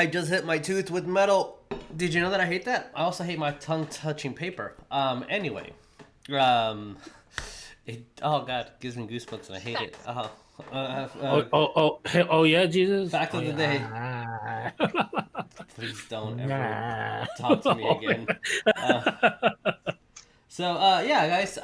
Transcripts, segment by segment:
I just hit my tooth with metal. Did you know that I hate that? I also hate my tongue touching paper. Anyway. Oh god, it gives me goosebumps and I hate it. Yeah, Jesus. Fact of the day. Please don't ever talk to me again. Yeah, guys.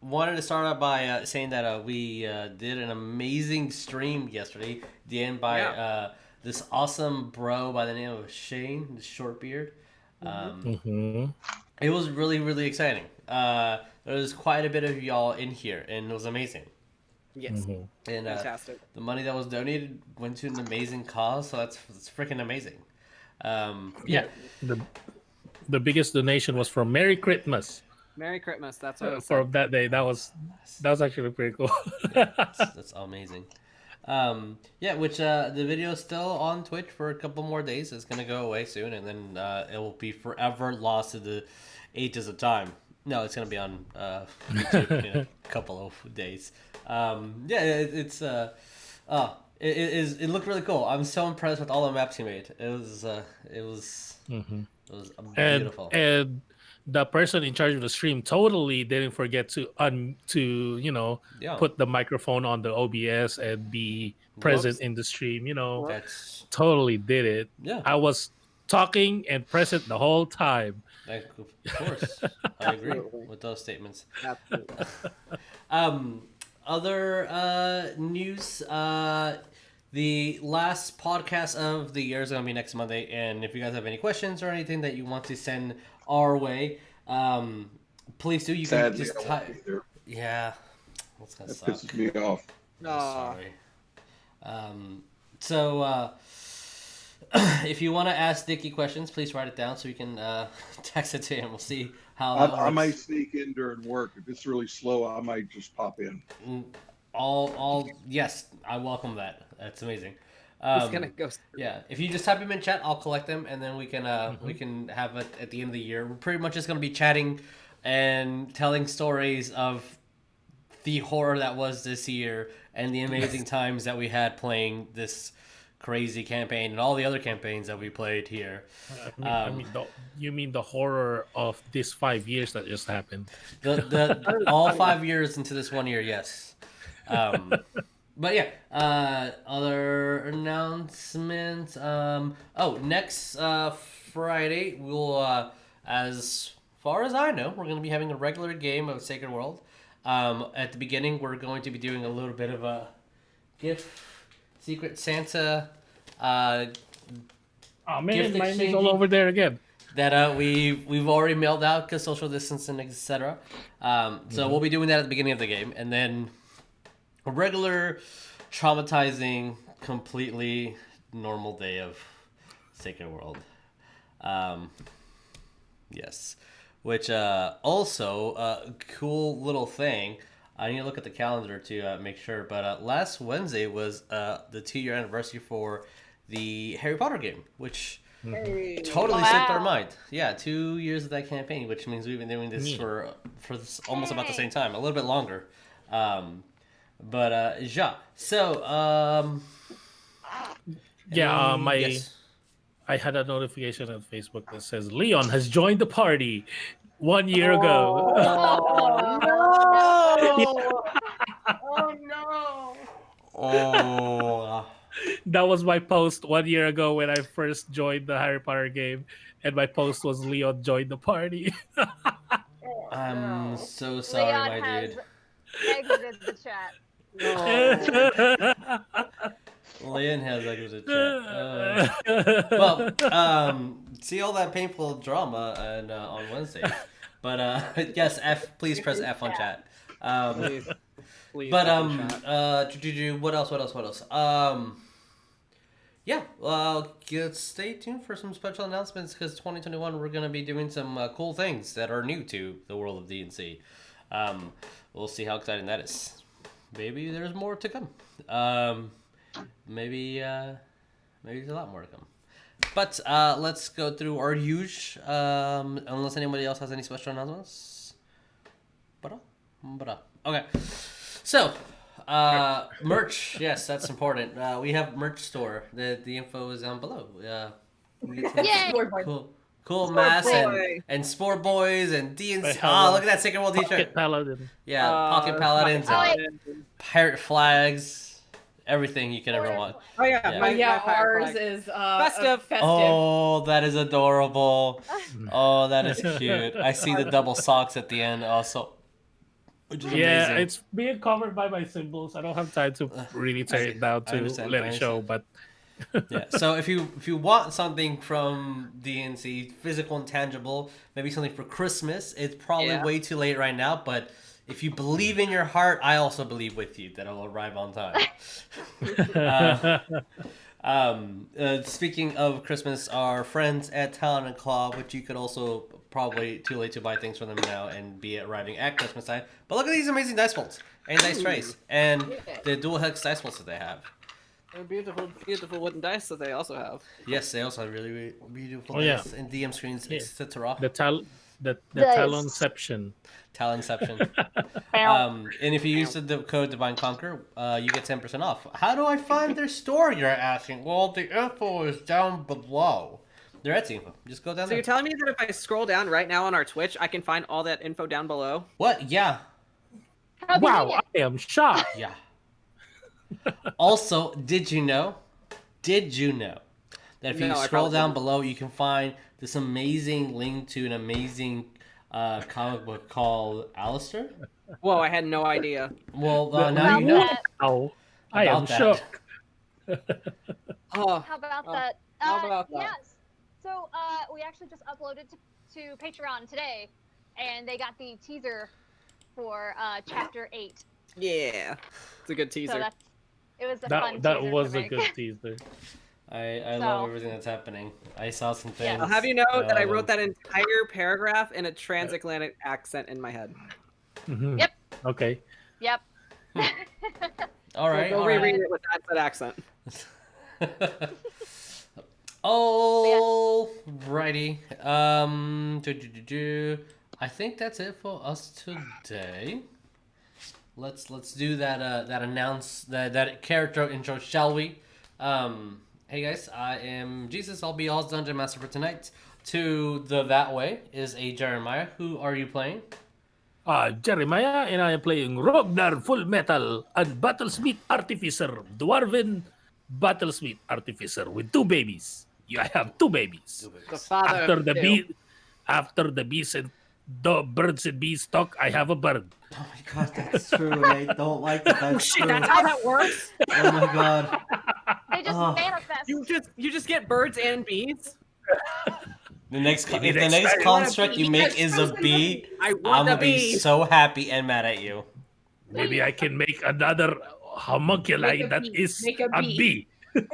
Wanted to start out by saying that we did an amazing stream yesterday. DN by this awesome bro by the name of Shane, the short beard. It was really, really exciting. There was quite a bit of y'all in here, and it was amazing. Yes. And Fantastic. the money that was donated went to an amazing cause, so that's freaking amazing. Yeah. The biggest donation was from Merry Christmas. Merry Christmas. That's what for that day. That was actually pretty cool. That's amazing. Which the video is still on Twitch for a couple more days. It's gonna go away soon, and then it will be forever lost to the ages of time. No, it's gonna be on YouTube in a couple of days. It looked really cool. I'm so impressed with all the maps he made. It was beautiful. And the person in charge of the stream totally didn't forget to put the microphone on the OBS and be present in the stream. That's totally did it. Yeah, I was talking and present the whole time. Of course, I agree with those statements. Absolutely. Other news. The last podcast of the year is going to be next Monday, and if you guys have any questions or anything that you want to send our way, please do. You Sadly, can just I won't type. be there. Yeah, that's gonna That suck. pisses me off. Sorry. If you want to ask Dickie questions, please write it down so you can text it to him. We'll see how that works. I might sneak in during work. If it's really slow, I might just pop in. Yes, I welcome that. That's amazing. It's gonna go. Yeah, if you just type them in chat, I'll collect them, and then we can have it at the end of the year. We're pretty much just gonna be chatting and telling stories of the horror that was this year and the amazing times that we had playing this crazy campaign and all the other campaigns that we played here. You mean the horror of this 5 years that just happened? The all 5 years into this 1 year, yes. But yeah, other announcements. Next Friday we'll, as far as I know, we're going to be having a regular game of Sacred World. At the beginning, we're going to be doing a little bit of a gift, Secret Santa. Oh man, mine is all over there again. That we've already mailed out because social distancing, etc. So we'll be doing that at the beginning of the game, and then a regular, traumatizing, completely normal day of Sacred World. Yes. Which also a cool little thing. I need to look at the calendar to make sure. But last Wednesday was the 2-year anniversary for the Harry Potter game, which totally slipped our mind. Yeah, 2 years of that campaign, which means we've been doing this for this almost about the same time, a little bit longer. So yes. I had a notification on Facebook that says Leon has joined the party 1 year ago. Oh no! Oh no! Oh. That was my post 1 year ago when I first joined the Harry Potter game, and my post was Leon joined the party. I'm so sorry, Leon my has dude. exited the chat. Leon has exited chat. See all that painful drama and on Wednesday. But yes, please press F on chat. Please But chat. what else? Stay tuned for some special announcements because 2021 we're gonna be doing some cool things that are new to the world of D&C. We'll see how exciting that is. Maybe there's more to come. Maybe there's a lot more to come. But let's go through our huge. Unless anybody else has any special announcements. Okay. So, Merch. Yes, that's important. We have merch store. The info is down below. You get some Yay! cool Sport masks boy. and Sport Boys and I DNC. have Oh, a look at that Sacred World Pocket t-shirt. Paladin. Yeah, Pocket Paladins, Oh, and wait. pirate flags, everything you could ever want. Oh yeah, Yeah. my, yeah, my pirate ours flag. is Festive. festive. Oh, that is adorable. Oh, that is cute. I see the double socks at the end also, which is Yeah, amazing. it's being covered by my symbols. I don't have time to really tear it down I to understand, let I it show, but Yeah. So if you want something from DNC, physical and tangible, maybe something for Christmas, it's probably Yeah. way too late right now. But if you believe in your heart, I also believe with you that it'll arrive on time. Speaking of Christmas, our friends at Talon and Claw, which you could also probably too late to buy things from them now and be arriving at Christmas time. But look at these amazing dice bolts and dice trays and the dual hex dice bolts that they have. And beautiful, beautiful wooden dice that they also have. Yes, they also have really, really beautiful Oh, yeah. dice and DM screens, Yeah. etc. the Nice. Talonception. Talonception. And if you use the code Divine Conquer, you get 10% off. How do I find their store, you're asking? Well, the info is down below. Their Etsy info. Just go down So there. you're telling me that if I scroll down right now on our Twitch, I can find all that info down below? What? Yeah. How Wow, convenient. I am shocked. Yeah. Also, did you know that if you No, I scroll probably down didn't. below, you can find this amazing link to an amazing comic book called Alistair? Whoa, I had no idea. Well, The- now you know. that? Oh, I About am that. shocked. Oh, How about Oh, that? how about that? Yes. So we actually just uploaded to Patreon today, and they got the teaser for Chapter 8. yeah. It's a good So teaser. it was a fun That teaser was to a make. good teaser. I So- love everything that's happening. I saw some things. I'll have you know that I Um, wrote that entire paragraph in a transatlantic accent in my head. Mhm. Yep. Okay. Yep. All right. Go all reread right. it with that accent. Alrighty. I think that's it for us today. Let's do that that character intro, shall we? Hey guys, I am Jesus. I'll be y'all's dungeon master for tonight. To the that way is a Jeremiah. Who are you playing? Jeremiah, and I am playing Rognarv Full Metal and Battlesmith Artificer, Dwarven Battlesmith Artificer with 2 babies. Yeah, I have 2 babies. The father After of the two. after the bees and the birds and bees talk, I have a bird. Oh my god, that's true. I don't like that. Oh shit, that's how that works? Oh my god. They just Oh. manifest. You just get birds and bees? The next Maybe if the next next time. construct you make is a bee, I I'm want a gonna be bee. so happy and mad at you. Maybe I can make another homunculi Make a that bee. is Make a a bee. bee.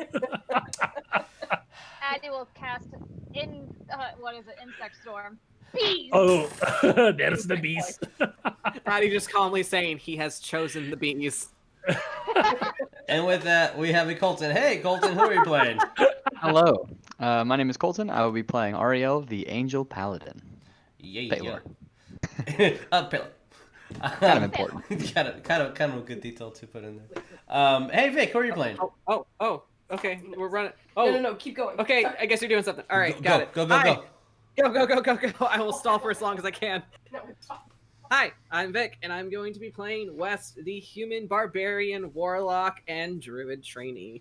Addy will cast insect storm. Bees. Oh, there's the bees. Patty just calmly saying he has chosen the bees. And with that, we have a Coleton. Hey, Coleton, who are you playing? Hello, my name is Coleton. I will be playing Ariell, the Angel Paladin. Yeah. Paylor. Pillar. Kind of important. kind of a good detail to put in there. Hey Vic, who are you playing? Oh, okay. We're running. No, Oh, no, no, keep going. okay. I guess you're doing something. All right, Go, got it. go. Hi. Go. I will stall for as long as I can. Hi, I'm Vic, and I'm going to be playing West, the human barbarian, warlock, and druid trainee.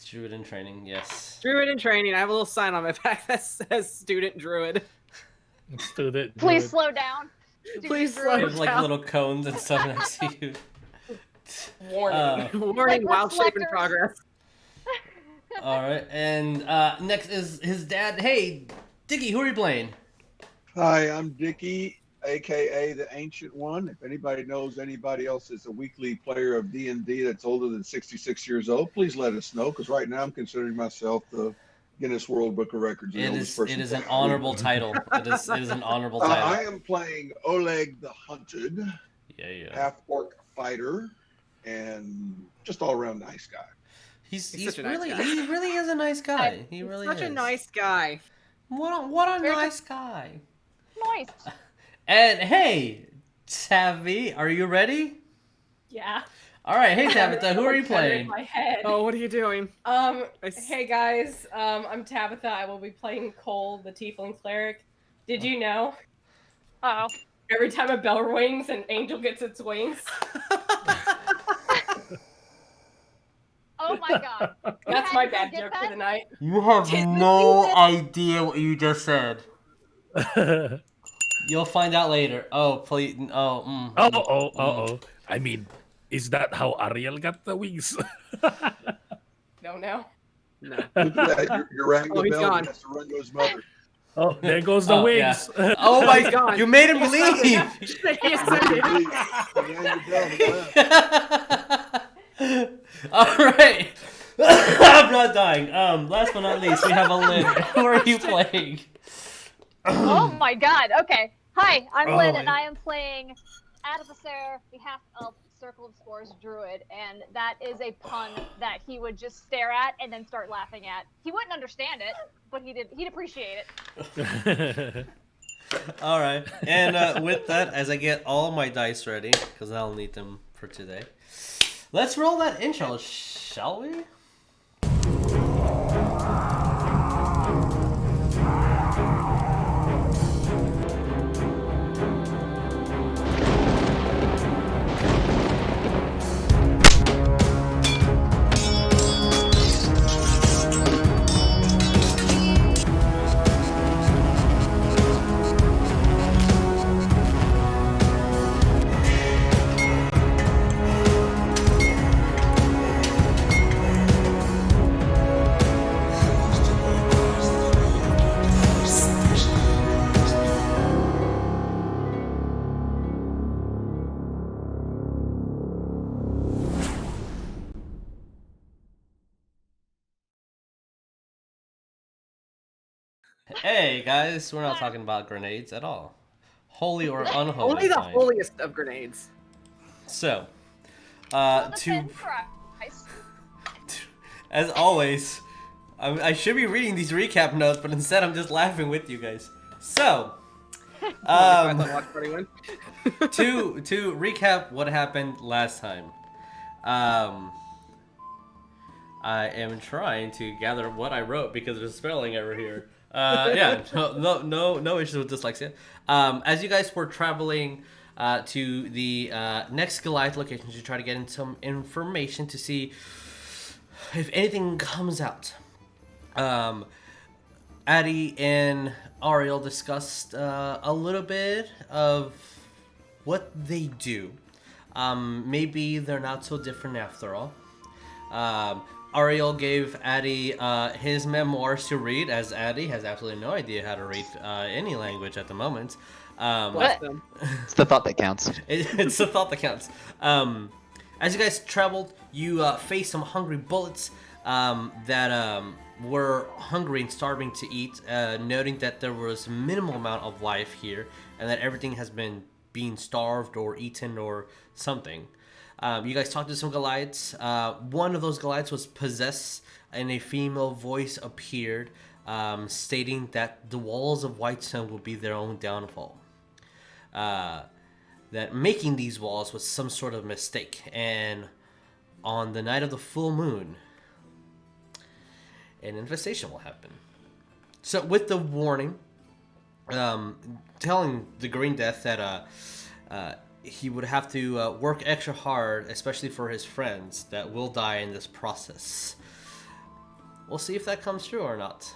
Druid in training, yes. Druid in training. I have a little sign on my back that says student druid. Student. Please Druid. slow down. Please Druid. slow There's like down. little cones and stuff next to you. Warning. Warning, Like wild shape in reflectors. progress. All right, and next is his dad. Hey, Dickie, who are you playing? Hi, I'm Dickie, aka the Ancient One. If anybody knows anybody else that's a weekly player of D&D that's older than 66 years old, please let us know. Because right now I'm considering myself the Guinness World Book of Records. The oldest person It is an playing. honorable title. It is an honorable title. I am playing Oleg the Hunted, Yeah. Half-Orc fighter, and just all around nice guy. He's such a nice really guy. he really is a nice guy. He really Such is. a nice guy. What a Very nice guy. Nice. And hey, Savvy, are you ready? Yeah. All right, hey Tabatha, who are you playing? My head. Oh, what are you doing? Hey guys, I'm Tabatha. I will be playing Cole, the Tiefling Cleric. Did you know? Oh. Every time a bell rings, an angel gets its wings. Oh my god. That's my bad joke for the night. You have no idea what you just said. You'll find out later. Oh, please. Oh. Oh. I mean, is that how Ariell got the wings? Don't know. No. Look at that. You're ringing Oh, the he's bell. gone. He has to run to his mother. Oh, there goes the Oh, wings. Oh my He's god, gone. you made him leave! He ascended. Alright. I'm not dying. Last but not least, we have a Lynn. Who are you playing? Oh my god. Okay. Hi, I'm Oh, Lynn, and yeah. I am playing Adipocere, the half-elf Circle of Spores Druid, and that is a pun that he would just stare at and then start laughing at. He wouldn't understand it, but he'd appreciate it. Alright, and with that, as I get all my dice ready, because I'll need them for today, let's roll that intro, shall we? Hey guys, we're not talking about grenades at all. Holy or unholy. Only the fine. holiest of grenades. So, Well, to depends, Christ. as always, I should be reading these recap notes, but instead I'm just laughing with you guys. So, I thought watch party win. to recap what happened last time, I am trying to gather what I wrote because there's a spelling error here. Yeah, no issues with dyslexia. As you guys were traveling to the next Goliath location to try to get in some information to see if anything comes out, Addy and Ariell discussed a little bit of what they do. Maybe they're not so different after all. Ariell gave Addy his memoirs to read, as Addy has absolutely no idea how to read any language at the moment. Bless them. It's the thought that counts. It's the thought that counts. As you guys traveled, you faced some hungry bullets that were hungry and starving to eat, noting that there was minimal amount of life here, and that everything has been being starved or eaten or something. You guys talked to some Goliaths. One of those Goliaths was possessed, and a female voice appeared, stating that the walls of Whitestone will be their own downfall. That making these walls was some sort of mistake, and on the night of the full moon, an infestation will happen. So with the warning, telling the Green Death that he would have to work extra hard, especially for his friends that will die in this process. We'll see if that comes true or not.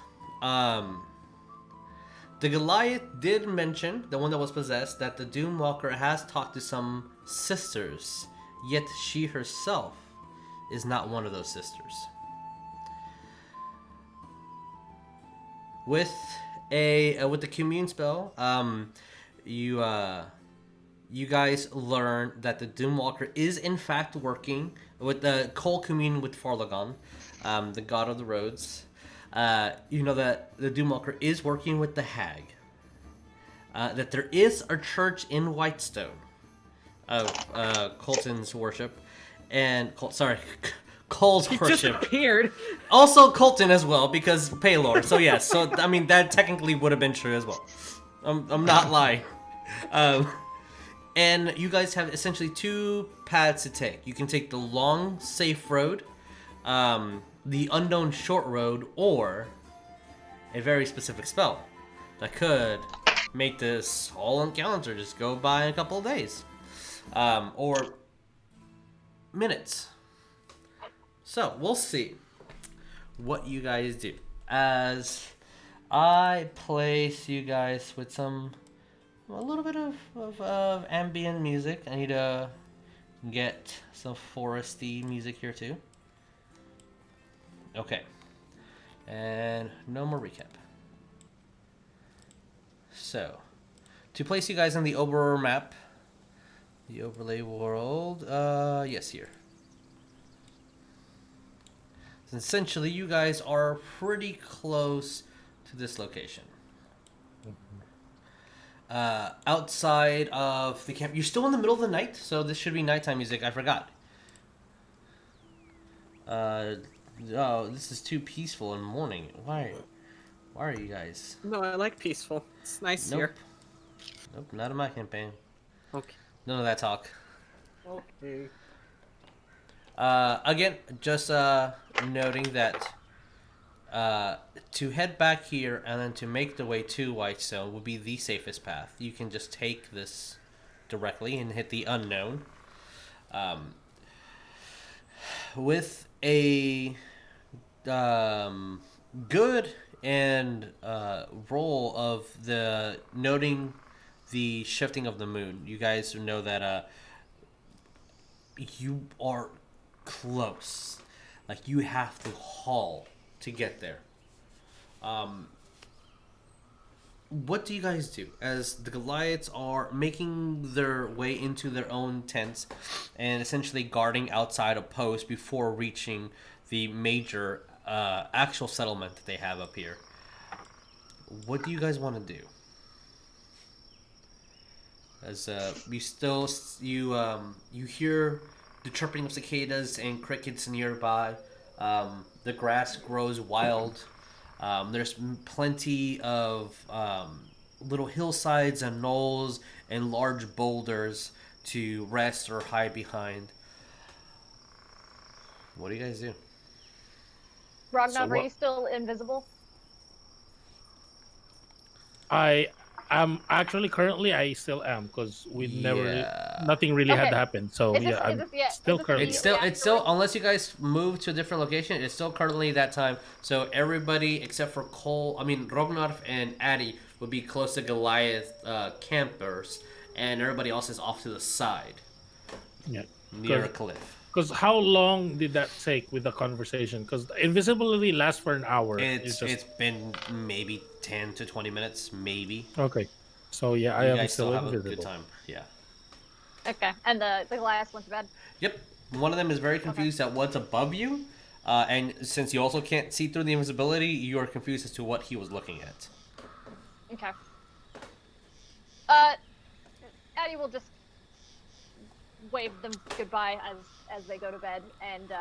The Goliath did mention, the one that was possessed, that the Doomwalker has talked to some sisters, yet she herself is not one of those sisters. With the commune spell, you guys learn that the Doomwalker is in fact working with the Cole commune with Farlagon, the god of the roads. You know that the Doomwalker is working with the Hag. That there is a church in Whitestone of Coleton's worship, and Cole's He worship. disappeared. Also Coleton as well, because Paylor. So yes, so I mean that technically would have been true as well. I'm not lying. And you guys have essentially two paths to take. You can take the long, safe road, the unknown short road, or a very specific spell that could make this whole encounter just go by in a couple of days. Or minutes. So, we'll see what you guys do. As I place you guys with a little bit of ambient music. I need to get some foresty music here too. Okay. And no more recap. So, to place you guys on the over map, the overlay world, yes, here. So essentially, you guys are pretty close to this location. Outside of the camp, you're still in the middle of the night, so this should be nighttime music. I forgot. Oh, this is too peaceful in the morning. Why are you guys? No, I like peaceful. It's nice Nope. here. Nope, not in my campaign. Okay. None of that talk. Okay. Again, just noting that to head back here and then to make the way to Whitestone would be the safest path. You can just take this directly and hit the unknown. With a good and roll of the noting the shifting of the moon, you guys know that you are close. Like, you have to haul to get there. What do you guys do as the Goliaths are making their way into their own tents and essentially guarding outside a post before reaching the major actual settlement that they have up here? What do you guys want to do? As you hear the chirping of cicadas and crickets nearby. The grass grows wild. There's plenty of little hillsides and knolls and large boulders to rest or hide behind. What do you guys do? Rognarv, are you still invisible? I am actually currently I still am because nothing really had Okay. happened. So Is this- yeah, is I'm this- yeah, still is this currently. It's still unless you guys move to a different location, it's still currently that time. So everybody except for Rognarv and Addy would be close to Goliath campers, and everybody else is off to the side. Yeah. Near a cliff. Because how long did that take with the conversation? Because invisibility lasts for an hour. It's been maybe 10 to 20 minutes, maybe. Okay. So yeah, I You am guys still still have a invisible. good time. Yeah. Okay. And the Goliath went to bed. Yep. One of them is very confused at what's above you, and since you also can't see through the invisibility, you are confused as to what he was looking at. Okay. Eddie will just wave them goodbye as they go to bed, and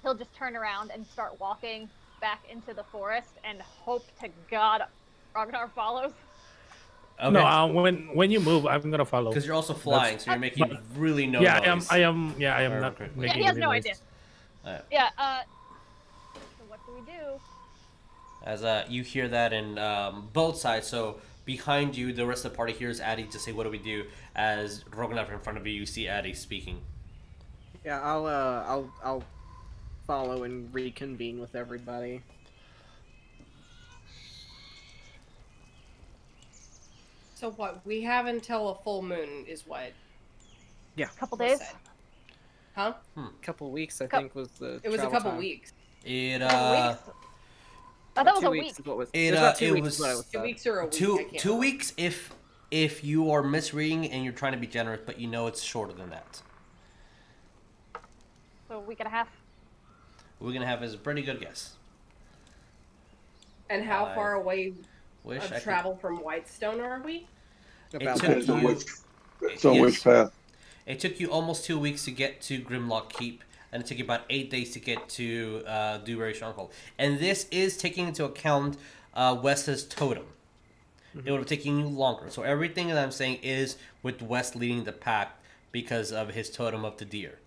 he'll just turn around and start walking back into the forest and hope to God Ragnar follows. Okay. No, when you move, I'm gonna follow. Because you're also flying, so you're making really no Yeah, noise. I am not Okay. making Yeah, he has any no noise. idea. Alright. Yeah, so what do we do? As you hear that in both sides, so behind you, the rest of the party hears Addy to say, "What do we do?" As Rognarv in front of you, you see Addy speaking. Yeah, I'll follow and reconvene with everybody. So what? We have until a full moon is what? Yeah. Couple was days? said. Huh? Couple weeks, I think, was the. It was a travel couple time. weeks. It Weeks? I thought it was 2 a weeks week. is what was. It, It was about 2 it weeks. was is what I was 2 said. weeks or a week? I two can't two remember. weeks if you are misreading and you're trying to be generous, but you know it's shorter than that. So a week and a half. We're gonna have as a pretty good guess. And how I far away Wish I of could- travel from Whitestone are we? About took that Depends on you- time. which path. It took you almost 2 weeks to get to Grimlock Keep, and it took you about 8 days to get to Dewberry Stronghold. And this is taking into account Wes's totem. it would have taken you longer. So everything that I'm saying is with West leading the pack because of his totem of the deer.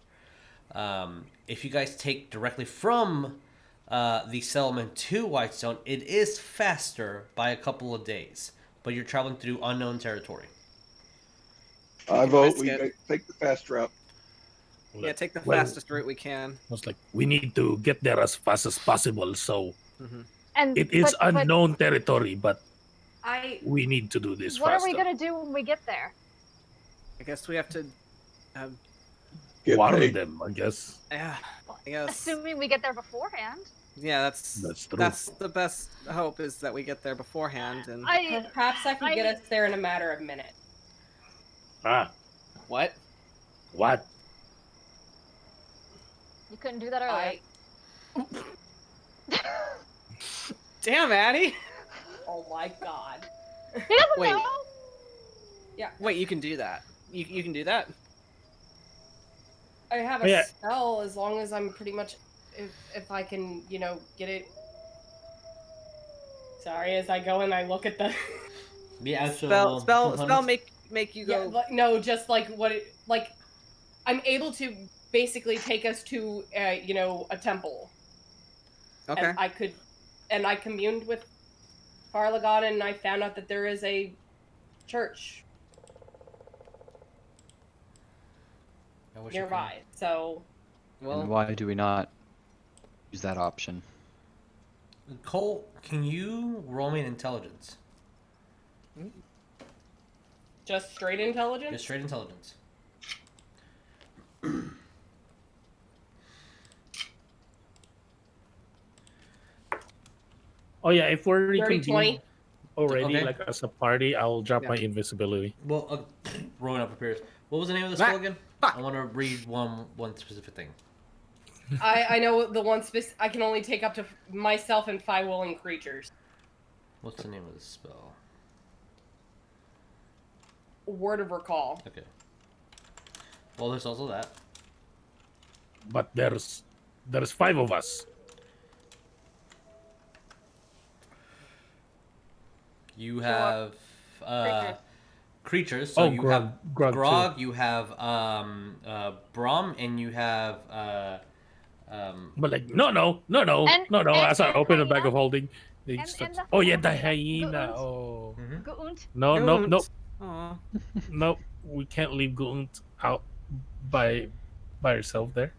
If you guys take directly from the settlement to Whitestone, it is faster by a couple of days, but you're traveling through unknown territory. I vote we Risk it. take the fast route. Yeah, take the Well, fastest route we can. I was like, we need to get there as fast as possible. So And it is but unknown territory, but I we need to do this what are faster. we gonna do when we get there? I guess we have to. Get Warn paid. them, I guess. Yeah, I guess. Assuming we get there beforehand. Yeah, that's That's true. the best hope is that we get there beforehand. And perhaps I can get us there in a matter of minutes. Ah, what? what? You couldn't do that earlier. Damn, Addie! Oh my god. He doesn't Wait. know. Wait, you can do that. You can do that. I have Oh, a yeah. spell as long as I'm pretty much if I can, get it. Sorry, as I go and I look at the The actual Spell components. make you yeah, go. no, just like what it like. I'm able to basically take us to a temple. Okay. And I communed with Farlagon and I found out that there is a church I wish I could. nearby. So And why do we not use that option? Cole, can you roll me an intelligence? just straight intelligence. Just straight intelligence. Oh yeah, if we're 30, reconvened 20. already, Okay. like as a party, I'll drop Yeah. my invisibility. Well, rolling up appears. What was the name of the What? spell again? Fuck. I want to read one specific thing. I know the one I can only take up to myself and 5 willing creatures. What's the name of the spell? Word of recall. Okay. Well, there's also that. But there's 5 of us. You have creatures. So Oh, you Grog- have Grog too. Grog, you have Brom, and you have But like, no. And- As I and open the bag hyena. of holding, they And- just and the oh yeah, the hyena. hyena. Oh Guunt. no, Aw. no, we can't leave Gunt out by herself there.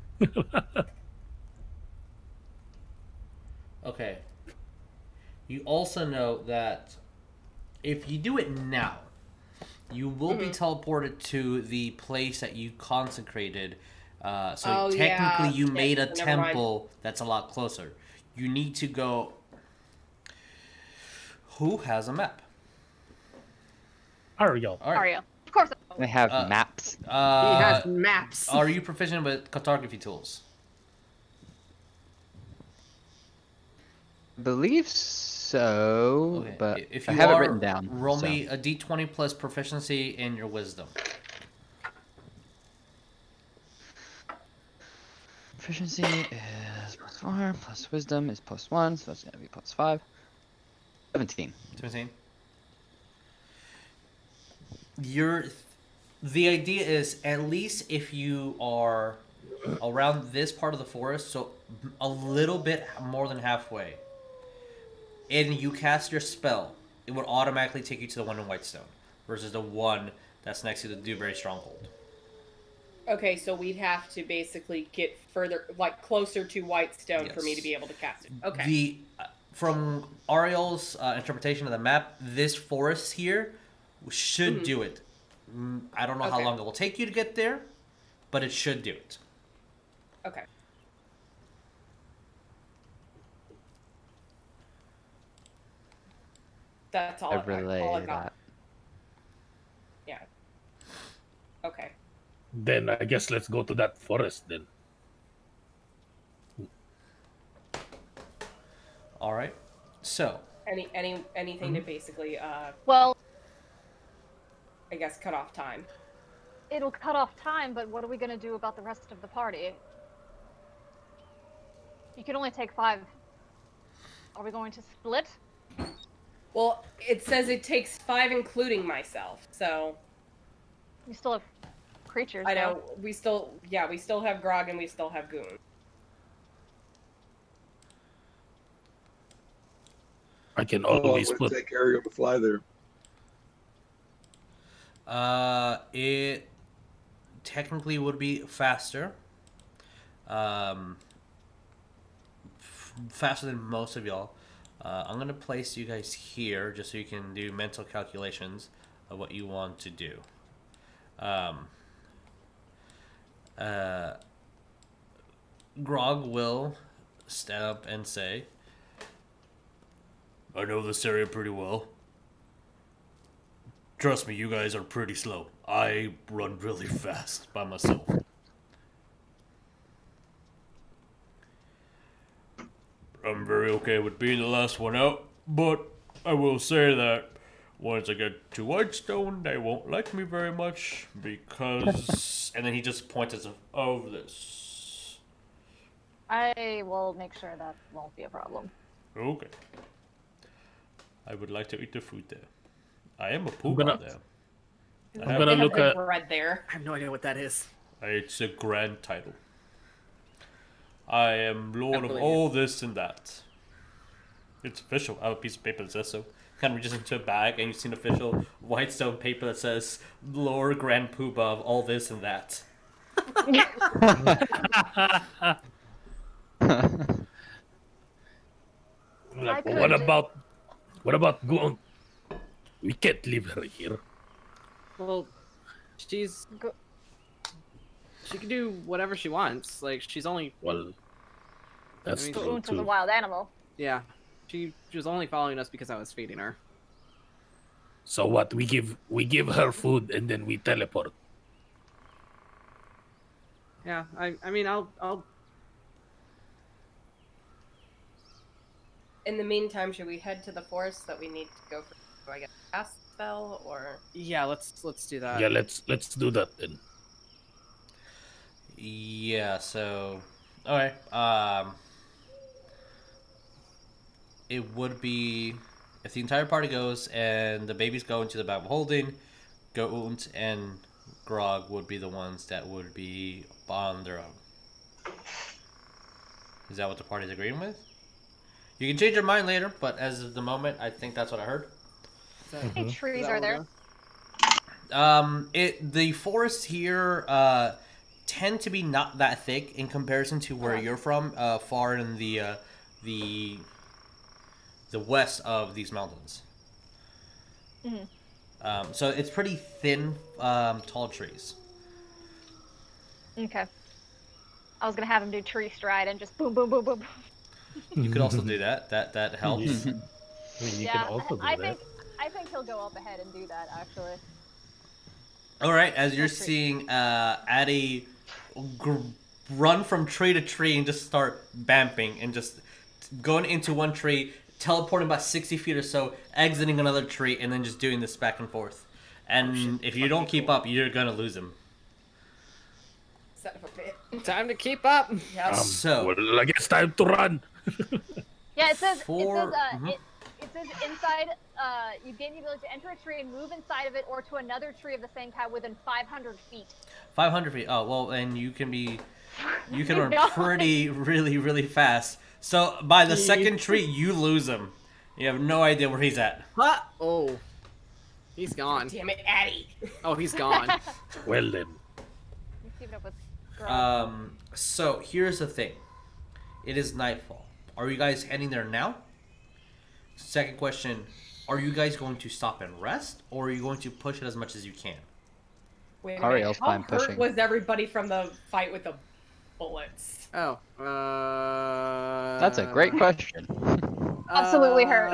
Okay. You also know that if you do it now, you will be teleported to the place that you consecrated. So Oh, technically, yeah. you made a Never mind. temple that's a lot closer. You need to go. Who has a map? Ariell. All right. Ariell. Of course. They have Uh, maps. He has maps. Are you proficient with cartography tools? I believe so, Okay. but If I you have it are, written down. Roll so. me a d20 plus proficiency in your wisdom. Proficiency is +4, plus wisdom is +1, so that's gonna be +5. 17. 17. The idea is, at least if you are around this part of the forest, so a little bit more than halfway, and you cast your spell, it would automatically take you to the one in Whitestone versus the one that's next to the Dewberry Stronghold. Okay, so we'd have to basically get further, like closer to Whitestone for me Yes. to be able to cast it. Okay. From Ariel's interpretation of the map, this forest here should do it. I don't know how Okay. long it will take you to get there, but it should do it. Okay. That's all I all relay I got. that. Yeah. Okay. Then I guess let's go to that forest then. All right. So, Anything to basically Well, I guess cut off time. it'll cut off time, but what are we gonna do about the rest of the party? You can only take 5. Are we going to split? Well, it says it takes 5, including myself. So You still have creatures. I though. know we still have Grog and we still have Goon. I can Oh, I always would put. take Ariell to fly there. It technically would be faster. Faster than most of y'all. I'm gonna place you guys here just so you can do mental calculations of what you want to do. Grog will stand up and say, I know this area pretty well. Trust me, you guys are pretty slow. I run really fast by myself. I'm very okay with being the last one out, but I will say that once I get to Whitestone, they won't like me very much because... and then he just points us over this. I will make sure that won't be a problem. Okay. I would like to eat the food there. I am a I'm gonna- poobah there. I'm gonna They have look good at. bread there. I have no idea what that is. It's a grand title. I am lord of believe all this and that. It's official. I have a piece of paper that says so. Kind of reaches into a bag and you see an official Whitestone paper that says Lord Grand Poobah of all this and that. Like, I what could- about Goon? We can't leave her here. Well, she's Go- she can do whatever she wants. Like she's only Well, that's I mean, true Goon's was a too. wild animal. yeah. She was only following us because I was feeding her. So what? We give her food and then we teleport. Yeah, I mean I'll In the meantime, should we head to the forest that we need to go for? Do I get a cast spell or? yeah, let's do that. Yeah, let's do that then. Yeah, so... Alright, it would be... If the entire party goes and the babies go into the bag of holding, Goont and Grog would be the ones that would be on their own. Is that what the party's agreeing with? You can change your mind later, but as of the moment, I think that's what I heard. Is Hey, that trees what are we're there. doing? The forests here tend to be not that thick in comparison to where you're from, far in the west of these mountains. Mhm. So it's pretty thin, tall trees. Okay. I was gonna have him do tree stride and just boom, boom, boom, boom. You could also do that. That helps. I mean, you Yeah, can also do I that. think he'll go up ahead and do that actually. All right, as you're That's great. seeing Addy run from tree to tree and just start bamping and just going into one tree, teleporting about 60 feet or so, exiting another tree, and then just doing this back and forth. And if you don't keep up, you're gonna lose him. Son of a bit. Time to keep up. Yep. So- well, I guess time to run. Yeah, it says Mhm. it says inside. You gain the ability to enter a tree and move inside of it, or to another tree of the same kind within 500 feet. 500 feet. Oh, well, and you can run No. pretty, really fast. So by the second tree, you lose him. You have no idea where he's at. Huh? Oh, he's gone. Damn it, Addy. Oh, he's gone. Well then, You keep it up with girl. So here's the thing. It is nightfall. Are you guys heading there now? Second question, are you guys going to stop and rest, or are you going to push it as much as you can? Wait a Ariell's minute. How fine hurt pushing. was everybody from the fight with the bullets? Oh, That's a great question. Absolutely hurt.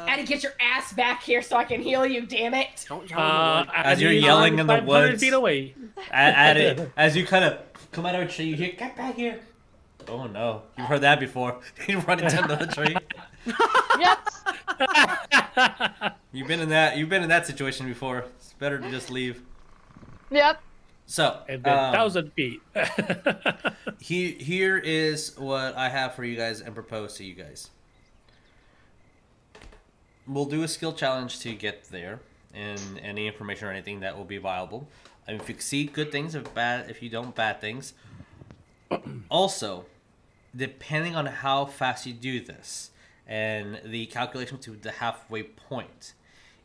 Addy, get your ass back here so I can heal you, damn it! Don't yell at the As you're Addy is yelling in the 500 woods. feet away. At it, as you kind of come out of a tree, you hear, get back here. Oh no, you've heard that before. You run into another tree. Yep. You've been in that situation before. It's better to just leave. Yep. So, And then 1,000 feet. here is what I have for you guys and propose to you guys. we'll do a skill challenge to get there, and any information or anything that will be viable. I mean, if you see good things, if you don't, bad things. Also, depending on how fast you do this and the calculation to the halfway point,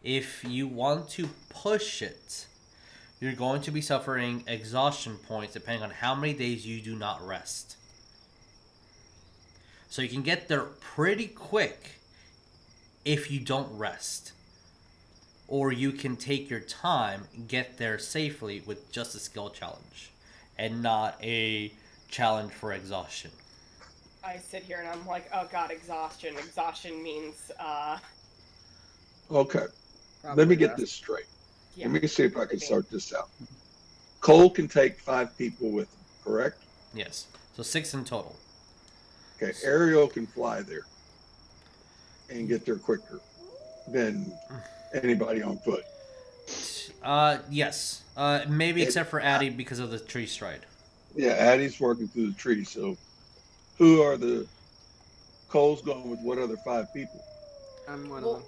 if you want to push it, you're going to be suffering exhaustion points depending on how many days you do not rest. So you can get there pretty quick if you don't rest. Or you can take your time and get there safely with just a skill challenge and not a challenge for exhaustion. I sit here and I'm like, oh god, exhaustion. Exhaustion means, Okay, Probably let me get rest. this straight. yeah. Let me see if I can sort this out. Cole can take 5 people with him, correct? Yes. So 6 in total. Okay, Ariell can fly there and get there quicker than anybody on foot. Yes. Maybe except for Addy because of the tree stride. Yeah, Addie's working through the tree. So, who are the Cole's going with? What other 5 people? I'm one Well, of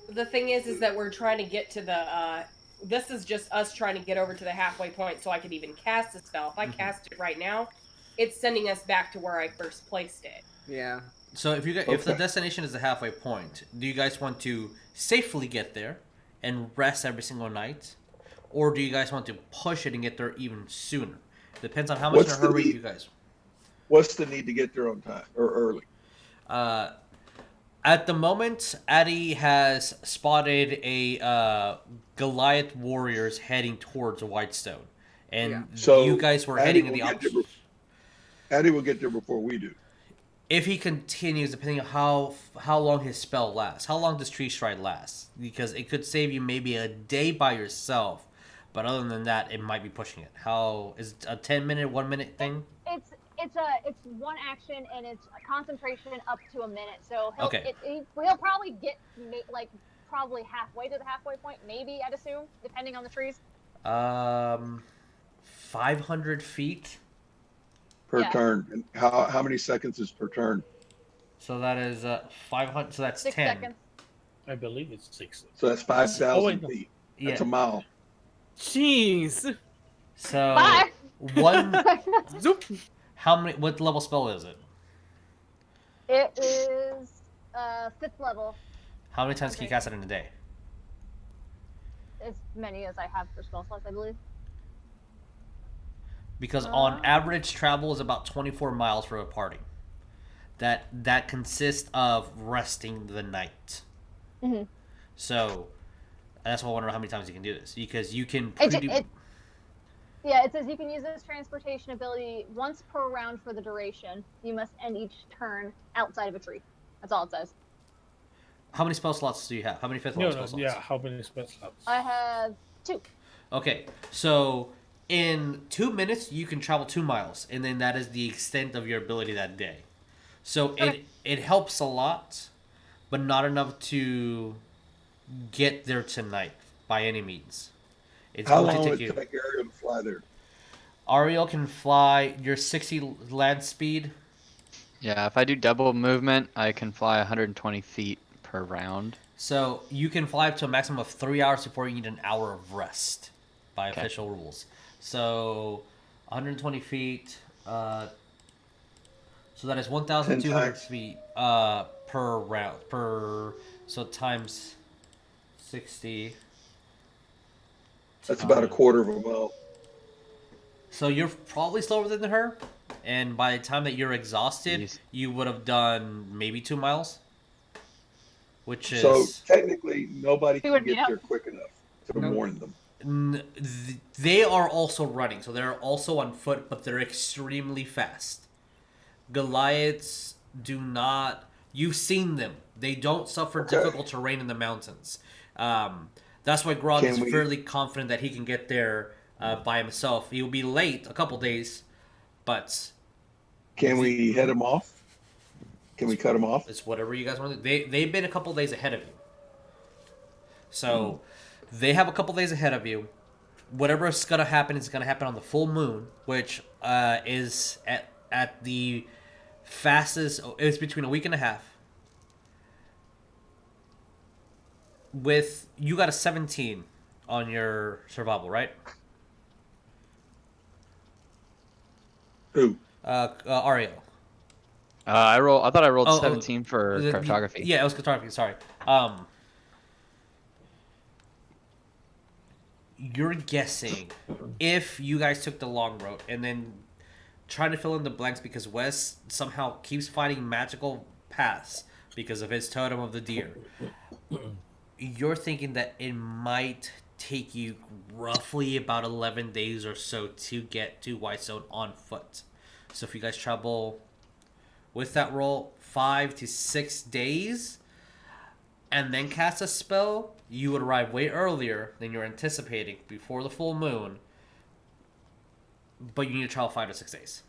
them. the thing is that we're trying to get to the, this is just us trying to get over to the halfway point so I could even cast the spell. If I cast it right now, it's sending us back to where I first placed it. Yeah. So if if the Okay. destination is the halfway point, do you guys want to safely get there and rest every single night, or do you guys want to push it and get there even sooner? Depends on how much What's in a the hurry need? you guys. What's the need to get there on time or early? At the moment, Addy has spotted a Goliath warriors heading towards Whitestone, and Yeah. So you guys were Addy heading in will the get there opposite. Addie will get there before we do. If he continues, depending on how long his spell lasts, how long does Tree Stride last? Because it could save you maybe a day by yourself, but other than that, it might be pushing it. How is it a 10-minute, 1-minute thing? It's one action and it's a concentration up to a minute. So Okay. he'll probably get probably halfway to the halfway point, maybe I'd assume, depending on the trees. 500 feet. Per Yeah. turn. And how many seconds is per turn? So that is 500. So that's 6 10. seconds. I believe it's 6. So that's 5,000 no. feet. Yeah. That's a mile. Jeez. So Bye. one. Zoop. How many? What level spell is it? It is 5th level, How many times can you Okay. cast it in a day? as many as I have for spell slots, I believe. Because on average, travel is about 24 miles for a party. That consists of resting the night. Mhm. So that's why I want to know how many times you can do this, because you can. Yeah, it says you can use this transportation ability once per round for the duration. You must end each turn outside of a tree. That's all it says. How many spell slots do you have? How many fifth No, level no, spell yeah, slots? how many spell slots? I have 2. Okay, so in 2 minutes you can travel 2 miles, and then that is the extent of your ability that day. So Okay. it helps a lot, but not enough to get there tonight by any means. It's How going long to would take it you. take Ariel to fly there? Ariel can fly your 60 land speed. Yeah, if I do double movement, I can fly 120 feet per round. So you can fly up to a maximum of 3 hours before you need an hour of rest by Okay. official rules. So 120 feet. So that is 1,200 times. feet per round. So times 60. That's about a quarter of a mile. So you're probably slower than her, and by the time that you're exhausted, Jeez. you would have done maybe 2 miles, which is So technically, nobody He can wouldn't get be up. there quick enough to Nope. warn them. They are also running, so they're also on foot, but they're extremely fast. Goliaths do not. You've seen them. They don't suffer Okay. difficult terrain in the mountains. That's why Grog Can is we- fairly confident that he can get there by himself. He will be late a couple days, but Can we head them off? Can we cut them off? it's whatever you guys want to do. They've been a couple days ahead of you. So they have a couple days ahead of you. Whatever is going to happen is going to happen on the full moon, which is at the fastest. It's between a week and a half. with you got a 17 on your survival, right? Who? Ariell. I thought I rolled Oh, 17 for cartography. Yeah, it was cartography. Sorry. You're guessing if you guys took the long road and then trying to fill in the blanks because Wes somehow keeps finding magical paths because of his totem of the deer. You're thinking that it might take you roughly about 11 days or so to get to Whitestone on foot. So if you guys travel with that roll 5 to 6 days and then cast a spell, you would arrive way earlier than you're anticipating before the full moon, but you need to travel 5 to 6 days.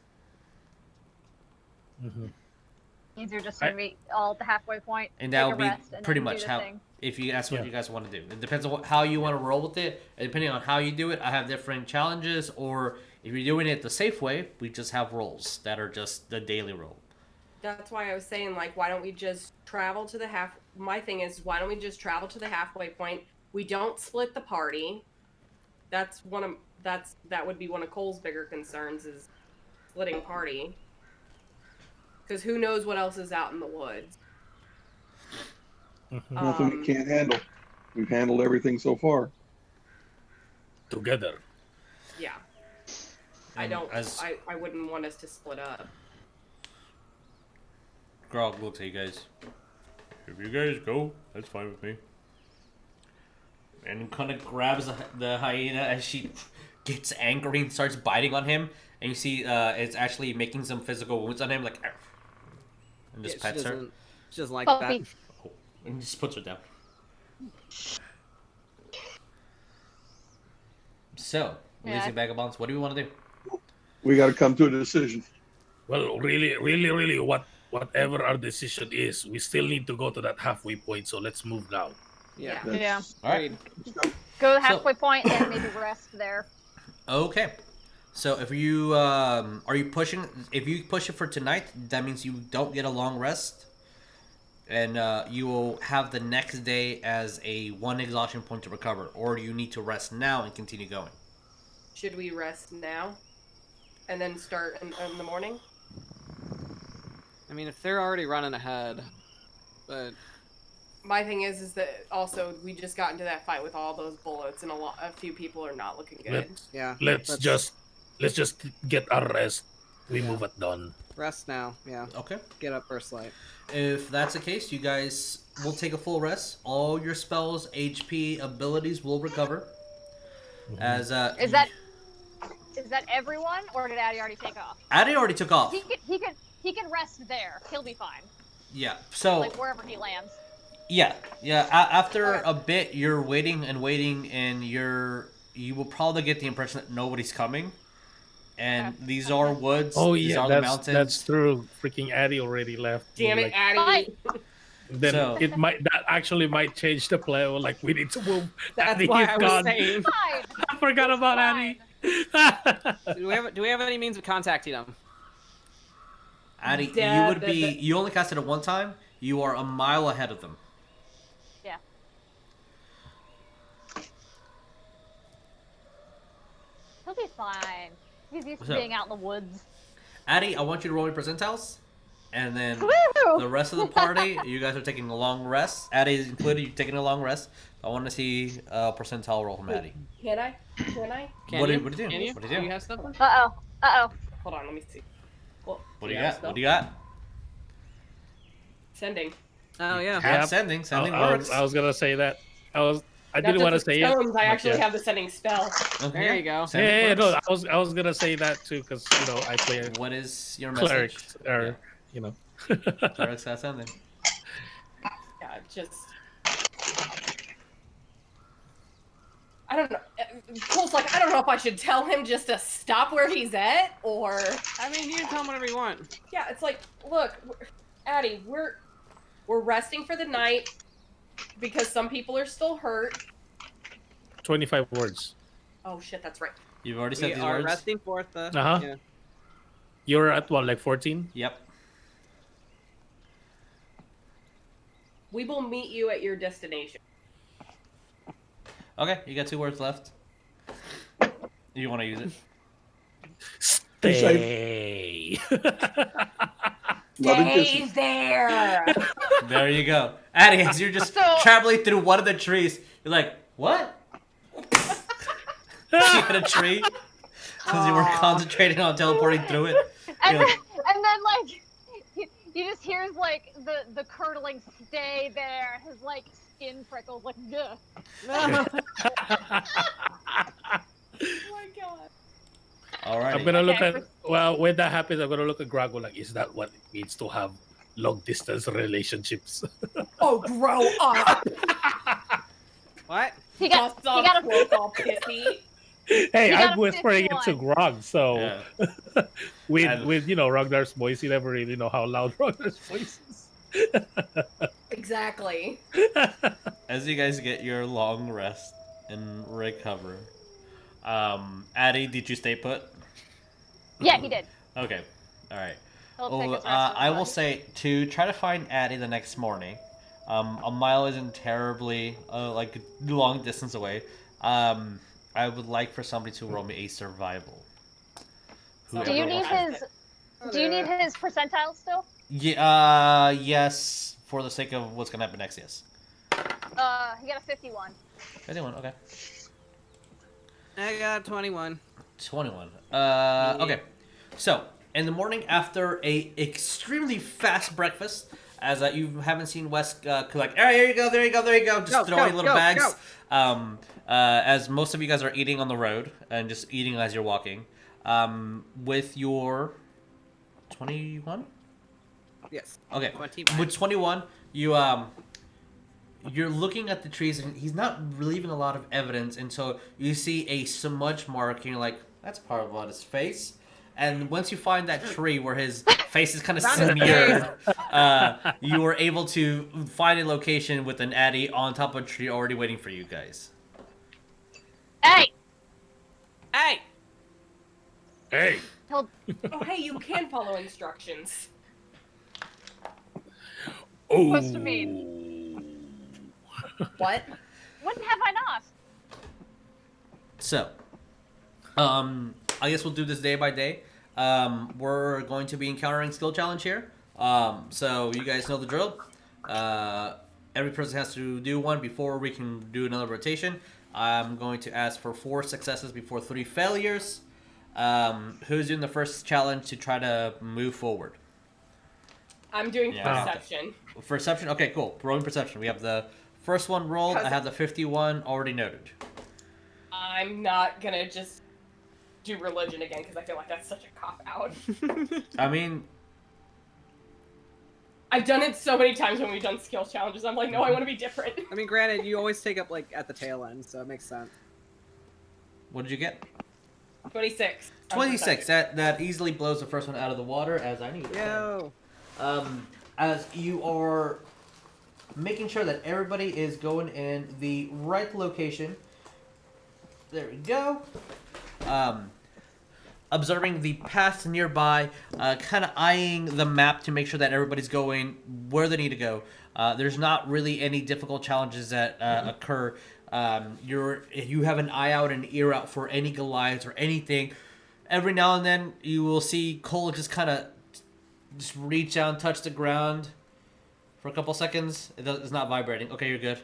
Easier just to meet all at the halfway point. And that take would a be rest, and pretty then do much the how, thing. if you ask what you guys want to do. It depends on how you want to roll with it. And depending on how you do it, I have different challenges. Or if you're doing it the safe way, we just have rolls that are just the daily roll. That's why I was saying, like, why don't we just travel to the half... My thing is, why don't we just travel to the halfway point? We don't split the party. That would be one of Cole's bigger concerns, is splitting party. Because who knows what else is out in the woods. Nothing we can't handle. We've handled everything so far. Together. Yeah. I wouldn't want us to split up. Grog looks at you guys. If you guys go, that's fine with me. And kind of grabs the hyena as she gets angry and starts biting on him. And you see it's actually making some physical wounds on him, like, and just pets her. She doesn't like Puppy. that. And just puts her down. So, Elysian Vagabonds, what do we want to do? We got to come to a decision. Well, really, whatever our decision is, we still need to go to that halfway point. So let's move now. Yeah. Yeah. All right. Go to the halfway point and maybe rest there. Okay. So if you are you pushing? If you push it for tonight, that means you don't get a long rest, and you will have the next day as a 1 exhaustion point to recover, or you need to rest now and continue going. Should we rest now? And then start in the morning? I mean, if they're already running ahead, but My thing is that also we just got into that fight with all those bullets, and a few people are not looking good. yeah, Let's just get our rest. We move at dawn. rest now. Yeah, Okay. get up first light. If that's the case, you guys will take a full rest. All your spells, HP, abilities will recover. As Is that everyone, or did Addy already take off? Addy already took off. He can rest there. He'll be fine. Yeah. So Like wherever he lands. yeah. After a bit, you're waiting, and you will probably get the impression that nobody's coming. And these are woods. Oh these yeah, are the mountains. that's true. Freaking Addy already left. Damn it, Like, Addy! then So- that actually might change the play. Like we need to move. That's Addy why is I was gone. saying. Fine. I forgot about Fine. Addy. Do we have any means of contacting them? Addy, you Dad, would be. You only casted it one time. You are a mile ahead of them. Yeah. He'll be fine. He's used What's to up? being out in the woods. Addy, I want you to roll your percentiles, and then Woo! the rest of the party, you guys are taking a long rest. Addy is included. You're taking a long rest. I want to see a percentile roll from Addy. Can I? Can I? What do you do? Can you? What do you do? you have something? Uh oh. Hold on, let me see. Well, What do you yeah, got? spell. What do you got? Sending. Oh yeah. Have sending. Sending I works. was gonna say that. I Not didn't just want to with say it. stones, I but actually yeah. have the sending spell. Okay. There you go. Sending Yeah, no, works. I was gonna say that too because I play a What is your message? cleric or Cleric's got sending. Yeah, just. I don't know. Cole's like, I don't know if I should tell him just to stop where he's at, or. I mean, you can tell them whatever you want. Yeah, it's like, look, Addy, we're resting for the night because some people are still hurt. 25 words. Oh shit, that's right. You've already said We these are words. resting forth the. Uh-huh. Yeah. You're at what, like 14? Yep. We will meet you at your destination. Okay, you got 2 words left. You want to use it? Stay. Love and Stay kisses. there. There you go. Addie, as you're just So- traveling through one of the trees, you're like, what? You hit a tree because you were Aw. concentrating on teleporting through it. And Yeah. then like you just hears like the curdling stay there. His like skin prickles like ugh. Oh my god. Alrighty. I'm gonna look Okay, at well when that happens. I'm gonna look at Grago like, is that what it means to have long distance relationships? Oh, grow up. What? He got Just on a quote all pissy. Hey, You got I'm a whispering it to 51. Grog, so Yeah. with Rognarv's voice, you never really know how loud Rognarv's voice is. Exactly. As you guys get your long rest and recover, Addie, did you stay put? Yeah, he did. Okay. All right. He'll take Well, his rest on I the will bus. say to try to find Addie the next morning. A mile isn't terribly like long distance away. I would like for somebody to roll me a survival. Do you Whoever need wants to- his? Do you need his percentile still? Yeah. Yes. For the sake of what's gonna happen next, yes. He got a 51. Anyone? Okay. I got 21. 21. Okay. So, in the morning after a extremely fast breakfast, as you haven't seen Wes like, all right, here you go, there you go, there you go, just Go, throwing go, little go, bags. As most of you guys are eating on the road and just eating as you're walking, with your 21. Yes. Okay. 21. With 21, you're looking at the trees and he's not leaving a lot of evidence, and so you see a smudge mark and you're like, that's part of on his face. And once you find that tree where his face is kind of Found his smeared, you were able to find a location with an Addy on top of a tree already waiting for you guys. Hey, Hey! Hey, he'll. Oh, hey, you can follow instructions. oh, Supposed to mean. What? When have I not? So, I guess we'll do this day by day. We're going to be encountering skill challenge here. So you guys know the drill. Every person has to do one before we can do another rotation. I'm going to ask for 4 successes before 3 failures. Who's doing the first challenge to try to move forward? I'm doing Yeah. perception. Perception? Okay, cool. Rolling perception. We have the first one rolled. I How's have the 51 already noted. I'm not gonna just do religion again because I feel like that's such a cop out. I mean, I've done it so many times when we've done skill challenges. I'm like, no, I want to be different. I mean, granted, you always take up like at the tail end, so it makes sense. what did you get? 26. 26. That easily blows the first one out of the water, as I need it. Yo! As you are making sure that everybody is going in the right location. There we go. Observing the paths nearby, kind of eyeing the map to make sure that everybody's going where they need to go. There's not really any difficult challenges that occur. You have an eye out and ear out for any Goliaths or anything. Every now and then you will see Cole just kind of just reach out and touch the ground for a couple seconds. It's not vibrating. Okay, you're good.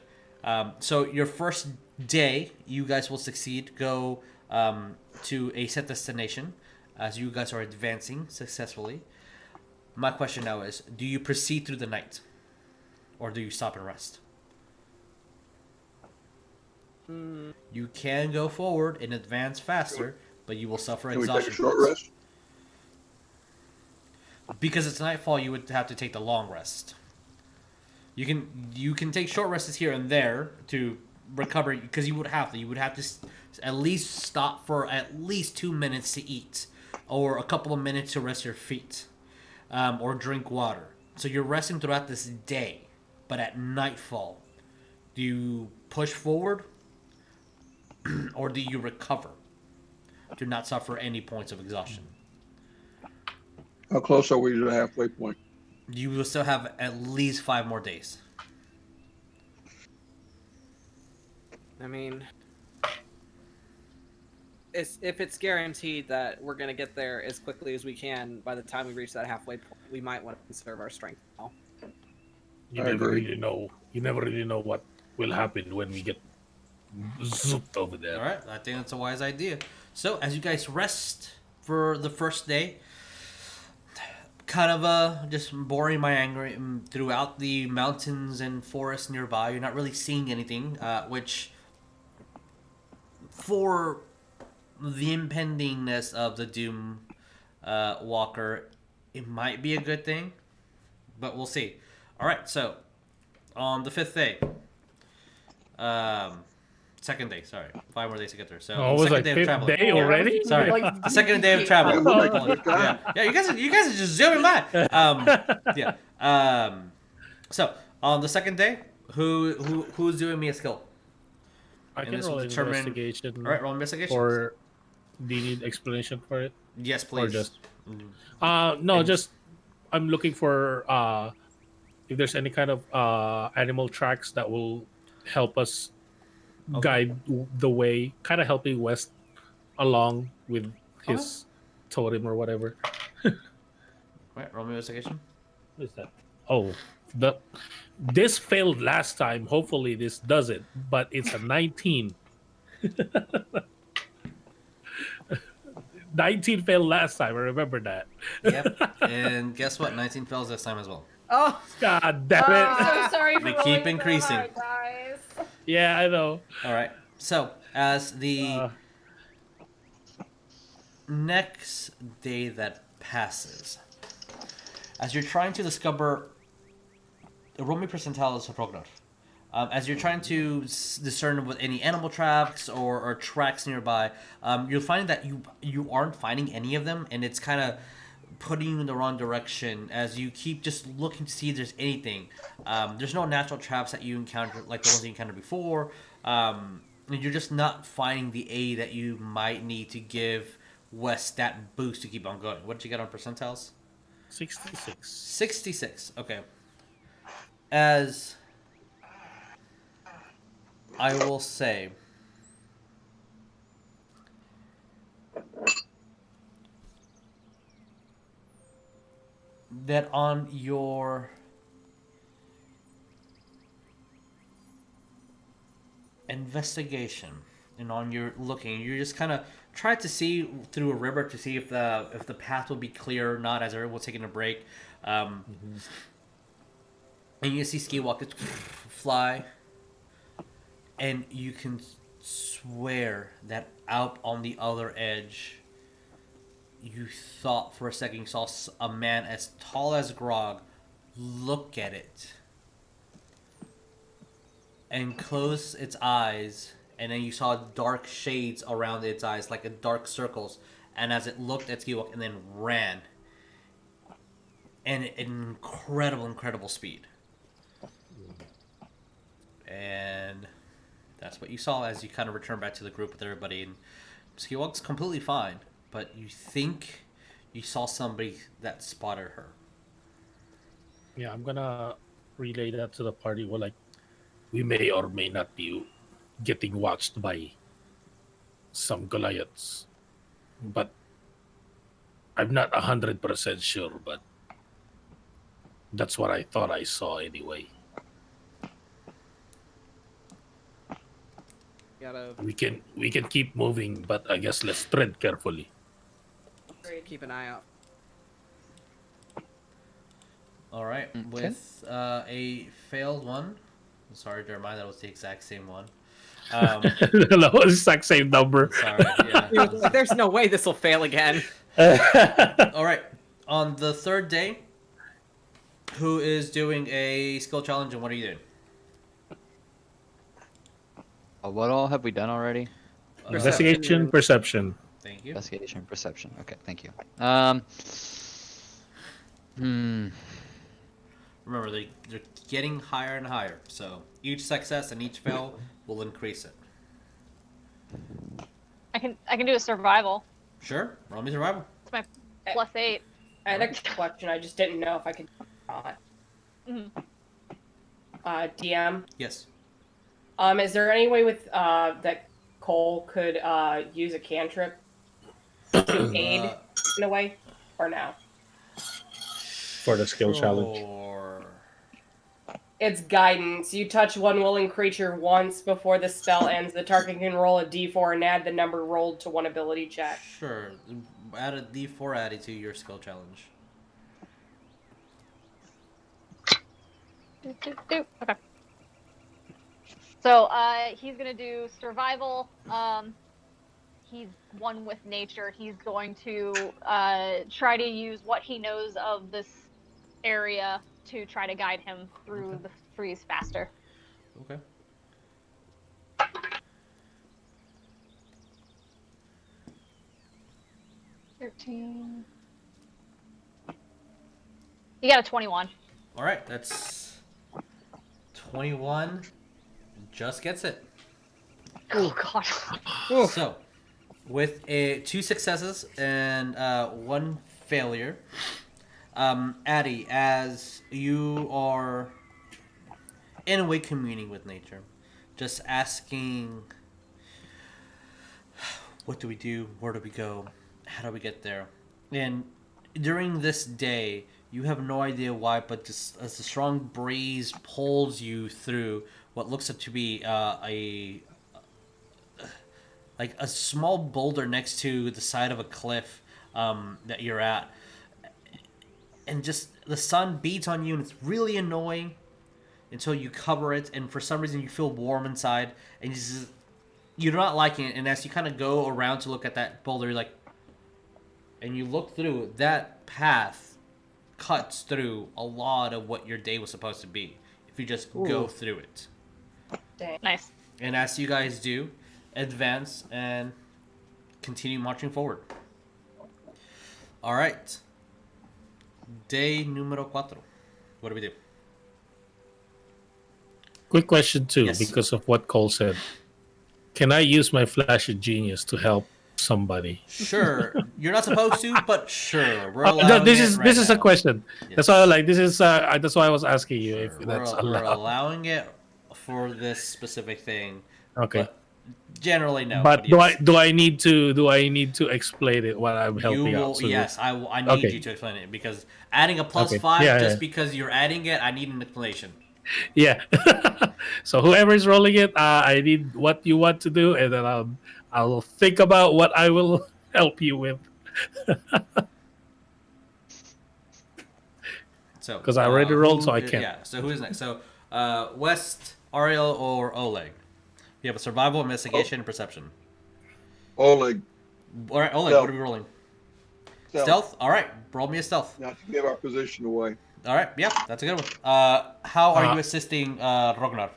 So your first day, you guys will succeed. Go to a set destination as you guys are advancing successfully. My question now is, do you proceed through the night? Or do you stop and rest? You can go forward and advance faster, but you will suffer Can we exhaustion. take a short rest? Because it's nightfall, you would have to take the long rest. You can take short rests here and there to recover, because you would have to at least stop for at least 2 minutes to eat, or a couple of minutes to rest your feet, or drink water. So you're resting throughout this day, but at nightfall, do you push forward, or do you recover to not suffer any points of exhaustion? How close are we to the halfway point? You will still have at least 5 more days. I mean, if it's guaranteed that we're gonna get there as quickly as we can by the time we reach that halfway point, we might want to conserve our strength now. You I never agree. really know. You never really know what will happen when we get zooped over there. All right, I think that's a wise idea. So, as you guys rest for the first day, kind of just boring my anger throughout the mountains and forests nearby. You're not really seeing anything, which for the impendingness of the Doom Walker, it might be a good thing, but we'll see. All right, so on the 5th day, second day, sorry, 5 more days to get there. So Oh, it was second like day of fifth traveling. day already? Sorry, Like, the second day of travel. Yeah, we're making good time. Yeah, you guys are just zooming by. So on the second day, who's doing me a skill? I And can this will roll an determine- investigation. All right, roll investigation. Or do you need explanation for it? Yes, please. Or just no, just I'm looking for if there's any kind of animal tracks that will help us guide the way, kind of helping West along with his totem or whatever. Right, roll me investigation. What is that? Oh, this failed last time. Hopefully this doesn't, but it's a 19. 19 failed last time. I remember that. Yep. And guess what? 19 fails this time as well. Oh, God damn it! I'm so sorry for They rolling keep so increasing. hard, guys. Yeah, I know. All right. So as the next day that passes, as you're trying to discover, roll me percentiles of Rognarv. As you're trying to discern with any animal tracks or tracks nearby, you'll find that you aren't finding any of them, and it's kind of putting you in the wrong direction as you keep just looking to see if there's anything. There's no natural traps that you encounter like the ones you encountered before. And you're just not finding the aid that you might need to give West that boost to keep on going. What did you get on percentiles? 66. 66. Okay. As I will say, that on your investigation and on your looking, you just kind of try to see through a river to see if the path will be clear or not as everyone's taking a break. And you see ski walkers fly, and you can swear that out on the other edge, you thought for a second you saw a man as tall as Grog look at it and close its eyes, and then you saw dark shades around its eyes, like dark circles, and as it looked at Skiwalk and then ran, and incredible speed. And that's what you saw as you kind of return back to the group with everybody, and Skiwalk's completely fine, but you think you saw somebody that spotted her. Yeah, I'm gonna relay that to the party. Well, like, we may or may not be getting watched by some Goliaths, but I'm not 100% sure. But that's what I thought I saw anyway. We can keep moving, but I guess let's tread carefully. keep an eye out. All right, Okay. with a failed one. Sorry, Jeremiah, that was the exact same one. The exact same number. Sorry, yeah. There's no way this will fail again. All right, on the third day, who is doing a skill challenge, and what are you doing? What all have we done already? Investigation, perception. Thank you. Investigation, perception. Okay, thank you. Remember, they're getting higher and higher, so each success and each fail will increase it. I can do a survival. Sure, roll me survival. It's my +8. I had a question. I just didn't know if I could not. Mhm. DM. Yes. Is there any way with that Cole could use a cantrip to aid in a way, or no? For the skill challenge. Sure. It's guidance. You touch one willing creature once before the spell ends. The target can roll a d4 and add the number rolled to one ability check. Sure. Add a D4 added to your skill challenge. Okay. So he's gonna do survival. He's one with nature. He's going to try to use what he knows of this area to try to guide him through the freeze faster. Okay. $13. You got a 21. All right, that's 21. Just gets it. Oh god. So, with 2 successes and 1 failure, Addie, as you are in a way communing with nature, just asking, what do we do? Where do we go? How do we get there? And during this day, you have no idea why, but just as the strong breeze pulls you through what looks to be a small boulder next to the side of a cliff that you're at, and just the sun beats on you, and it's really annoying until you cover it, and for some reason you feel warm inside, and you're not liking it. And as you kind of go around to look at that boulder, you're like, and you look through, that path cuts through a lot of what your day was supposed to be if you just go through it. Dang. Nice. And as you guys do, advance and continue marching forward. All right. Day número 4. What do we do? Quick question too, Yes. because of what Cole said. Can I use my flash of genius to help somebody? Sure. You're not supposed to, but sure. We're No, allowing this it is right this is a now. question. Yes. That's why I like this is that's why I was asking you if Sure. that's We're allowed. allowing it for this specific thing. Okay. But generally, no. But yes. do I need to explain it while I'm helping You will, out? So- yes, I need Okay. you to explain it, because adding a plus Okay. 5 Yeah, just yeah. because you're adding it, I need an explanation. Yeah. So whoever is rolling it, I need what you want to do, and then I'll think about what I will help you with. So 'Cause I already rolled, who- so I can't. Yeah. So who's next? So West, Ariell, or Oleg? You have a survival, investigation, and perception. Oleg, All right, Oleg. Stealth. What are we rolling? Stealth. All right, roll me a stealth. not to give our position away. All right, yeah, that's a good one. How are Uh, you assisting Rognarv?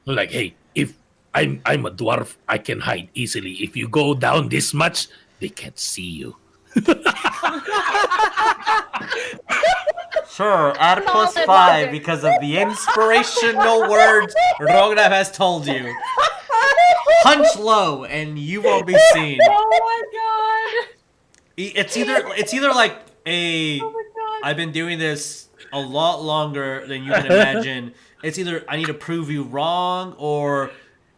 Like, hey, if I'm a dwarf, I can hide easily. If you go down this much, they can't see you. Sure, add plus Solid 5 logic. because of the inspirational words Rognarv has told you. Punch low, and you won't be seen. Oh my god! It's either like a. Oh my god! I've been doing this a lot longer than you can imagine. It's either I need to prove you wrong, or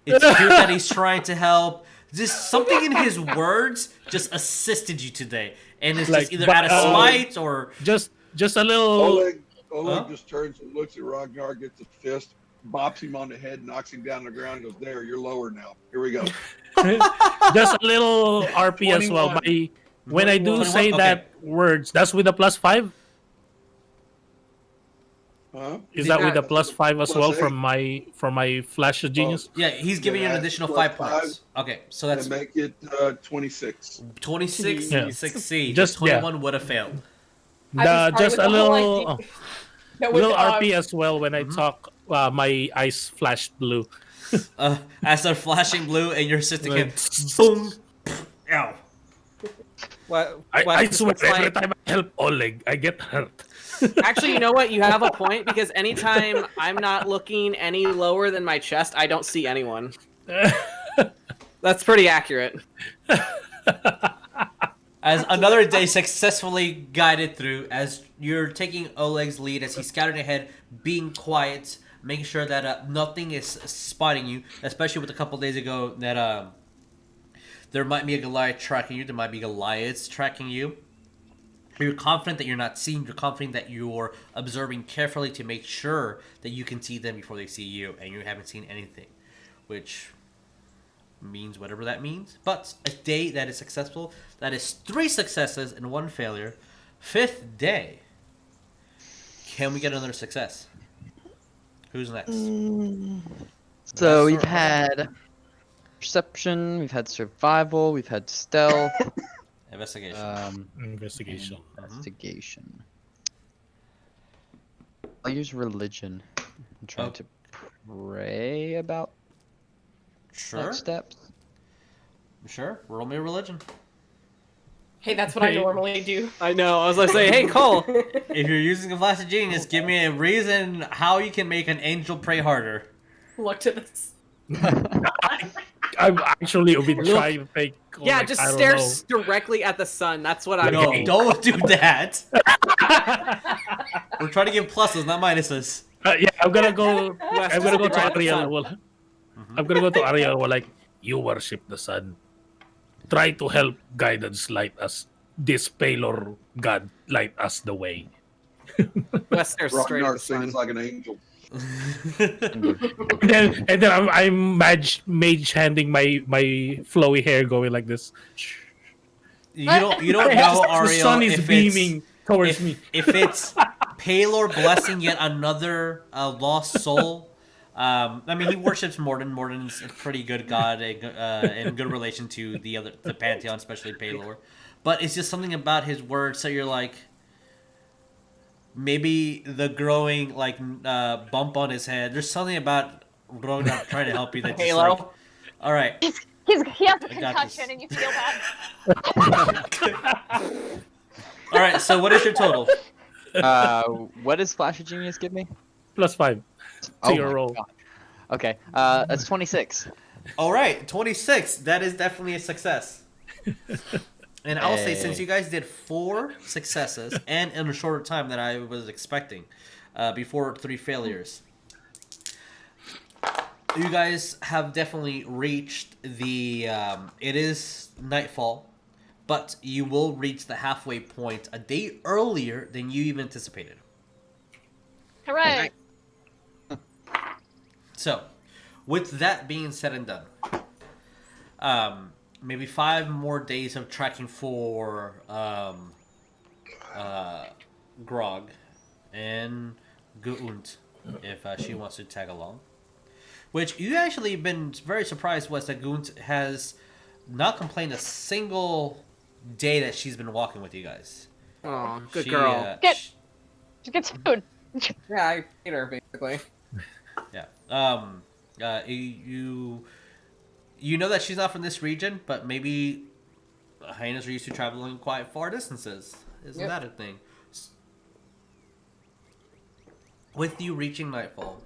it's cute that he's trying to help. Just something in his words just assisted you today, and it's Like, just either but, out of spite or Just a little. Oleg Huh? just turns and looks at Ragnar, gets a fist, bops him on the head, knocks him down on the ground, and goes, "There, you're lower now. Here we go." Just a little RP as well. 21. When I do 21? say Okay. that words, that's with a plus 5. Huh? Is that with a Yeah. plus 5 as Plus well 8. from my flash of genius? yeah, he's giving you an Yeah, additional plus 5 points. Okay, so that's And make it 26. 26. Yeah. Succeed. Just- Just 21 would have failed. I just Just a started with the whole little, idea- No, with, little RP as well when Mm-hmm. I talk. My eyes flash blue. As they're flashing blue, and you're sitting Like, him, boom, ow. I swear it's like- every time I help Oleg, I get hurt. Actually, you know what? You have a point, because anytime I'm not looking any lower than my chest, I don't see anyone. That's pretty accurate. As another day successfully guided through, as you're taking Oleg's lead as he scouted ahead, being quiet, making sure that nothing is spotting you, especially with a couple days ago that there might be a Goliath tracking you, there might be Goliaths tracking you. You're confident that you're not seen, you're confident that you're observing carefully to make sure that you can see them before they see you, and you haven't seen anything, which means whatever that means. But a day that is successful, that is 3 successes and 1 failure. 5th day. Can we get another success? Who's next? So we've had perception, we've had survival, we've had stealth. Investigation. Investigation. Investigation. I'll use religion. I'm trying to pray about Sure. next steps. Sure. Roll me a religion. Hey, that's what I normally do. I know. I was like, say, hey, Cole. If you're using a flash of genius, give me a reason how you can make an angel pray harder. Look to this. I'm actually been trying to think. Yeah, like, just I don't stare know. directly at the sun. That's what I'm No, doing. don't do that. We're trying to give pluses, not minuses. Yeah, I'm gonna go. West I'm gonna go is to right at the Ariell. sun. Well, I'm gonna go to Ariell. Well, like, you worship the sun. Try to help guidance light us. This Palor god light us the way. West stares straight at Rognarv the sun. sings like an angel. And then I'm mage handing my flowy hair going like this. You don't know, Ariel, the sun is if beaming towards me. if it's Palor blessing yet another lost soul. I mean, he worships Morden. Morden's a pretty good god, in good relation to the Pantheon, especially Palor. But it's just something about his words, so you're like, maybe the growing bump on his head. There's something about Rognarv trying to help you that just Halo. like, all right. He has a I got concussion this. and you feel bad. All right. So what is your total? What does Flash of Genius give me? +5 to your my roll. God. Okay, that's 26. All right, 26. That is definitely a success. And I'll say, since you guys did 4 successes and in a shorter time than I was expecting, before 3 failures, you guys have definitely reached the. It is nightfall, but you will reach the halfway point a day earlier than you even anticipated. Hooray! So, with that being said and done, maybe 5 more days of tracking for Grog and Guunt, if she wants to tag along. Which you actually been very surprised was that Guunt has not complained a single day that she's been walking with you guys. Oh, good girl. Get food. Yeah, I hate her, basically. Yeah. You know that she's not from this region, but maybe hyenas are used to traveling quite far distances. Isn't that a thing? With you reaching nightfall,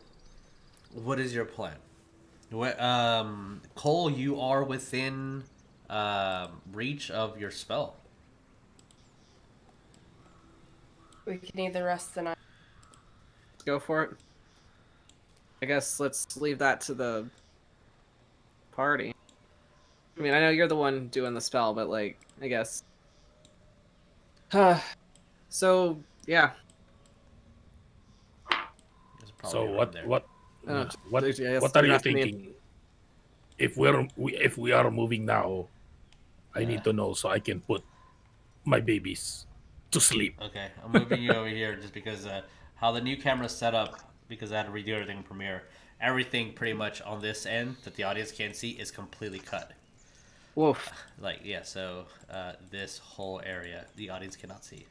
what is your plan? Cole, you are within reach of your spell. We can either rest the night. Let's go for it. I guess let's leave that to the party. I mean, I know you're the one doing the spell, but like, I guess. So yeah. There's probably So around what there. what Uh, what I guess what are you're you asking me- thinking? If we are moving now, I need to know so I can put my babies to sleep. Okay, I'm moving you over here just because how the new camera's set up, because I had to redo everything in Premiere. Everything pretty much on this end that the audience can't see is completely cut. Woof. Like, yeah, so this whole area, the audience cannot see.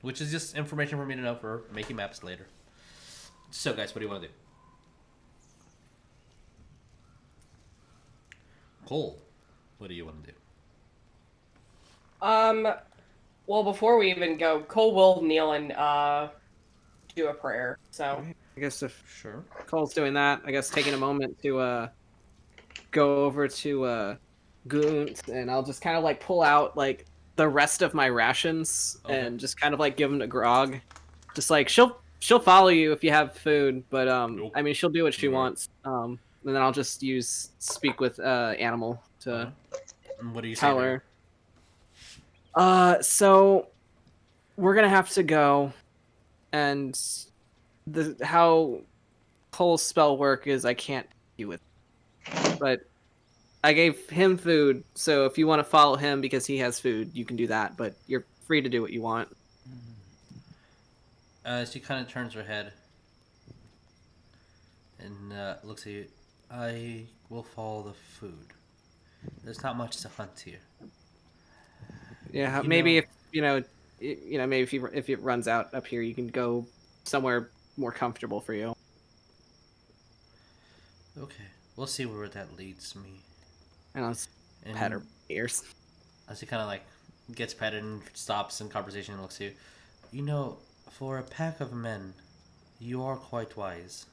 Which is just information for me to know for making maps later. So, guys, what do you want to do? Cole, what do you want to do? Well, before we even go, Cole will kneel and do a prayer. So I guess if Sure. Cole's doing that, I guess taking a moment to go over to Guunt, and I'll just kind of like pull out like the rest of my rations Okay. and just kind of like give them to Grog. Just like she'll she'll follow you if you have food, but Nope. I mean, she'll do what she Right. wants. And then I'll just use speak with animal to And what do you say? tell to her? her. So we're gonna have to go, and how Cole's spell work is I can't do with, but I gave him food, so if you want to follow him because he has food, you can do that. But you're free to do what you want. She kind of turns her head and looks at you. I will follow the food. There's not much to hunt here. Yeah, You maybe know- if maybe if it runs out up here, you can go somewhere more comfortable for you. Okay, we'll see where that leads me. And I'll just And pet her ears. as he kind of like gets petted and stops in conversation and looks at you. You know, for a pack of men, you are quite wise.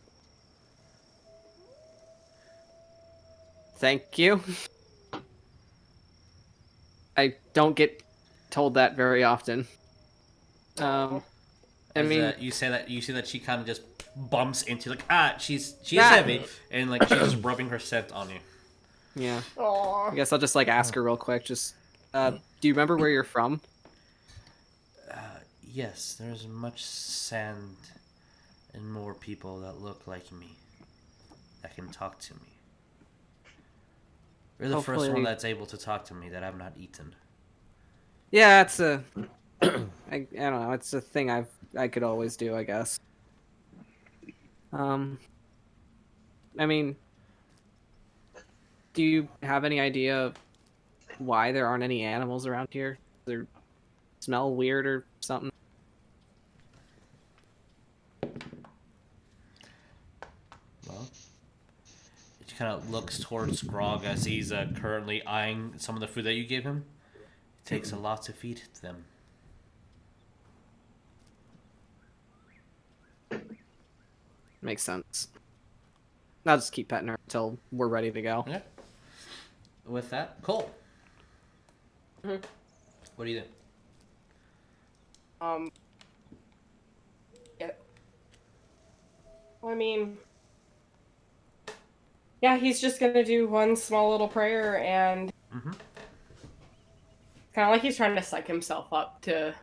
Thank you. I don't get told that very often. I As, mean, you say that she kind of just bumps into she's Ah. heavy and like she's just rubbing her scent on you. yeah. Aw. I guess I'll just like ask her real quick. Just, do you remember where you're from? Yes, there's much sand and more people that look like me that can talk to me. You're the first one Hopefully- that's able to talk to me that I've not eaten. Yeah, it's a. I don't know. It's a thing I could always do, I guess. I mean, do you have any idea of why there aren't any animals around here? Does they smell weird or something? Well, he kind of looks towards Grog as he's currently eyeing some of the food that you gave him. It takes a lot to feed them. Makes sense. I'll just keep petting her until we're ready to go. Yeah. With that, Cole. Mhm. What do you do? Yeah. I mean, yeah, he's just gonna do one small little prayer and Mm-hmm. kind of like he's trying to psych himself up to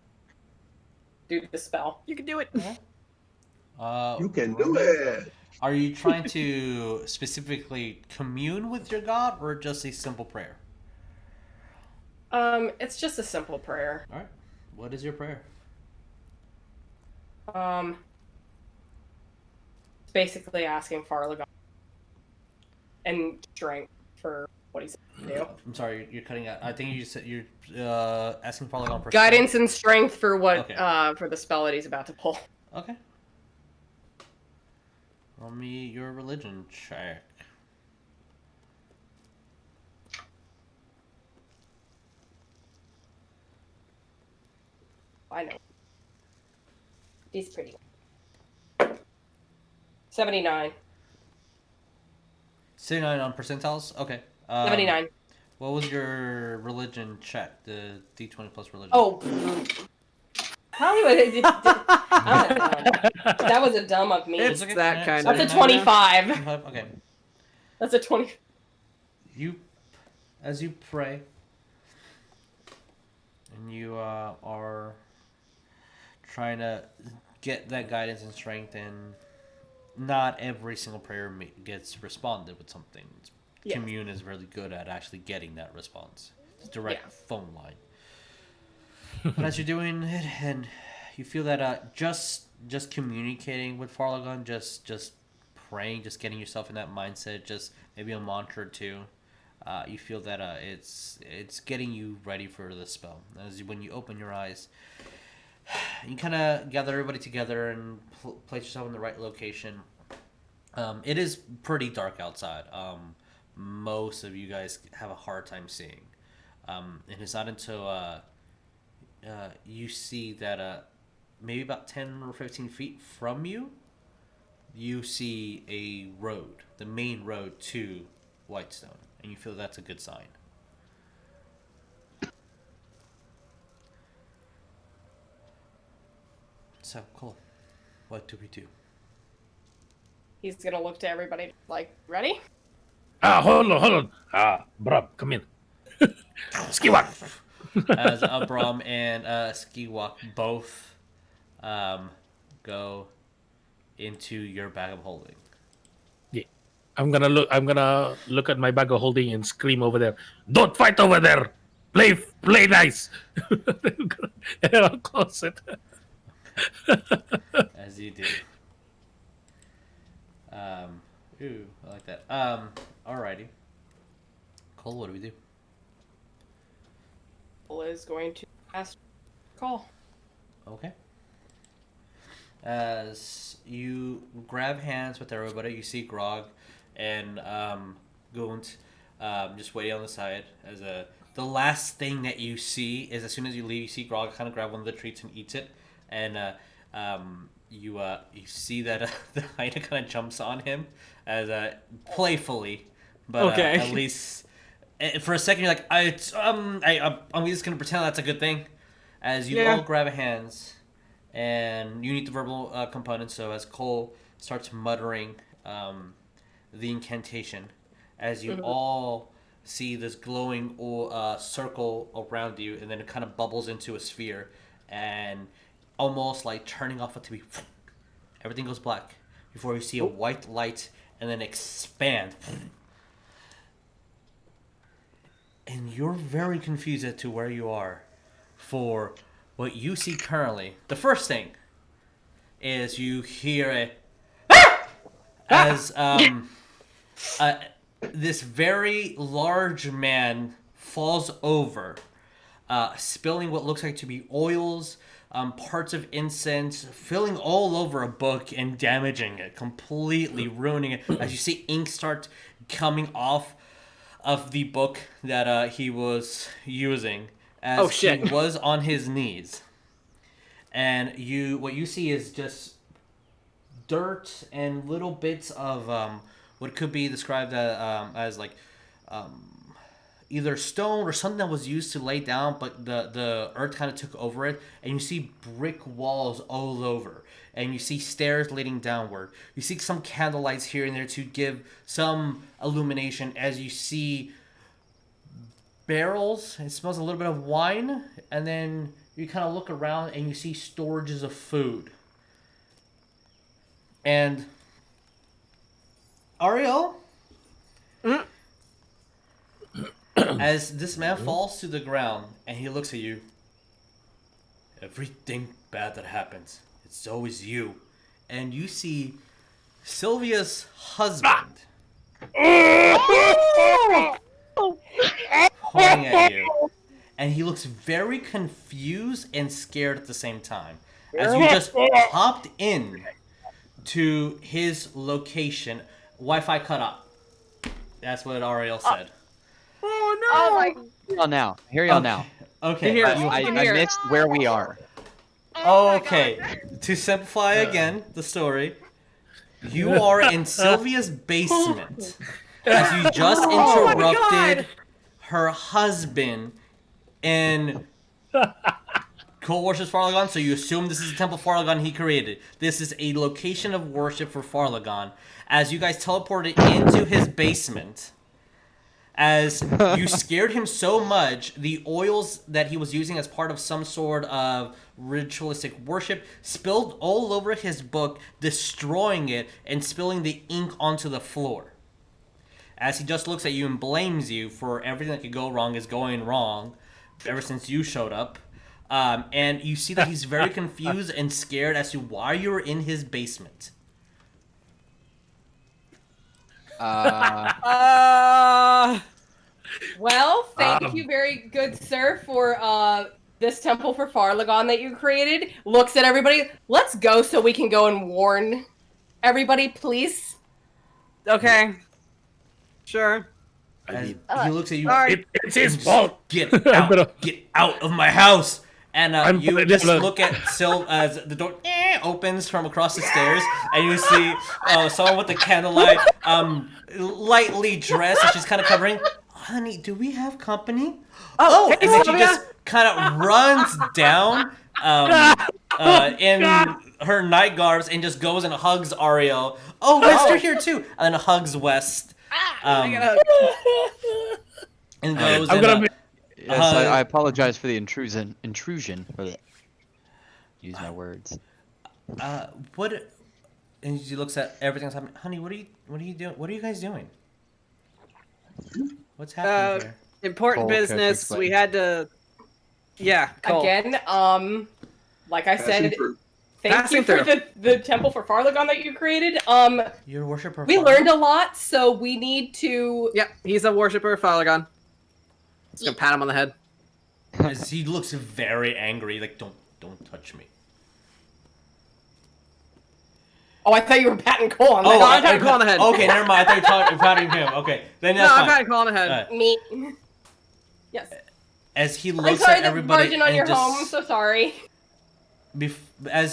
do the spell. You can do it. You can do it. Are you trying to specifically commune with your god or just a simple prayer? It's just a simple prayer. All right. What is your prayer? It's basically asking Farlagon and strength for what he's gonna do. I'm sorry, you're cutting out. I think you said you're asking Polygon for Guidance and strength for what Okay. for the spell that he's about to pull. Okay. Roll me your religion check. I know. He's pretty. 79. 79 on percentiles? Okay. 79. What was your religion check? The D20 plus religion? Oh. Probably was it. That was a dumb of me. It's okay. that Yeah, kind That's of. a 25. 25? Okay. That's a 20. As you pray, and you are trying to get that guidance and strength, and not every single prayer gets responded with something. Yeah. Commune is really good at actually getting that response. It's a direct Yeah. phone line. But as you're doing it, and you feel that just communicating with Farlagon, just praying, just getting yourself in that mindset, just maybe a mantra or two, you feel that it's getting you ready for the spell. When you open your eyes, you kind of gather everybody together and place yourself in the right location. It is pretty dark outside. Most of you guys have a hard time seeing. And it's not until you see that maybe about 10 or 15 feet from you, you see a road, the main road to Whitestone, and you feel that's a good sign. So, cool. what do we do? He's gonna look to everybody like, ready? Hold on. Brab, come in. Skiwak. As Abram and Skiwak both go into your bag of holding. Yeah. I'm gonna look at my bag of holding and scream over there. Don't fight over there. Play nice. And I'll close it. As you do. Ooh, I like that. Alrighty. Cole, what do we do? Cole is going to ask call. Okay. As you grab hands with everybody, you see Grog and Gunt just waiting on the side. As the last thing that you see is as soon as you leave, you see Grog kind of grab one of the treats and eats it, and you see that the hyena kind of jumps on him as playfully, but Okay. at least for a second you're like, I'm just gonna pretend that's a good thing. As you Yeah. all grab hands, and you need the verbal component. So as Cole starts muttering the incantation, as you all see this glowing circle around you, and then it kind of bubbles into a sphere, and almost like turning off a TV, everything goes black before you see a white light and then expand. And you're very confused as to where you are for what you see currently. The first thing is you hear a as this very large man falls over, spilling what looks like to be oils, parts of incense, filling all over a book and damaging it, completely ruining it. As you see ink start coming off of the book that he was using, as he was on his knees. And what you see is just dirt and little bits of what could be described as like either stone or something that was used to lay down, but the earth kind of took over it, and you see brick walls all over, and you see stairs leading downward. You see some candlelights here and there to give some illumination, as you see barrels. It smells a little bit of wine, and then you kind of look around and you see storages of food. And Ariell, as this man falls to the ground and he looks at you, everything bad that happens, it's always you. And you see Sylvia's husband pointing at you. And he looks very confused and scared at the same time. As you just popped in to his location, Wi-Fi cut off. That's what Ariell said. Oh no! Oh my. Hear y'all now. Hear y'all now. Okay. Here, I missed where we are. Oh my Okay. God. To simplify again the story, you are in Sylvia's basement as you just interrupted her husband in Cole worships Farlagon, so you assume this is a temple Farlagon he created. This is a location of worship for Farlagon. As you guys teleported into his basement, as you scared him so much, the oils that he was using as part of some sort of ritualistic worship spilled all over his book, destroying it and spilling the ink onto the floor. As he just looks at you and blames you for everything that could go wrong is going wrong ever since you showed up. And you see that he's very confused and scared as to why you're in his basement. Well, thank you, very good sir, for this temple for Farlagon that you created. Looks at everybody. Let's go so we can go and warn everybody, please. Okay. Sure. As he looks at you. It's his fault. Get out of my house. And you just look at Syl as the door opens from across the stairs, and you see someone with the candlelight, lightly dressed, and she's kind of covering. Honey, do we have company? Oh, and then she just kind of runs down in her night garbs and just goes and hugs Ariell. Oh, West, you're here too, and then hugs West. And goes. I'm gonna. Yes, I apologize for the intrusion. Use my words. What? And she looks at everything that's happening. Honey, what are you doing? What are you guys doing? What's happening here? Important Cole, business. Coach, We had to. Yeah. Cole. Again, like I said, thank Passing you for through. the temple for Farlagon that you created. You're a worshiper. We learned a lot, so we need to. Yep. He's a worshiper of Falagon. Just gonna pat him on the head. As he looks very angry, like don't touch me. Oh, I thought you were patting Cole on the No, head. I'm patting Cole on the head. Okay, never mind. I thought you were patting him. Okay, then No, that's I'm fine. patting Cole on the head. Alright. Me. Yes. As he I'm looks sorry at to everybody barge in on and your just home. I'm so sorry. he's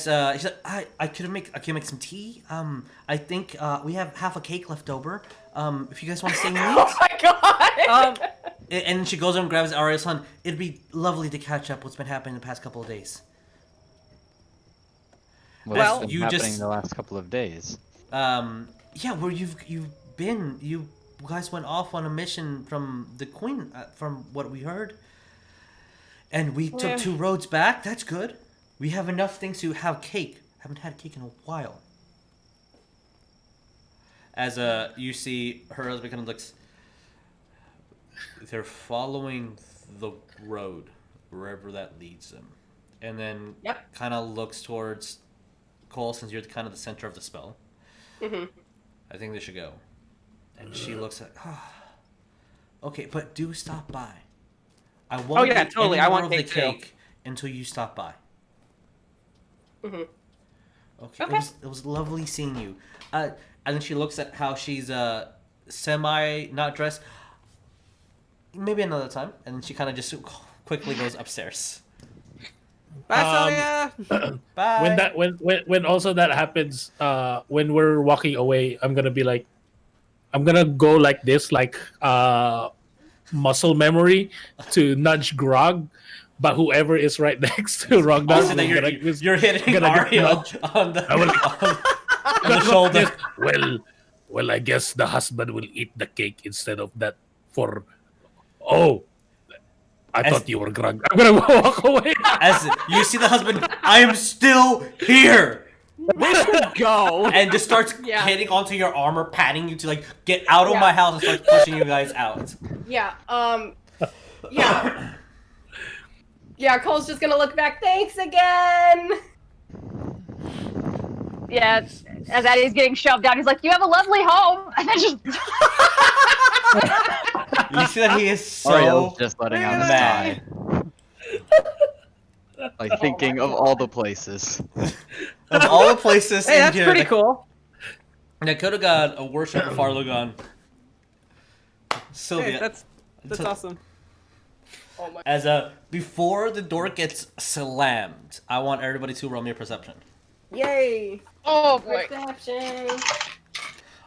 like, I can make some tea. I think we have half a cake left over. If you guys want to stay and Oh eat. my god. And she goes over and grabs Ariel's son. It'd be lovely to catch up what's been happening the past couple of days. What's been you happening just- the last couple of days? Yeah, where you guys went off on a mission from the Queen, from what we heard. And we took 2 roads back. That's good. We have enough things to have cake. Haven't had cake in a while. As you see her husband kind of looks. They're following the road wherever that leads them, and then kind of looks towards Cole, since you're kind of the center of the spell. Mm-hmm. I think they should go. And she looks at. Okay, but do stop by. I won't eat totally. any I more want of the cake too. cake until you stop by. Mm-hmm. Okay. It was lovely seeing you. And then she looks at how she's semi not dressed. Maybe another time. And then she kind of just quickly goes upstairs. Bye, Sylvia. Bye. When also that happens, when we're walking away, I'm gonna be like, I'm gonna go like this, like muscle memory to nudge Grog, but whoever is right next to Rognarv, Also, that you're hitting Ariell on the shoulder. Well, I guess the husband will eat the cake instead of that. I thought you were Grog. I'm gonna walk away. As you see the husband, I am still here. We should go. And just starts hitting onto your armor, patting you to like get out of my house, and starts pushing you guys out. Yeah. Yeah. Cole's just gonna look back. Thanks again. Yeah, as Addie's getting shoved down, he's like, "You have a lovely home," and then just. You see that he is so Ariel's just letting out a mad. sigh. Like thinking of all the places. Of all the places Hey, in that's here, pretty cool. And I could have got a worship of Farlagon. Sylvia. Hey, that's awesome. Oh my. As before the door gets slammed, I want everybody to roll me a perception. Yay. Oh boy. Perception.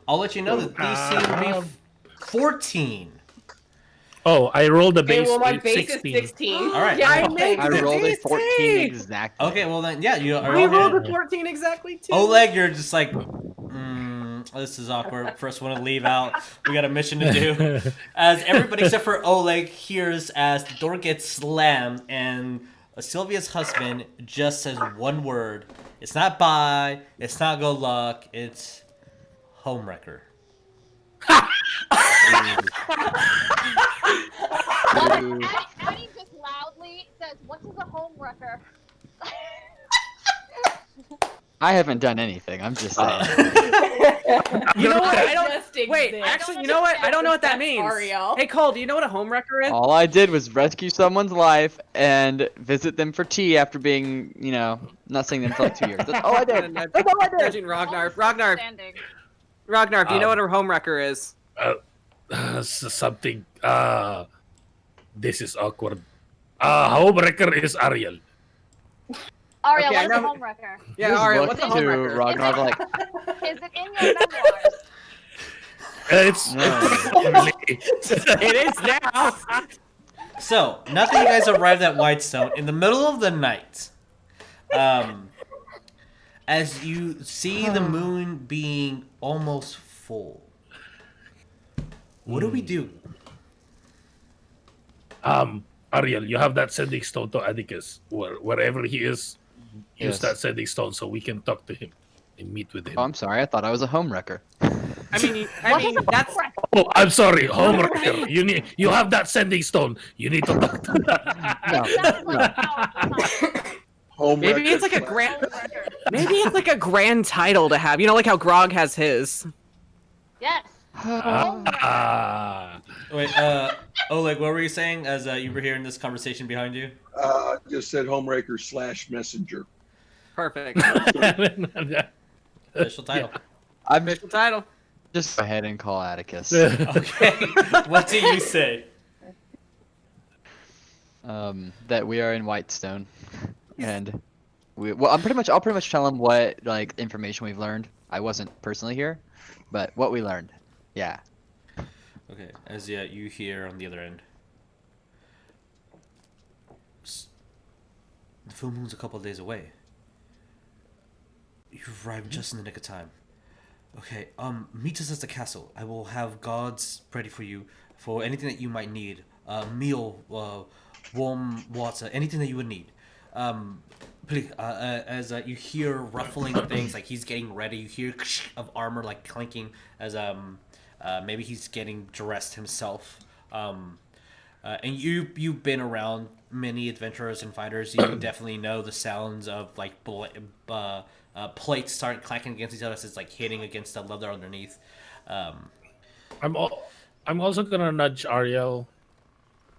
I'll let you know that these seem to be 14. Oh, I rolled a base. Okay, well my with base 16. is 16. All right. Yeah, I Okay. made I the rolled a DC. 14 exactly. Okay, well then, yeah, you are We all rolled good. a 14 exactly too. Oleg, you're just like, this is awkward. First one to leave out. We got a mission to do. As everybody except for Oleg hears as the door gets slammed and Sylvia's husband just says one word. It's not bye. It's not good luck. It's Homewrecker. Addie just loudly says, "What is a homewrecker?" I haven't done anything. I'm just saying. You know what? I don't. Just Wait, exist. actually, you know what? I don't know what that That's means. Ariell. Hey, Cole, do you know what a homewrecker is? All I did was rescue someone's life and visit them for tea after being, not seeing them for like 2 years. That's all I did. That's all I did. Judging Rognarv. Rognarv, Standing. do you know what a homewrecker is? Something. This is awkward. Homewrecker is Ariell. Ariel, Okay, I what is a know- homewrecker? Yeah, Just Ariel, looked what's a to homewrecker? Rognarv like, Is it in your memoirs? It's no. It is now. So, now that you guys arrived at Whitestone in the middle of the night, as you see the moon being almost full. What do we do? Ariell, you have that sending stone to Atticus. Wherever he is, use Yes. that sending stone so we can talk to him and meet with him. Oh, I'm sorry. I thought I was a homewrecker. I mean, that's Oh, I'm sorry, Homewrecker. You have that sending stone. You need to talk to No. Sounds like a powerful title. maybe it's like a grand, maybe it's like a grand title to have. You know, like how Grog has his. Yes. Ah. Wait, Oleg, what were you saying as you were hearing this conversation behind you? Just said Homewrecker / Messenger. Perfect. Official title. I'm Official title. just go ahead and call Atticus. Okay. What do you say? That we are in Whitestone, and I'll pretty much tell him what like information we've learned. I wasn't personally here, but what we learned. Yeah. Okay, as you hear on the other end. The full moon's a couple of days away. You've arrived just in the nick of time. Okay, meet us at the castle. I will have guards ready for you for anything that you might need. Meal, warm water, anything that you would need. Please, as you hear ruffling things, like he's getting ready, you hear of armor like clanking as maybe he's getting dressed himself. And you've been around many adventurers and fighters. You definitely know the sounds of like plates start clacking against each other as it's like hitting against the leather underneath. I'm also gonna nudge Ariell,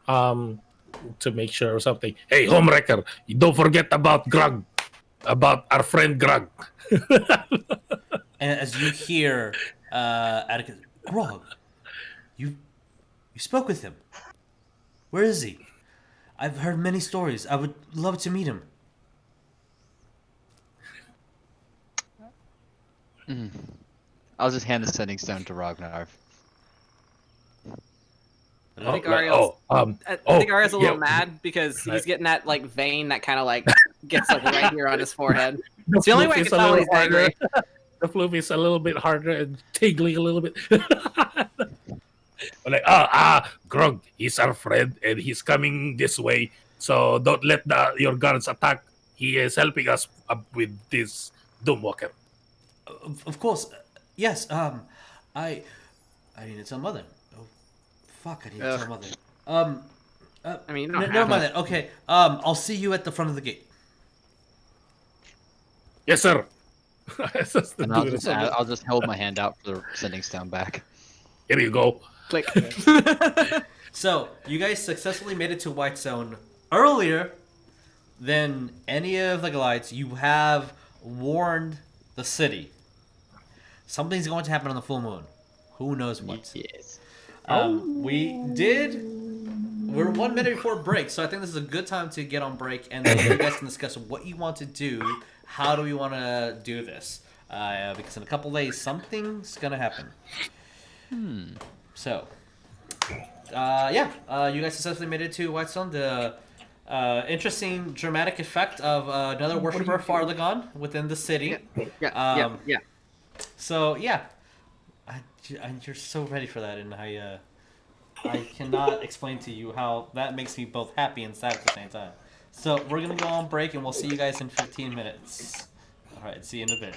to make sure or something. Hey, Homewrecker, you don't forget about Grog, about our friend Grog. And as you hear Atticus, Grog, you spoke with him. Where is he? I've heard many stories. I would love to meet him. I'll just hand the sending stone to Rognarv. I think Ariel's, I think Ariel's a little yeah. mad because he's getting that like vein that kind of like gets like right here on his forehead. It's the only way I can tell he's angry. The floof is a little bit harder and tingling a little bit. Like, Grog, he's our friend and he's coming this way. So don't let your guards attack. He is helping us with this Doomwalker. Of course, yes. I need to tell mother. Oh, fuck! I need to tell mother. I mean, you don't never have mind to. that. Okay. I'll see you at the front of the gate. Yes, sir. And I'll just hold my hand out for the sending stone back. Here you go. Click. So you guys successfully made it to Whitestone earlier than any of the Goliaths. You have warned the city. Something's going to happen on the full moon. Who knows what? Yes. We're 1 minute before break, so I think this is a good time to get on break, and then you guys can discuss what you want to do. How do we want to do this? Because in a couple days, something's gonna happen. So, you guys successfully made it to Whitestone. The interesting dramatic effect of another worshiper farther gone within the city. Yeah. So yeah, you're so ready for that, and I cannot explain to you how that makes me both happy and sad at the same time. So we're gonna go on break, and we'll see you guys in 15 minutes. All right, see you in a bit.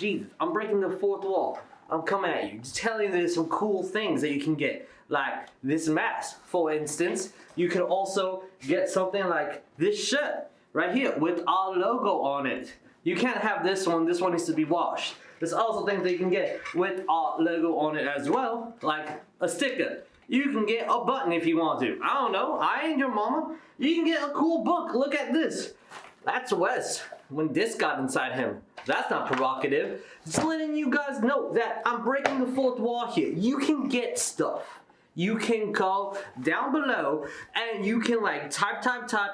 Jesus, I'm breaking the fourth wall. I'm coming at you, just telling you there's some cool things that you can get, like this mask, for instance. You can also get something like this shirt right here with our logo on it. You can't have this one needs to be washed. There's also things that you can get with our logo on it as well, like a sticker. You can get a button if you want to. I don't know, I ain't your mama. You can get a cool book, look at this. That's Wes, when this got inside him. That's not provocative. Just letting you guys know that I'm breaking the fourth wall here. You can get stuff. You can go down below and you can like type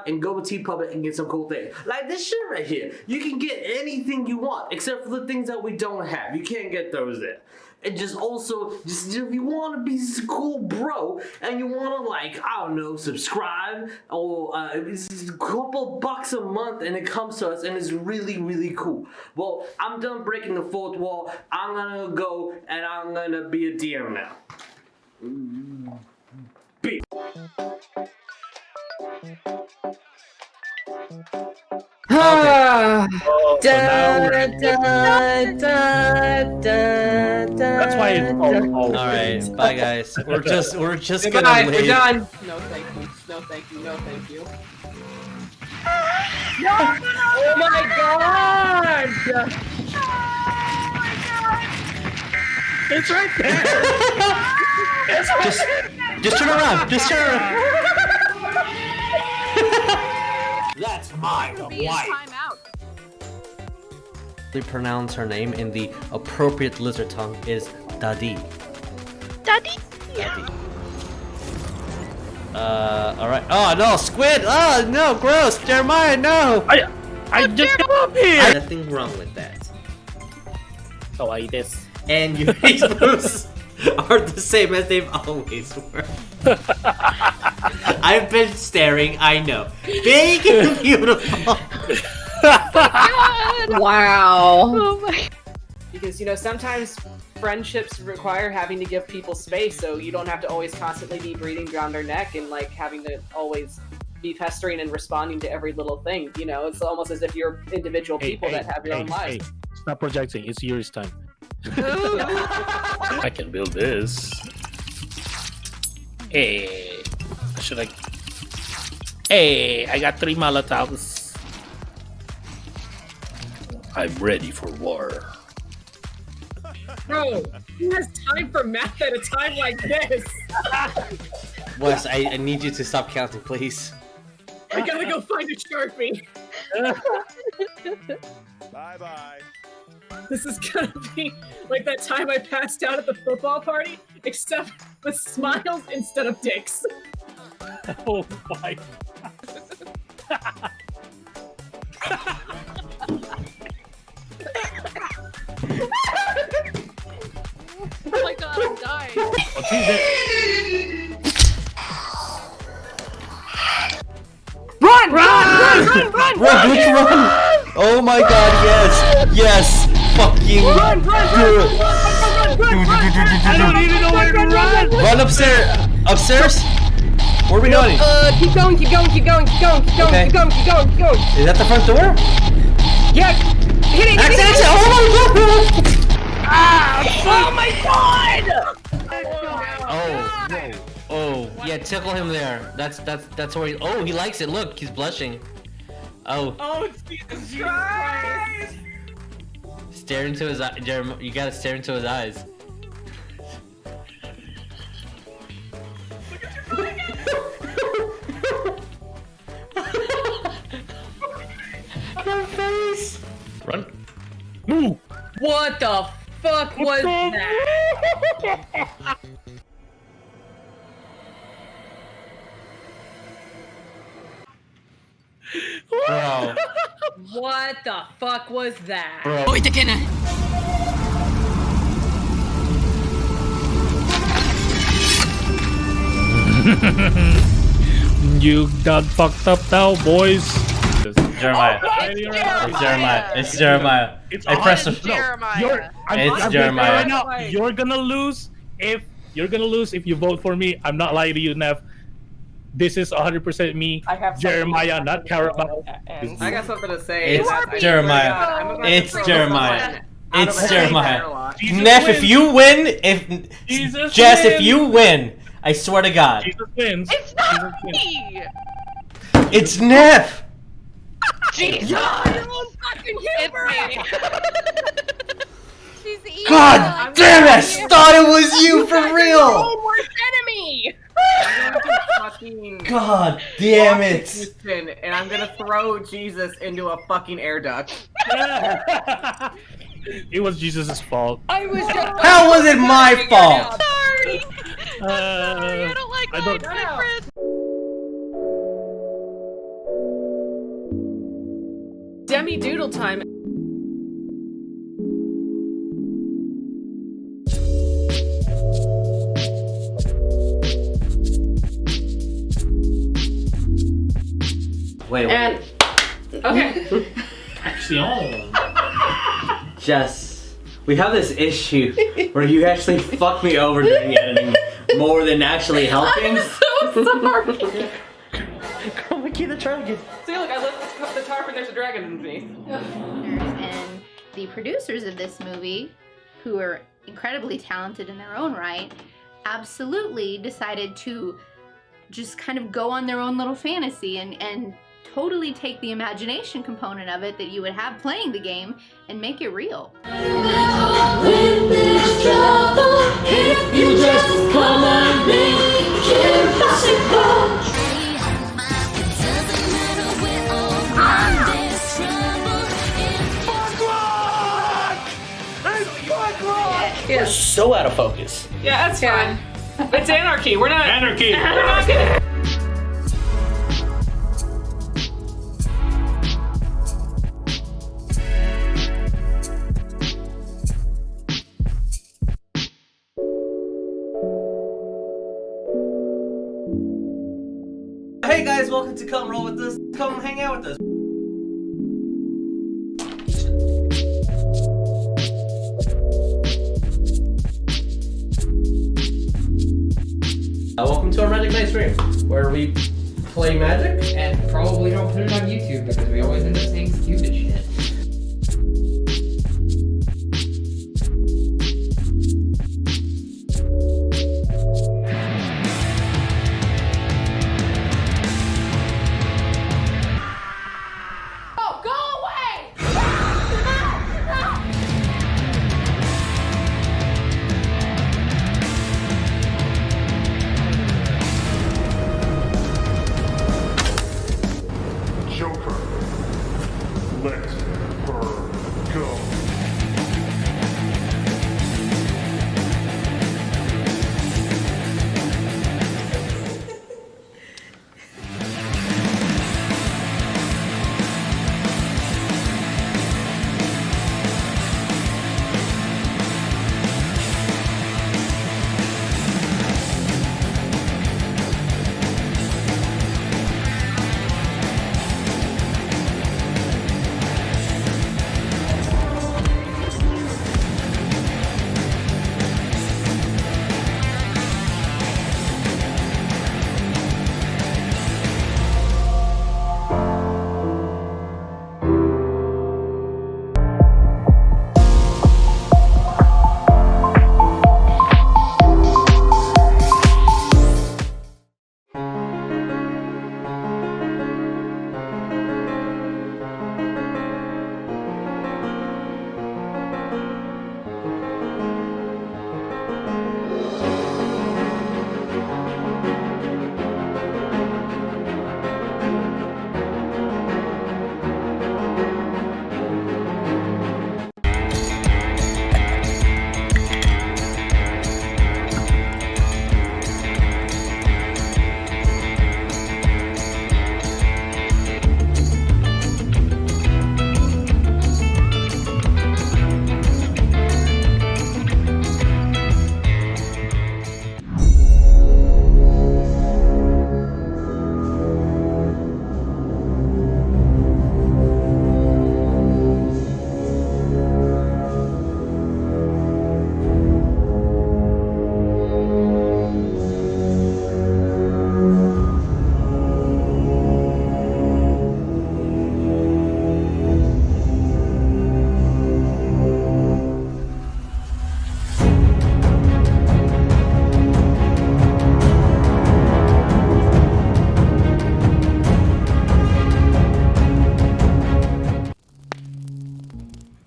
and go to TeePublic and get some cool things. Like this shit right here. You can get anything you want except for the things that we don't have. You can't get those there. And just if you want to be a cool bro and you want to like, I don't know, subscribe or it's a couple bucks a month and it comes to us and it's really, really cool. Well, I'm done breaking the fourth wall. I'm gonna go and I'm gonna be a DM now. Beat. Oh, so That's why it's called All right, bye guys. We're just Good gonna night, leave. we're done. No thank you. No thank you. No thank you. Oh my god! It's right there. Just turn around. Just turn around. That's my wife. Time out. To pronounce her name in the appropriate lizard tongue is Dadi. Daddy? Dadi. All right. Oh no, squid! Oh no, gross! Jeremiah, no! I just got up here. Nothing wrong with that. So I this. And your moves are the same as they've always were. I've been staring. I know. Big and beautiful. Wow. Oh my. Because, you know, sometimes friendships require having to give people space, so you don't have to always constantly be breathing down their neck and, like, having to always be pestering and responding to every little thing. You know, it's almost as if you're individual people that have your own lives. Stop projecting. It's yours time. I can build this. Hey. Should I... Hey, I got 3 Molotovs. I'm ready for war. Bro, who has time for math at a time like this? Wes, I need you to stop counting, please. I gotta go find a Sharpie. Bye-bye. This is gonna be like that time I passed out at the football party, except with smiles instead of dicks. Oh my. Oh my god, I'm dying. Run! Bitch, run! Oh my god, yes! Yes! Fucking Run! I don't even know where to run! Run upstairs! Upstairs? Where are we going? Keep going. Okay. Keep going. Is that the front door? Yeah! Hit it! Exit! Oh my god! Oh my god! Oh, yeah, tickle him there. That's where he. Oh, he likes it. Look, he's blushing. Oh. Oh, Jesus Christ! Stare into his eye, Jeremiah. You gotta stare into his eyes. My face. Run. Move. What the fuck was that? Bro. What the fuck was that? Bro. You done fucked up now, boys. Jeremiah. It's Jeremiah. I pressed him. Jeremiah. It's Jeremiah. Right now, you're gonna lose if you vote for me. I'm not lying to you, Nev. This is 100% me, Jeremiah, not Carabao. I got something to say. It's Jeremiah. It's Jeremiah. It's Jeremiah. Jesus Neff, wins. if you win, Jesus Jess, wins. if you win, I swear to God, Jesus wins. It's not me! it's Neff. Jesus! Fucking It's me! She's evil! God damn it! I thought it was you for real. worst enemy! God damn it! Houston, and I'm gonna throw Jesus into a fucking air duct. It was Jesus' fault. I was just How was it my fault? Sorry! Sorry, I don't like I don't- my friends. Demi Doodle time. Wait, And okay. Action. Jess, we have this issue where you actually fuck me over during editing more than actually helping. So sorry. Oh my god, try again. See, look, I lift the tarp and there's a dragon underneath. And the producers of this movie, who are incredibly talented in their own right, absolutely decided to just kind of go on their own little fantasy and totally take the imagination component of it that you would have playing the game and make it real. When there's trouble, if you just come on me, impossible. We're so out of focus. Yeah, that's fine. It's anarchy. We're not. Anarchy. We're not gonna. to come roll with us. Come hang out with us. Welcome to our Magic Night stream, where we play Magic. And probably don't put it on YouTube because we always end up saying stupid shit. Oh, go away! Joker, let her go.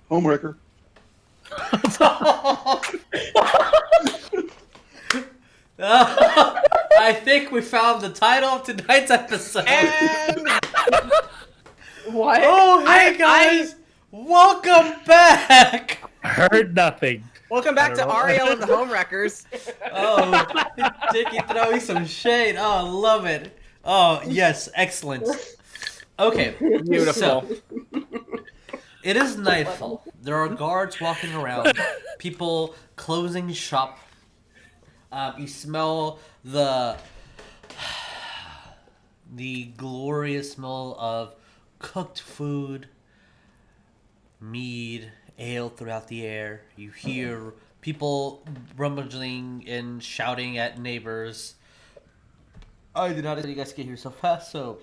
Homewrecker. I think we found the title of tonight's episode. What? Oh, hey guys! Welcome back! Heard nothing. Welcome back to I don't know. Ariell and the Homewreckers. Oh, Dickie throwing some shade. Oh, I love it. Oh, yes, excellent. Okay, Beautiful. so it is nightfall. There are guards walking around, people closing shop. You smell the glorious smell of cooked food, mead, ale throughout the air. You hear people rummaging and shouting at neighbors. I did not know you guys get here so fast, so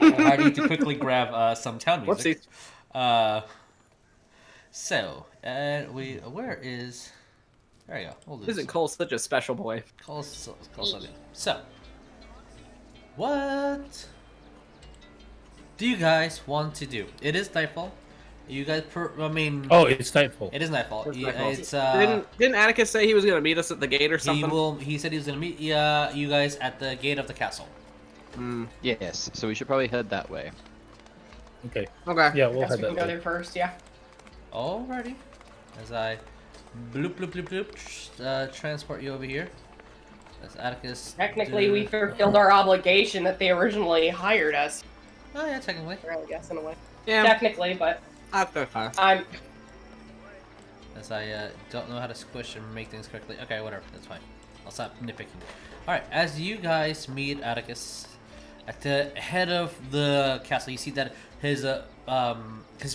I need to quickly grab some town music. Whoopsies. Where is? There you go. We'll do Isn't this. Cole such a special boy? Cole's something. So, what do you guys want to do? It is nightfall. You guys, Oh, it's nightfall. it is nightfall. It's Yeah, nightfall. It's Didn't Atticus say he was gonna meet us at the gate or he something? he said he was gonna meet you guys at the gate of the castle. Yes, so we should probably head that way. Okay. Okay. Yeah, we'll Guess head we can that go way. there first, yeah. Alrighty. As I bloop bloop bloop bloop transport you over here. That's Atticus. Technically, we fulfilled our obligation that they originally hired us. Oh yeah, technically. I guess in a way. Yeah. Technically, but Okay. I'm. As I don't know how to squish and make things correctly. Okay, whatever. That's fine. I'll stop nitpicking. Alright, as you guys meet Atticus, At the head of the castle, you see that his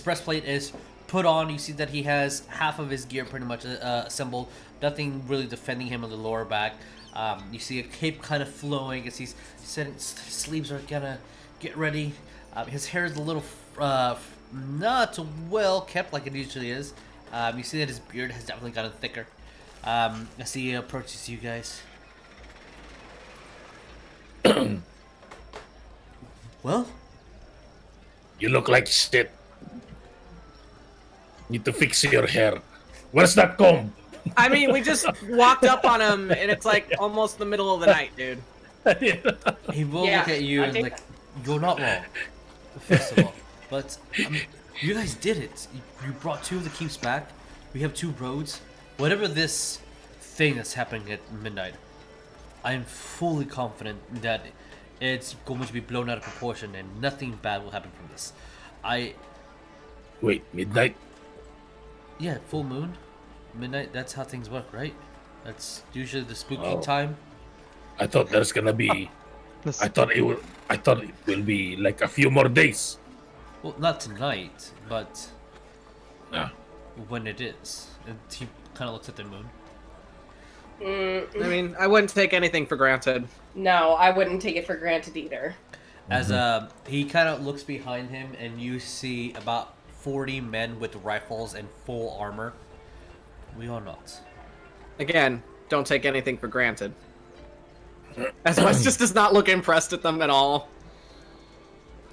breastplate is put on. You see that he has half of his gear pretty much assembled. Nothing really defending him on the lower back. You see a cape kind of flowing as he's setting, sleeves are gonna get ready. His hair is a little not well kept like it usually is. You see that his beard has definitely gotten thicker. As he approaches you guys. Well? You look like shit. Need to fix your hair. Where's that comb? I mean, we just walked up on him, and it's like almost the middle of the night, dude. He will look at you and like, you're not wrong, first of all. But you guys did it. You brought 2 of the keeps back. We have 2 roads. Whatever this thing that's happening at midnight, I'm fully confident that it's going to be blown out of proportion and nothing bad will happen from this. Wait, midnight? Yeah, full moon. Midnight, that's how things work, right? That's usually the spooky time. I thought there's gonna be... I thought it will be like a few more days. Well, not tonight, but Yeah. when it is. And he kind of looks at the moon. I mean, I wouldn't take anything for granted. No, I wouldn't take it for granted either. As he kind of looks behind him, and you see about 40 men with rifles and full armor. We are not. Again, don't take anything for granted. As Wes just does not look impressed at them at all.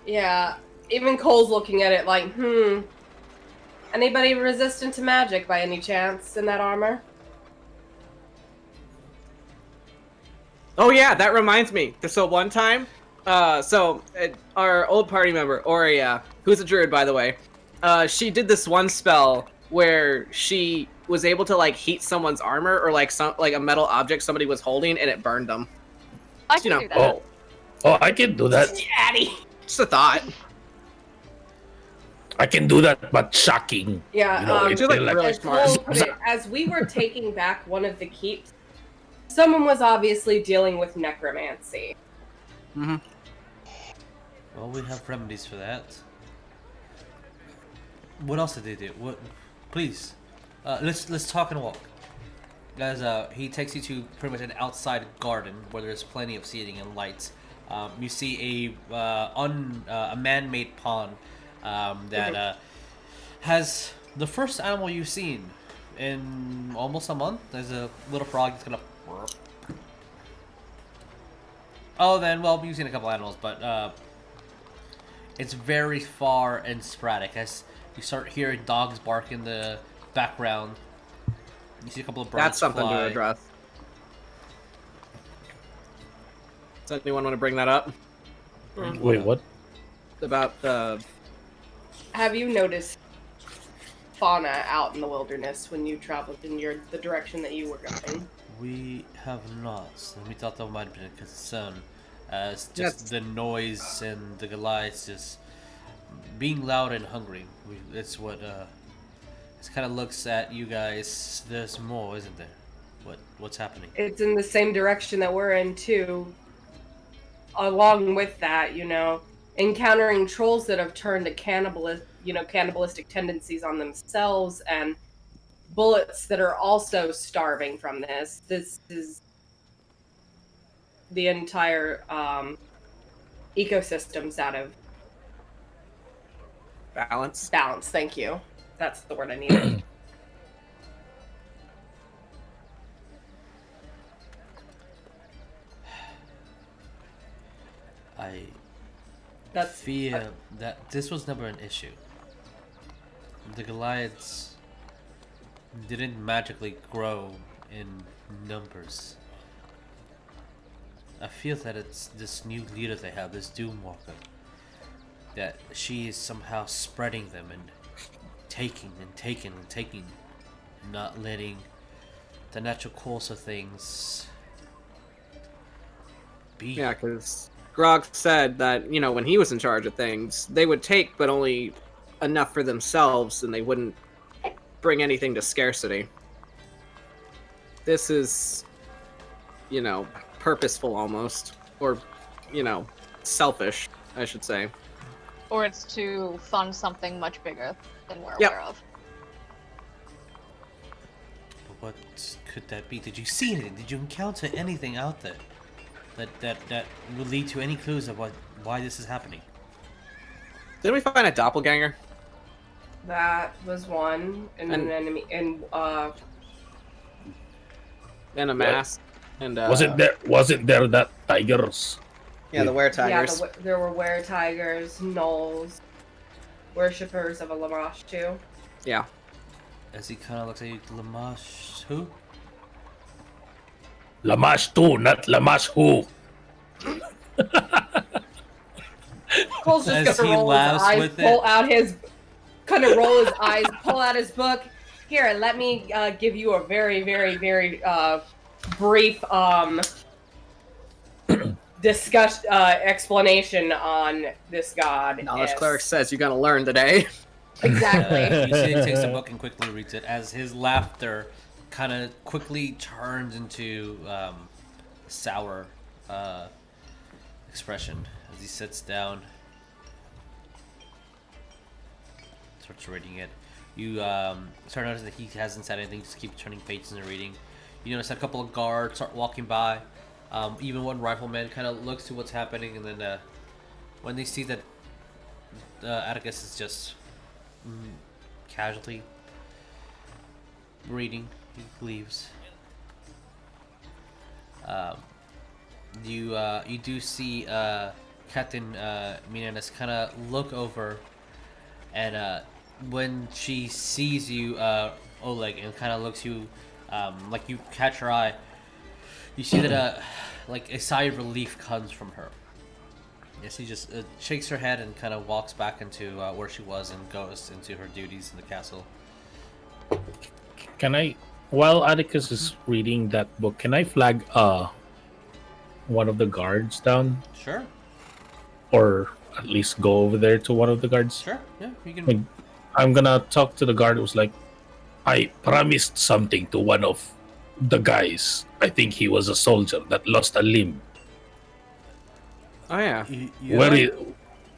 Yeah, even Cole's looking at it like, Anybody resistant to magic by any chance in that armor? Oh yeah, that reminds me. So one time, our old party member, Ariell, who's a druid by the way, she did this one spell where she was able to like heat someone's armor or like a metal object somebody was holding and it burned them. I can do that. Oh, I can do that. Daddy. Just a thought. I can do that, but shocking. Yeah, You know, it's like like- really as smart. Cole put it, as we were taking back one of the keeps, someone was obviously dealing with necromancy. Mm-hmm. Well, we have remedies for that. What else did they do? What? Please, let's talk and walk. Guys, he takes you to pretty much an outside garden where there's plenty of seating and lights. You see a man-made pond that has the first animal you've seen in almost a month. There's a little frog that's gonna. Oh, then well, you've seen a couple animals, but it's very far and sporadic. As you start hearing dogs bark in the background, you see a couple of birds. That's something fly. to address. Does anyone want to bring that up? Wait, what? About the... Have you noticed fauna out in the wilderness when you traveled in the direction that you were going? We have not. And we thought that might have been a concern. As just the noise and the Goliaths just being loud and hungry. It's what it kind of looks at you guys. There's more, isn't there? What's happening? It's in the same direction that we're in too. Along with that, encountering trolls that have turned to cannibalistic tendencies on themselves, and bullets that are also starving from this. This is the entire ecosystem's out of balance. Balance, thank you. That's the word I needed. I fear that this was never an issue. The Goliaths didn't magically grow in numbers. I feel that it's this new leader they have, this Doomwalker, that she is somehow spreading them and taking, not letting the natural course of things be. Yeah, because Grog said that, when he was in charge of things, they would take, but only enough for themselves, and they wouldn't bring anything to scarcity. This is, purposeful almost, or, selfish, I should say. Or it's to fund something much bigger than we're Yep. aware of. What could that be? Did you see anything? Did you encounter anything out there that would lead to any clues of why this is happening? Didn't we find a doppelganger? That was one, and an enemy, and And a mask. And Wasn't there that tigers? Yeah, the were-tigers. Yeah, there were were-tigers, gnolls, worshippers of a Lamash too. Yeah. As he kind of looks at you, Lamash, who? Lamash too, not Lamash who. Cole's As just gonna he roll his laughs eyes, with pull it. out his, kind of roll his eyes, pull out his book. Here, let me give you a very, very, very brief explanation on this god. Knowledge Yes. Cleric says you're gonna learn today. Exactly. You see he takes the book and quickly reads it as his laughter kind of quickly turns into sour expression as he sits down, starts reading it. You start noticing that he hasn't said anything, just keep turning pages and reading. You notice a couple of guards start walking by. Even one rifleman kind of looks to what's happening, and then when they see that Atticus is just casually reading, he leaves. You do see Captain Minanis kind of look over, and when she sees you, Oleg, and kind of looks you like you catch her eye, you see that like a sigh of relief comes from her. Yes, she just shakes her head and kind of walks back into where she was and goes into her duties in the castle. Can I, while Atticus is reading that book, can I flag one of the guards down? Sure. Or at least go over there to one of the guards? Sure, yeah, you can. Like, I'm gonna talk to the guard who was like, I promised something to one of the guys. I think he was a soldier that lost a limb. Oh yeah.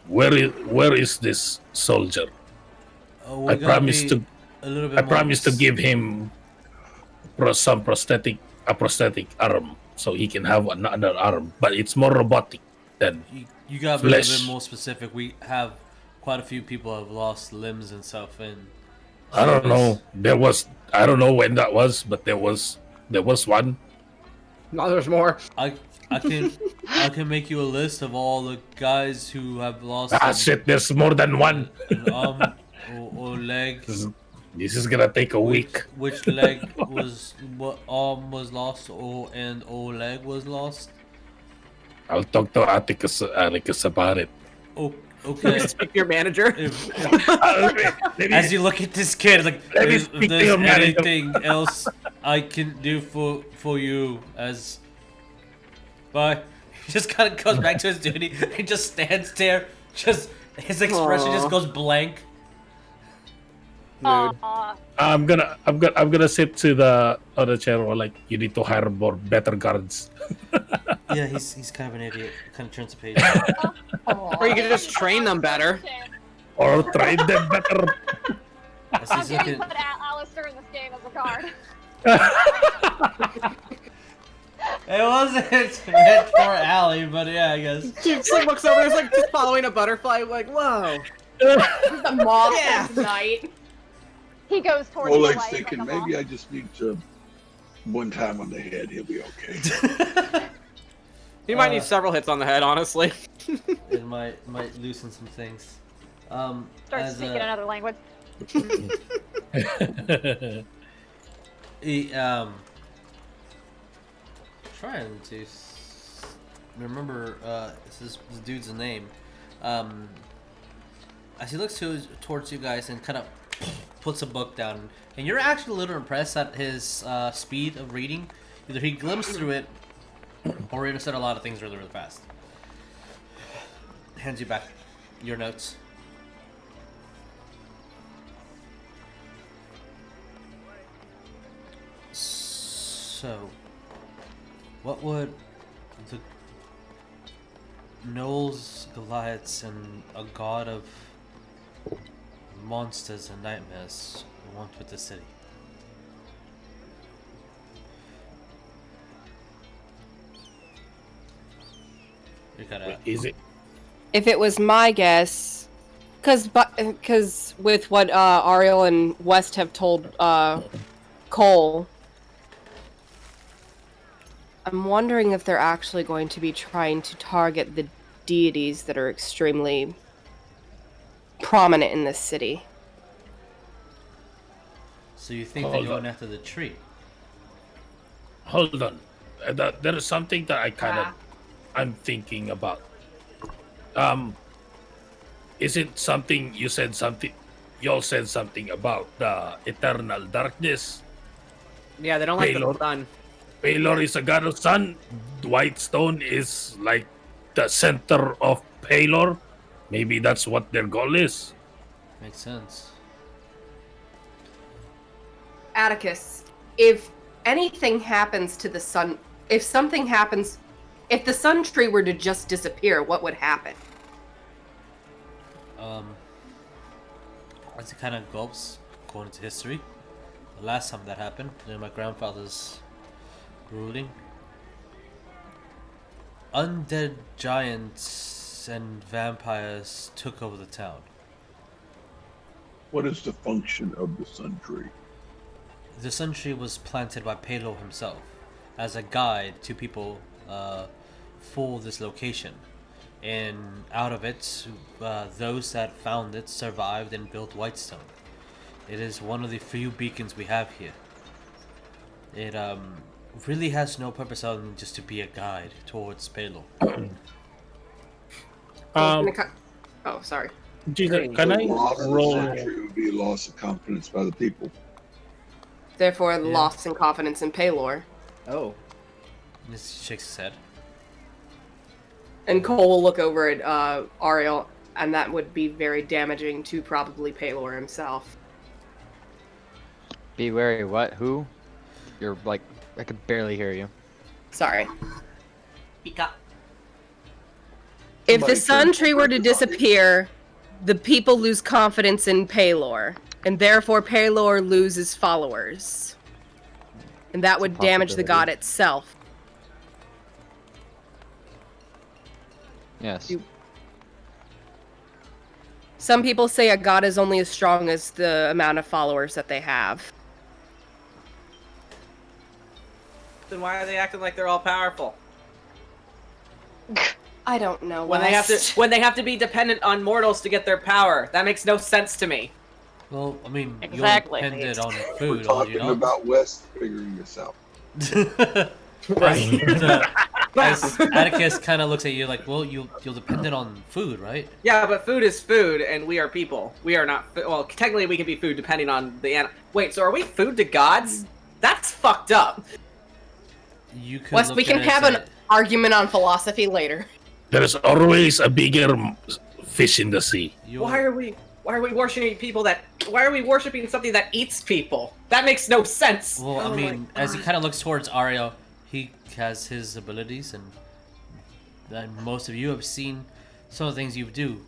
Where is this soldier? I promised to give him a prosthetic arm so he can have another arm, but it's more robotic than You got to be a flesh. little bit more specific. We have quite a few people have lost limbs and stuff, and I don't know. I don't know when that was, but there was one. No, there's more. I can make you a list of all the guys who have lost. Shit! There's more than one. Or leg. This is gonna take a week. Which leg what arm was lost, and leg was lost. I'll talk to Atticus about it. Oh, okay. Speak to your manager. As you look at this kid, like, Let me is speak to there your manager. anything else I can do for you? As bye. He just kind of goes back to his duty. He just stands there. Just his expression just goes blank. Mood. I'm gonna sit to the other chair, or like, you need to hire more better guards. Yeah, he's kind of an idiot. Kind of turns the page. Or you could just train them better. Or train them better. As I'm he's getting looking, put Alistair in this game as a guard. it wasn't meant for Allie, but yeah, I guess. She just like looks over, there's like just following a butterfly, like, whoa. The moth Yeah. night. He goes towards Oleg's the light thinking like a moth. maybe I just need to one time on the head. He'll be okay. He might need several hits on the head, honestly. It might loosen some things. Start as, speaking another language. He, trying to remember this dude's name. As he looks towards you guys and kind of puts a book down, and you're actually a little impressed at his speed of reading. Either he glimpsed through it, or he understood a lot of things really, really fast. Hands you back your notes. So, what would gnolls, Goliaths, and a god of monsters and nightmares want with the city. You gotta. Is it? If it was my guess, because with what Ariell and West have told Cole, I'm wondering if they're actually going to be trying to target the deities that are extremely prominent in this city. So you think they're going after the tree? Hold on. There is something that I'm thinking about. Is it something you said something? Y'all said something about the eternal darkness. Yeah, they don't like Paylor. the sun. Paylor is a god of sun. Whitestone is like the center of Paylor. Maybe that's what their goal is. Makes sense. Atticus, if anything happens to the sun, if the sun tree were to just disappear, what would happen? As it kind of gulps, according to history, the last time that happened, during my grandfather's ruling, undead giants and vampires took over the town. What is the function of the sun tree? The sun tree was planted by Paylor himself as a guide to people for this location. And out of it, those that found it survived and built Whitestone. It is one of the few beacons we have here. It really has no purpose other than just to be a guide towards Paylor. Oh, sorry. Can I Loss of the roll? sun tree would be a loss of confidence by the people. Therefore, loss in confidence in Paylor. Oh. He shakes his head. And Cole will look over at Ariell, and that would be very damaging to probably Paylor himself. Be wary, what? Who? You're like, I could barely hear you. Sorry. Pika. If the sun tree were to disappear, the people lose confidence in Paylor, and therefore Paylor loses followers. And that would damage the god itself. Yes. Some people say a god is only as strong as the amount of followers that they have. Then why are they acting like they're all powerful? I don't know. When they have to be dependent on mortals to get their power. That makes no sense to me. Well, I mean, Exactly. you're dependent on We're food, are you talking not? about West figuring this out. As Atticus kind of looks at you like, well, you're dependent on food, right? Yeah, but food is food, and we are people. We are not. Well, technically, we can be food depending on the animal. Wait, so are we food to gods? That's fucked up. You could Wes, look we can at it have as an argument on philosophy later. There's always a bigger fish in the sea. Why are we worshiping people that? Why are we worshiping something that eats people? That makes no sense. Well, I mean, as he kind of looks towards Ariell, he has his abilities, and most of you have seen some of the things you do.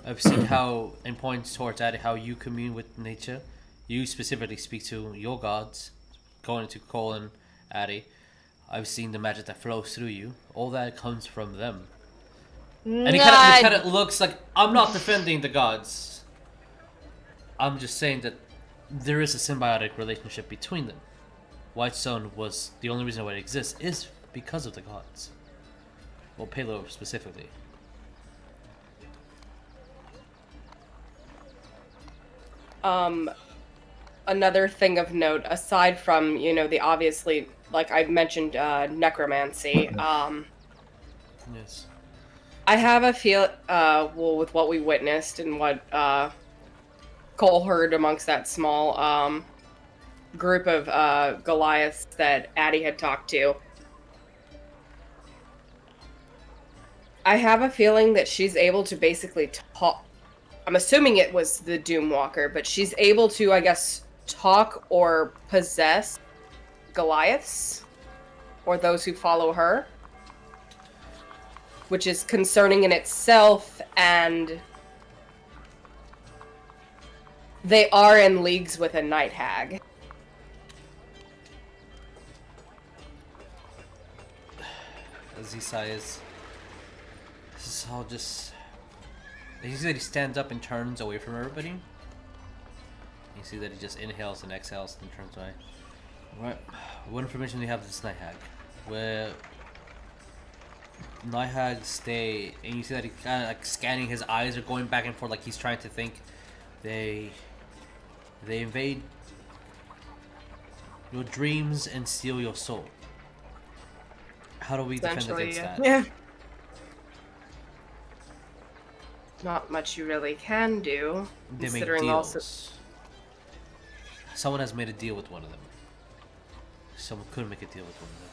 I've seen how, in points towards Addy, how you commune with nature. You specifically speak to your gods, going into Coleton, Addy. I've seen the magic that flows through you. All that comes from them. And he kind of looks like, I'm not defending the gods. I'm just saying that there is a symbiotic relationship between them. Whitestone was the only reason why it exists is because of the gods. Well, Paylor specifically. Another thing of note, aside from, the obviously, like I mentioned, necromancy, Yes. I have a feel, with what we witnessed and what Cole heard amongst that small group of Goliaths that Addie had talked to, I have a feeling that she's able to basically talk. I'm assuming it was the Doomwalker, but she's able to, I guess, talk or possess Goliaths or those who follow her. which is concerning in itself, and they are in leagues with a night hag. As he sighs, this is all just. You see that he stands up and turns away from everybody. You see that he just inhales and exhales and turns away. What information do you have of this night hag? Where night hags stay, and you see that he kind of like scanning. His eyes are going back and forth, like he's trying to think. They invade your dreams and steal your soul. How do we defend against that? Yeah. Not much you really can do, They make considering deals. also. Someone has made a deal with one of them. Someone could make a deal with one of them.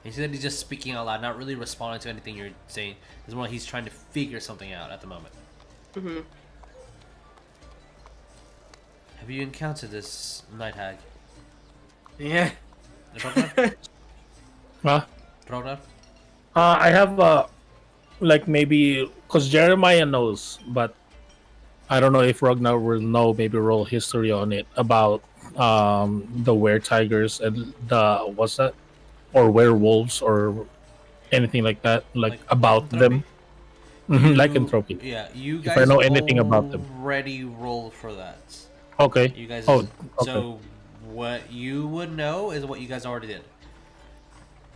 He said he's just speaking out loud, not really responding to anything you're saying. It's more like he's trying to figure something out at the moment. Mm-hmm. Have you encountered this night hag? Yeah. Rognarv? Huh? Rognarv? I have like maybe because Jeremiah knows, but I don't know if Rognarv will know. Maybe roll history on it about the were-tigers and the what's that, or werewolves or anything like that, like about them. Lycanthropy. Yeah, you guys if I know anything about them. already rolled for that. Okay. You guys. Oh, okay. So what you would know is what you guys already did.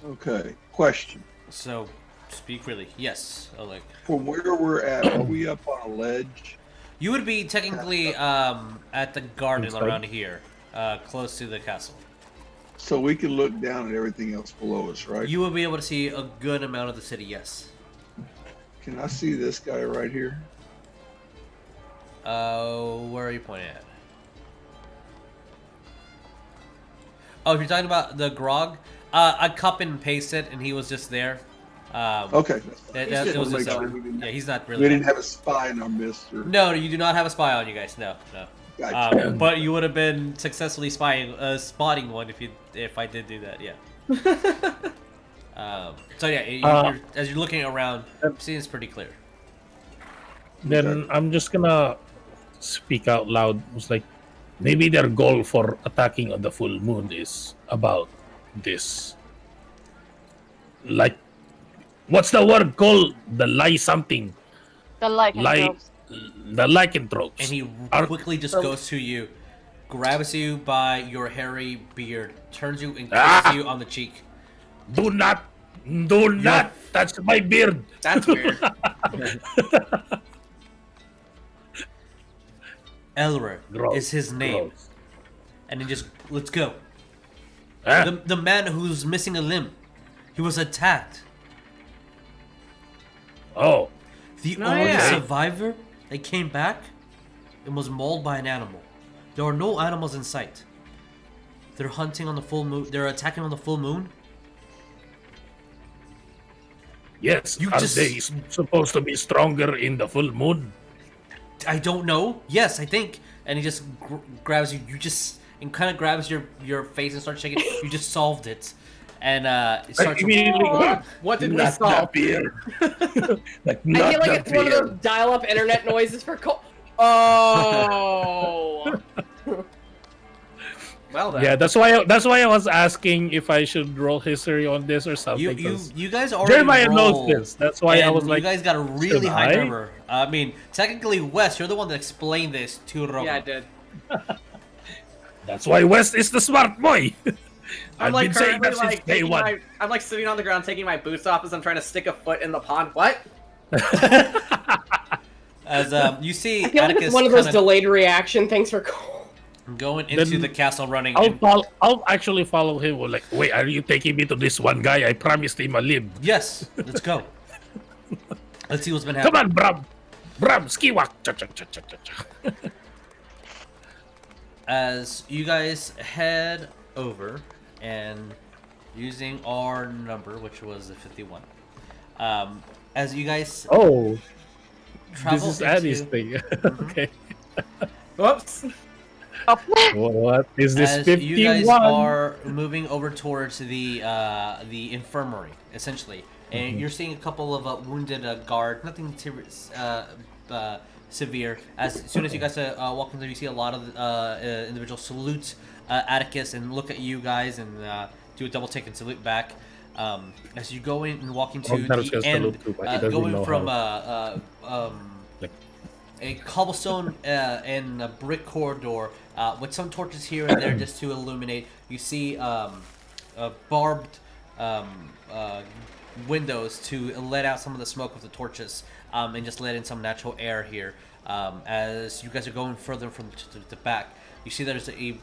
Okay. Question. So speak freely. Yes, Oleg. From where we're at, are we up on a ledge? You would be technically at the garden Inside? around here, close to the castle. So we can look down at everything else below us, right? You will be able to see a good amount of the city. Yes. Can I see this guy right here? Where are you pointing at? Oh, if you're talking about the grog, I cup and pasted, and he was just there. Okay. It was just, yeah, he's not really. We didn't have a spy in our midst. Or... No, you do not have a spy on you guys. No. Gotcha. But you would have been successfully spotting one if I did do that. Yeah. So yeah, as you're looking around, seeing it's pretty clear. Then I'm just gonna speak out loud. It's like maybe their goal for attacking on the full moon is about this. Like, what's the word called? The lie something. The lycanthropes. The lycanthropes. And he quickly just goes to you, grabs you by your hairy beard, turns you and kisses you on the cheek. Do not touch my beard. That's weird. Elrer Gross. is his name. Gross. And then just, let's go. Huh? The man who's missing a limb, he was attacked. Oh. The only survivor that came back and was mauled by an animal. There are no animals in sight. They're hunting on the full moon. They're attacking on the full moon. Yes. Are they supposed to be stronger in the full moon? I don't know. Yes, I think. And he just grabs you. And kind of grabs your face and starts shaking. You just solved it. And it starts. What did we Not solve? the beard. Like, I not feel like the it's one of beard. those dial-up internet noises for Oh. Well then. Yeah, that's why I was asking if I should roll history on this or something. You guys already Jeremiah rolled, knows this. That's why I and was like, you guys got a really should high I? number. I mean, technically, Wes, you're the one that explained this to Rogan. Yeah, I did. That's why West is the smart boy. I'm I've like been saying currently that since like day taking one. I'm like sitting on the ground taking my boots off as I'm trying to stick a foot in the pond. What? As you see, I feel like Atticus it's one of those kinda delayed reaction things for Cole. going into Then the castle running. I'll actually follow him. We're like, wait, are you taking me to this one guy? I promised him a limb. Yes, let's go. Let's see what's been Come happening. on, Bram, skiwak. Cha-cha-cha-cha-cha. As you guys head over and using our number, which was the 51. As you guys Oh, travel this is Annie's thing. Okay. Whoops. What is this? as 51? you guys are moving over towards the infirmary, essentially, and you're seeing a couple of wounded guard. Nothing severe. As soon as you guys walk in there, you see a lot of individuals salute Atticus and look at you guys and do a double take and salute back. As you go in and walk into the end, going from a cobblestone and a brick corridor with some torches here and there just to illuminate. You see barbed windows to let out some of the smoke of the torches and just let in some natural air here. As you guys are going further from the back, you see there's a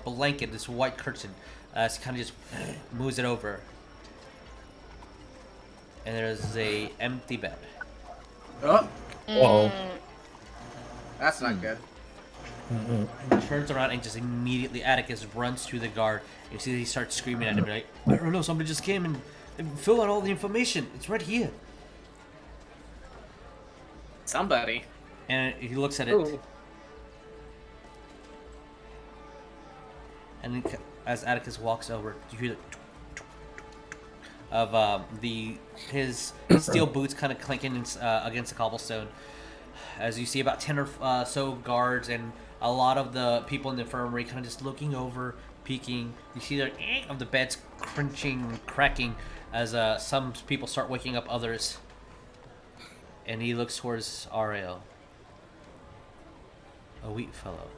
blanket, this white curtain, it kind of just moves it over. And there's a empty bed. Oh. Uh-oh. That's not good. Turns around and just immediately Atticus runs to the guard. You see he starts screaming at him like, I don't know, somebody just came and filled out all the information. It's right here. Somebody. And he looks at it. Ooh. And then as Atticus walks over, you hear the of his steel boots kind of clinking against the cobblestone. As you see about 10 or so guards and a lot of the people in the infirmary kind of just looking over, peeking. You see of the beds crunching, cracking as some people start waking up others. And he looks towards Ariell. A wheat fellow.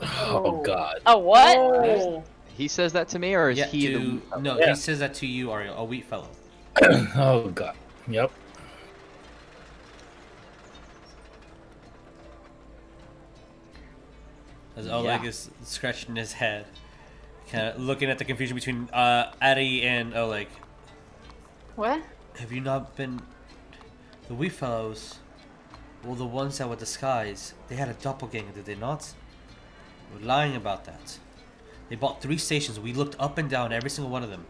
Oh God. Oh, what? Oh. He says that to me, or is he the? No, Yeah. he says that to you, Ariell. A wheat fellow. Oh God. Yep. As Oleg is scratching his head, kind of looking at the confusion between Adi and Oleg. What? Have you not been... The wee fellows, well, the ones that were disguised, they had a doppelganger, did they not? We're lying about that. They bought 3 stations. We looked up and down every single one of them.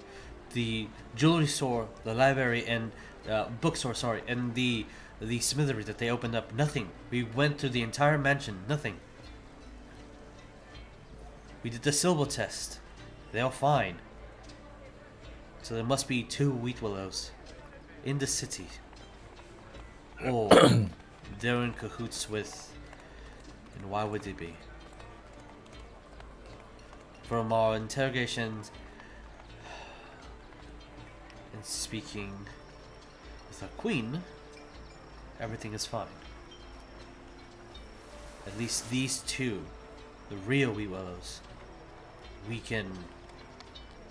The jewelry store, the library, and bookstore, sorry, and the smithery that they opened up. Nothing. We went through the entire mansion. Nothing. We did the silver test. They're fine. So there must be 2 wheat willows in the city. Or they're in cahoots with... And why would they be? From our interrogations and speaking with our queen, everything is fine. At least these 2, the real wheat willows, we can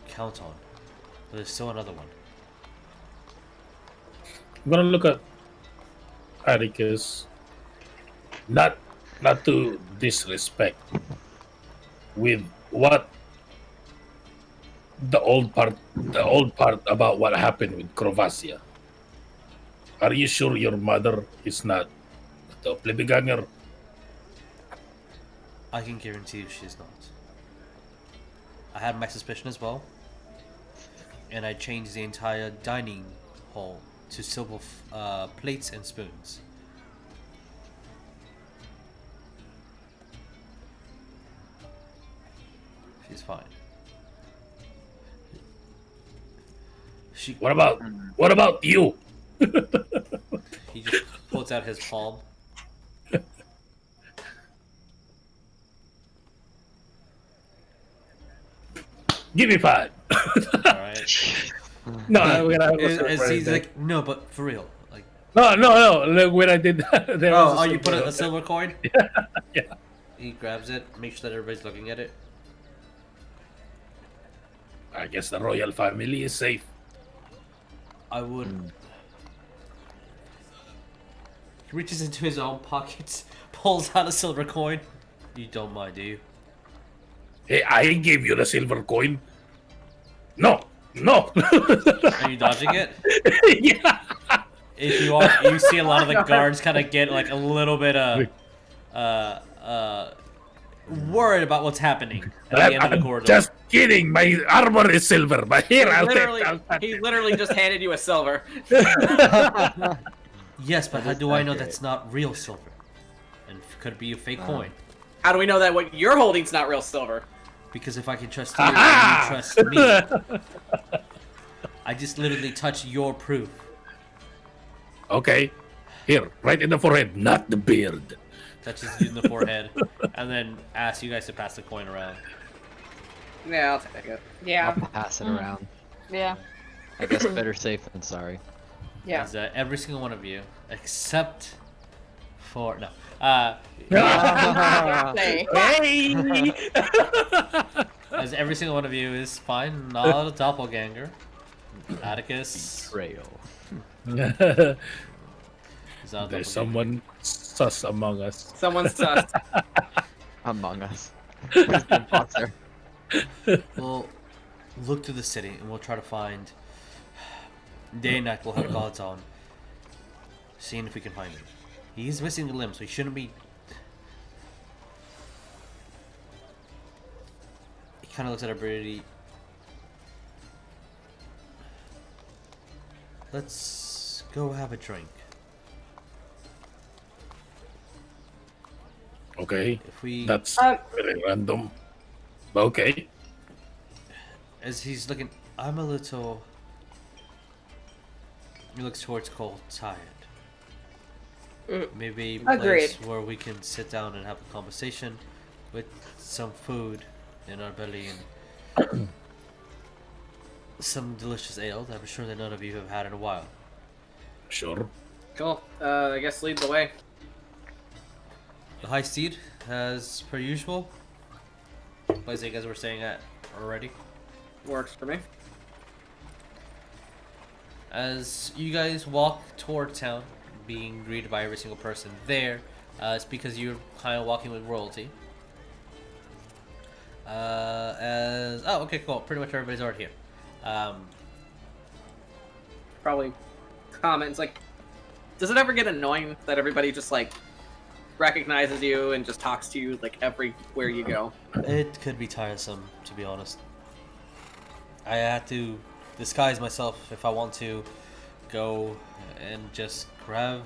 count on. But there's still another one. I'm gonna look at Atticus. Not to disrespect. With what the old part about what happened with Crovacia. Are you sure your mother is not the doppelganger? I can guarantee you she's not. I had my suspicion as well. And I changed the entire dining hall to silver plates and spoons. She's fine. What about you? He just pulls out his palm. Give me 5. Alright. No, we're gonna have he's like, no, but for real. Like, no. Look, when I did that, there was you put a silver coin? Yeah. He grabs it, makes sure that everybody's looking at it. I guess the royal family is safe. I would. He reaches into his own pockets, pulls out a silver coin. You don't mind, do you? Hey, I gave you the silver coin. No. Are you dodging it? Yeah. If you are, you see a lot of the guards kind of get like a little bit worried about what's happening at the end of the corridor. Just kidding. My armor is silver. But here, He literally just handed you a silver. Yes, but how do I know that's not real silver? And could be a fake coin. How do we know that what you're holding's not real silver? Because if I can trust you, and you trust me. I just literally touch your proof. Okay. Here, right in the forehead, not the beard. Touches you in the forehead, and then asks you guys to pass the coin around. Yeah, I'll take it. Yeah. I'll pass it around. Yeah. I guess better safe than sorry. Yeah. As, every single one of you, except for no, Hey. as every single one of you is fine, not a doppelganger. Atticus. Betrayal. is not a There's doppelganger. someone sus among us. Someone's sus. Among us. Where's the imposter? We'll look through the city and we'll try to find. Day and night we'll have guards on, seeing if we can find him. He's missing the limb, so he shouldn't be. He kind of looks at everybody. Let's go have a drink. Okay. If we, That's very random. But okay. as he's looking, I'm a little. He looks towards Cole, tired. Maybe a place Agreed. where we can sit down and have a conversation with some food in our belly and some delicious ale that I'm sure that none of you have had in a while. Sure. Cool. I guess lead the way. The High Steed, as per usual, place that you guys were staying at already. Works for me. As you guys walk toward town, being greeted by every single person there, it's because you're kind of walking with royalty. Okay, cool. Pretty much everybody's already here. Probably comments like, does it ever get annoying that everybody just like recognizes you and just talks to you like everywhere you go? It could be tiresome, to be honest. I had to disguise myself if I want to go and just grab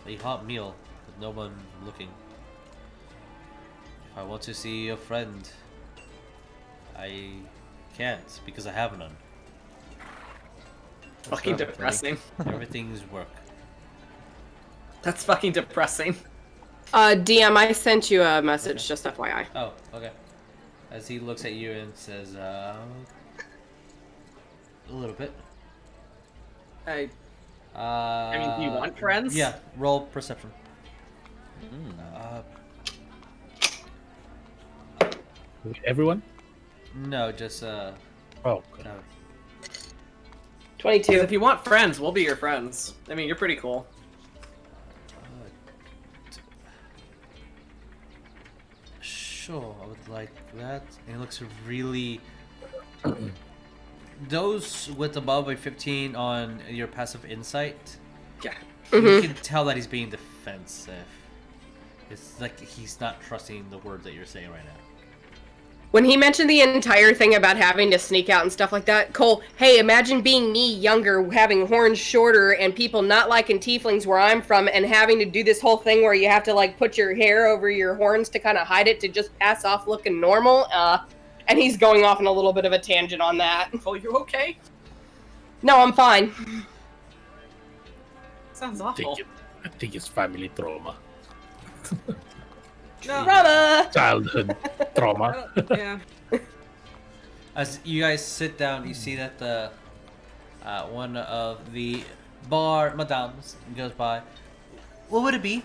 a hot meal with no one looking. If I want to see a friend, I can't because I have none. Fucking depressing. Everything's work. That's fucking depressing. DM, I sent you a message, just FYI. Oh, okay. As he looks at you and says, a little bit. I mean, do you want friends? Yeah, roll perception. Everyone? No, just Oh. Okay. no. 22. If you want friends, we'll be your friends. I mean, you're pretty cool. Sure, I would like that. And it looks really. Those with above a 15 on your passive insight, Yeah. you can tell that he's being defensive. It's like he's not trusting the words that you're saying right now. When he mentioned the entire thing about having to sneak out and stuff like that, Cole, hey, imagine being me younger, having horns shorter, and people not liking tieflings where I'm from, and having to do this whole thing where you have to, like, put your hair over your horns to kind of hide it to just pass off looking normal. And he's going off on a little bit of a tangent on that. Oh, you okay? No, I'm fine. Sounds awful. I think it's family trauma. Drama! Childhood trauma. Yeah. As you guys sit down, you see that the one of the bar madams goes by. What would it be?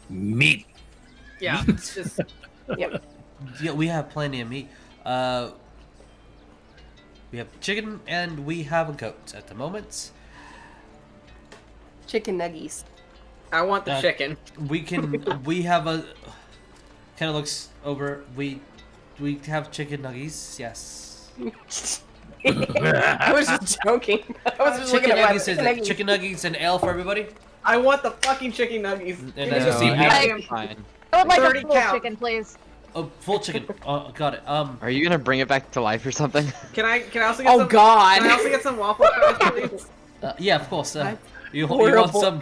Meat. Yeah. It's just. Yep. Yeah, we have plenty of meat. We have chicken and we have a goat at the moment. Chicken nuggies. I want the chicken. We can. We have a. Kind of looks over. We have chicken nuggies. Yes. I was just joking. I was just Chicken looking at nuggies is chicken nuggies and ale for everybody. I want the fucking chicken nuggies. And Give me see, the Fine. I would like 30 a full count. chicken, please. Oh, full chicken. Oh, got it. Are you gonna bring it back to life or something? Can I also get Oh, some? God. Can I also get some waffle fries, please? Yeah, of course. You want Horrible. some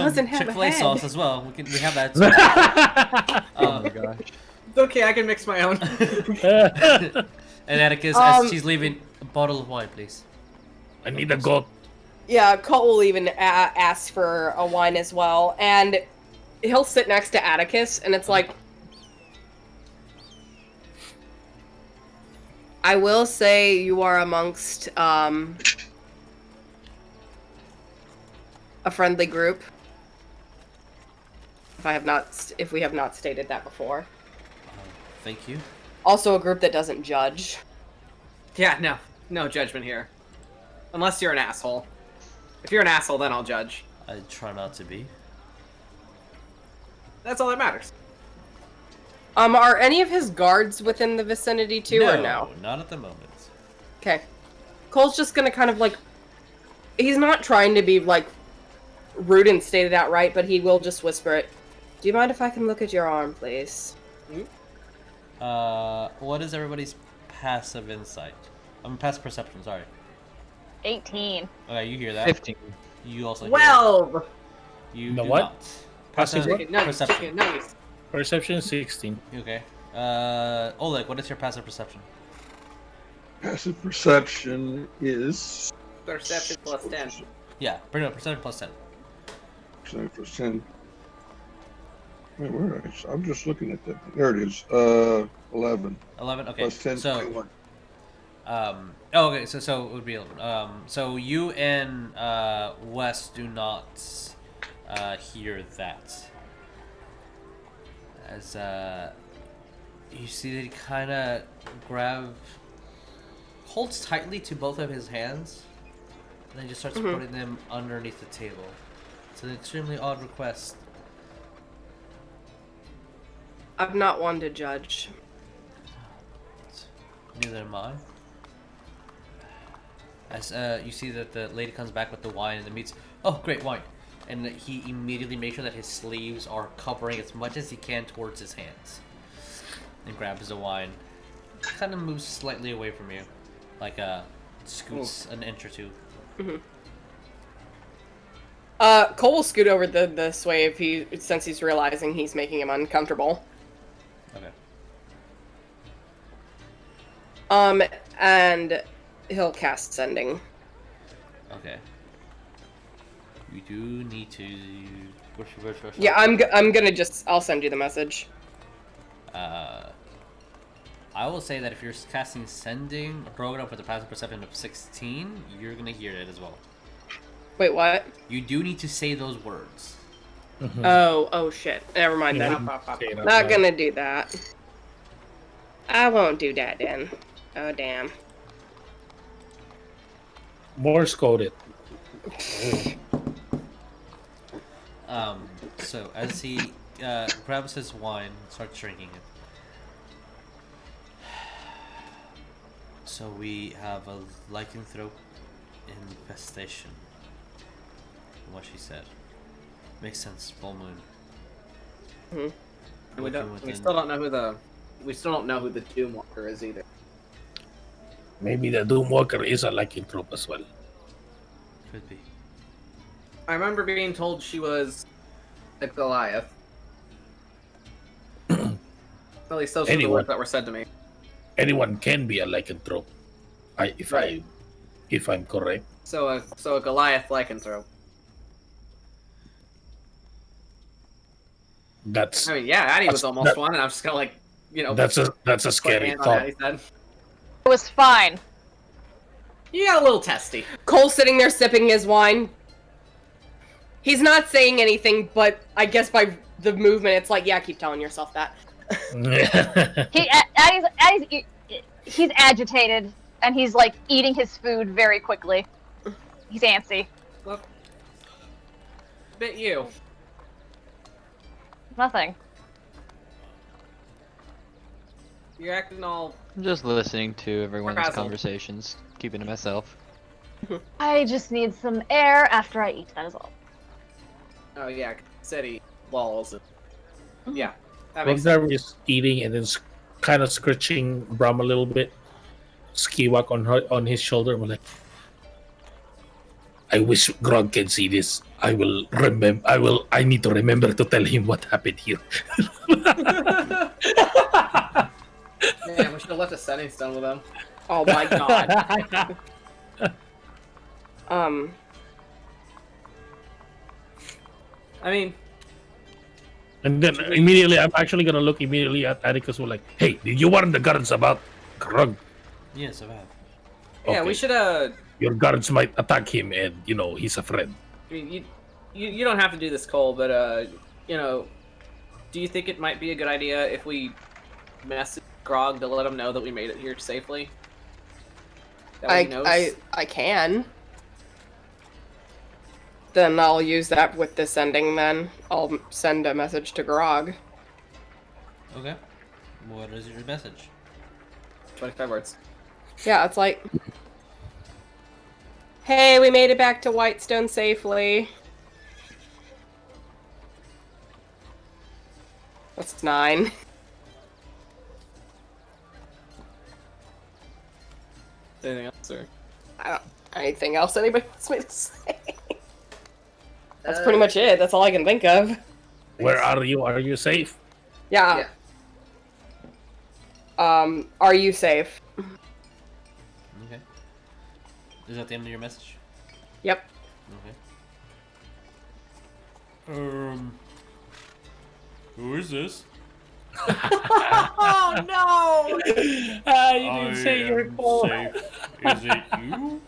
Doesn't have a Chick-fil-A head. sauce as well. We have that. Oh my gosh. Okay, I can mix my own. And Atticus, as she's leaving, a bottle of wine, please. I need a goat. Yeah, Cole will even ask for a wine as well, and he'll sit next to Atticus, and it's like, I will say you are amongst a friendly group. If we have not stated that before. Thank you. Also a group that doesn't judge. Yeah, no judgment here. Unless you're an asshole. If you're an asshole, then I'll judge. I try not to be. That's all that matters. Are any of his guards within the vicinity too, or no? Not at the moment. Okay. Cole's just gonna kind of like... He's not trying to be, like, rude and state it outright, but he will just whisper it. Do you mind if I can look at your arm, please? What is everybody's passive insight? passive perception, sorry. 18. Okay, you hear that. 15. You also hear 12! it. You The do what? not. Passive what? Perception. Nice. Perception 16. Okay. Oleg, what is your passive perception? Passive perception is Perception plus 10. Yeah, bring it up. Perception plus 10. Perception plus 10. Wait, where is it? I'm just looking at that. There it is. 11. 11. Okay. Plus 10. So, 21. okay. So it would be 11. So you and Wes do not hear that. As you see that he kind of holds tightly to both of his hands, and then just starts putting them underneath the table. It's an extremely odd request. I'm not one to judge. Neither am I. As you see that the lady comes back with the wine and the meats. Oh, great wine! And he immediately makes sure that his sleeves are covering as much as he can towards his hands. And grabs the wine. Kind of moves slightly away from you. Like, scoots an inch or two. Cole will scoot over this way since he's realizing he's making him uncomfortable. Okay. And he'll cast Sending. Okay. You do need to... Yeah, I'm gonna I'll send you the message. I will say that if you're casting Sending, Rognarv with a passive perception of 16, you're gonna hear it as well. Wait, what? You do need to say those words. Oh shit. Never mind then. Not gonna do that. I won't do that then. Oh damn. Morse coded. So as he grabs his wine and starts drinking it. So we have a lycanthrope infestation. From what she said. Makes sense, full moon. We still don't know who the Doomwalker is either. Maybe the Doomwalker is a lycanthrope as well. Could be. I remember being told she was a Goliath. At least those were the words that were said to me. Anyone can be a lycanthrope, if I'm correct. So a Goliath lycanthrope. That's. I mean, yeah, Addie was almost one, and I'm just gonna That's a scary thought. It was fine. You got a little testy. Cole's sitting there sipping his wine. He's not saying anything, but I guess by the movement, it's like, yeah, keep telling yourself that. He's agitated, and he's like eating his food very quickly. He's antsy. Look, bit you. Nothing. You're acting all. I'm just listening to everyone's frazzled. conversations, keeping to myself. I just need some air after I eat. That is all. Oh yeah, said he lolls. Yeah, that makes sense. Rognarv is eating and then kind of scratching Bram a little bit. Skiwak on his shoulder. I'm like, I wish Grog can see this. I will remember. I need to remember to tell him what happened here. Man, we should have left a setting stone with him. Oh my god. I mean, And then immediately, I'm actually gonna look immediately at Atticus. We're like, "Hey, did you warn the guards about Grog? Yes, I have. yeah, we should Your guards might attack him, and he's a friend." I mean, you don't have to do this, Cole, but do you think it might be a good idea if we message Grog to let him know that we made it here safely? That way he knows? I can. Then I'll use that with this ending. Then I'll send a message to Grog. Okay. What is your message? 25 words. Yeah, it's like, hey, we made it back to Whitestone safely. That's 9. Anything else, or? I don't. Anything else anybody wants me to say? That's pretty much it. That's all I can think of. Where are you? Are you safe? Yeah. Are you safe? Okay. Is that the end of your message? Yep. Okay. Who is this? Oh no! You didn't say your call. Safe. Is it you,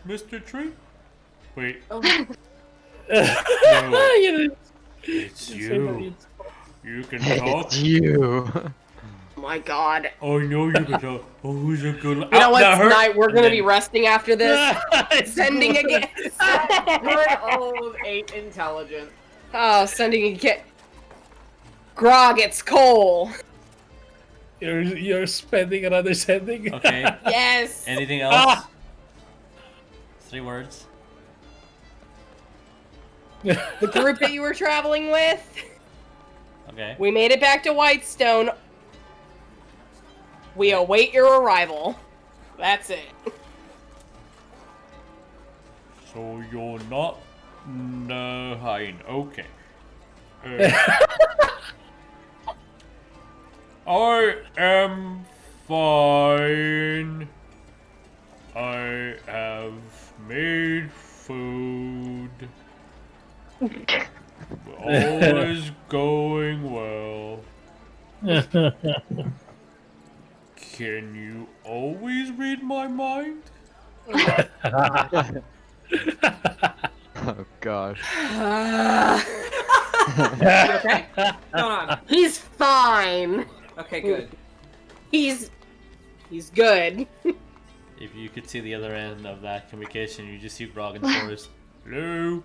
Mr. Tree? Wait. Oh. No. You It's say you. You can talk. It's you. Oh my god. Oh, I know you can talk. Oh, who's a good... You know what? that hurt. Tonight we're And gonna then- be resting after this. Sending again. Good old 8 intelligent. Oh, sending again. Grog, it's Cole. You're spending another sending. Okay. Yes. Anything else? 3 words. The group that you were traveling with. Okay. We made it back to Whitestone. We await your arrival. That's it. So you're not hiding. Okay. I am fine. I have made food. All is going well. Can you always read my mind? Oh gosh. You okay? What's going on? He's fine. Okay, good. He's good. If you could see the other end of that communication, you just see Grog in the forest. Hello?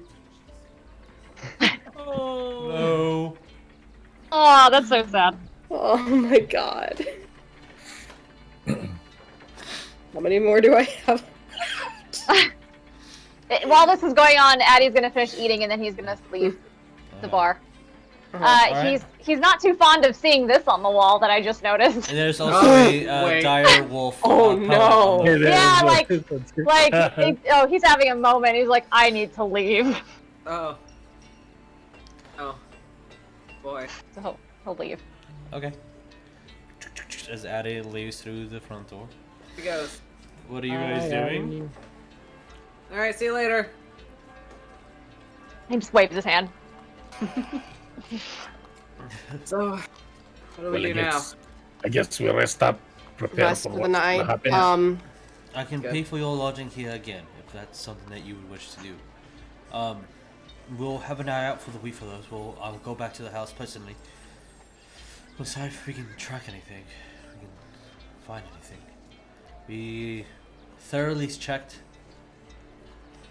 Hello? Oh, that's so sad. Oh my god. How many more do I have? While this is going on, Addie's gonna finish eating and then he's gonna leave the bar. Alright. He's not too fond of seeing this on the wall that I just noticed. And there's also a wait. dire wolf. Oh, pellet no. on the- Yeah, he's having a moment. He's like, I need to leave. Oh. Oh. Boy. So he'll leave. Okay. As Addie leaves through the front door. He goes. What are you guys doing? Alright, see you later. He just waves his hand. So, what do we do now? I guess we rest up, prepare Rest for for the what night. will happen. I can Good. pay for your lodging here again, if that's something that you would wish to do. We'll have an eye out for the wheat fellows. I'll go back to the house personally. We'll see if we can track anything. We can find anything. We thoroughly checked.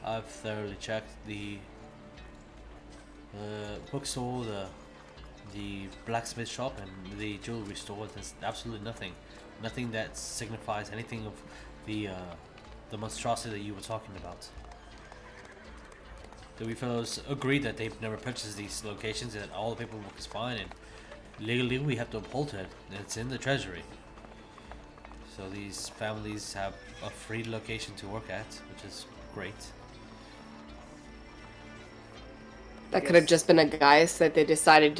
I've thoroughly checked the bookstore, the blacksmith shop, and the jewelry store. There's absolutely nothing. Nothing that signifies anything of the monstrosity that you were talking about. The wheat fellows agree that they've never purchased these locations and all the paperwork is fine, and legally we have to uphold it. It's in the treasury. So these families have a free location to work at, which is great. That could have just been a guise that they decided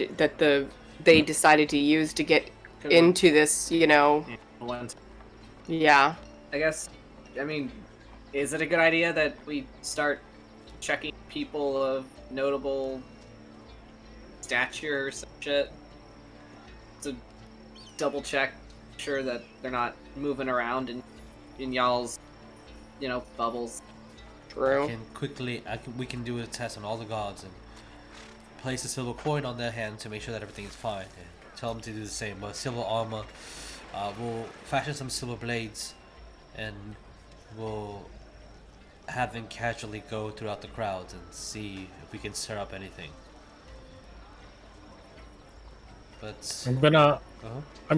to use to get into this, Yeah. I guess, I mean, is it a good idea that we start checking people of notable stature or some shit? To double check, sure that they're not moving around in y'all's, bubbles. True. We can do a test on all the gods and place a silver coin on their hand to make sure that everything is fine. And tell them to do the same. But silver armor, we'll fashion some silver blades, and we'll have them casually go throughout the crowds and see if we can stir up anything. But I'm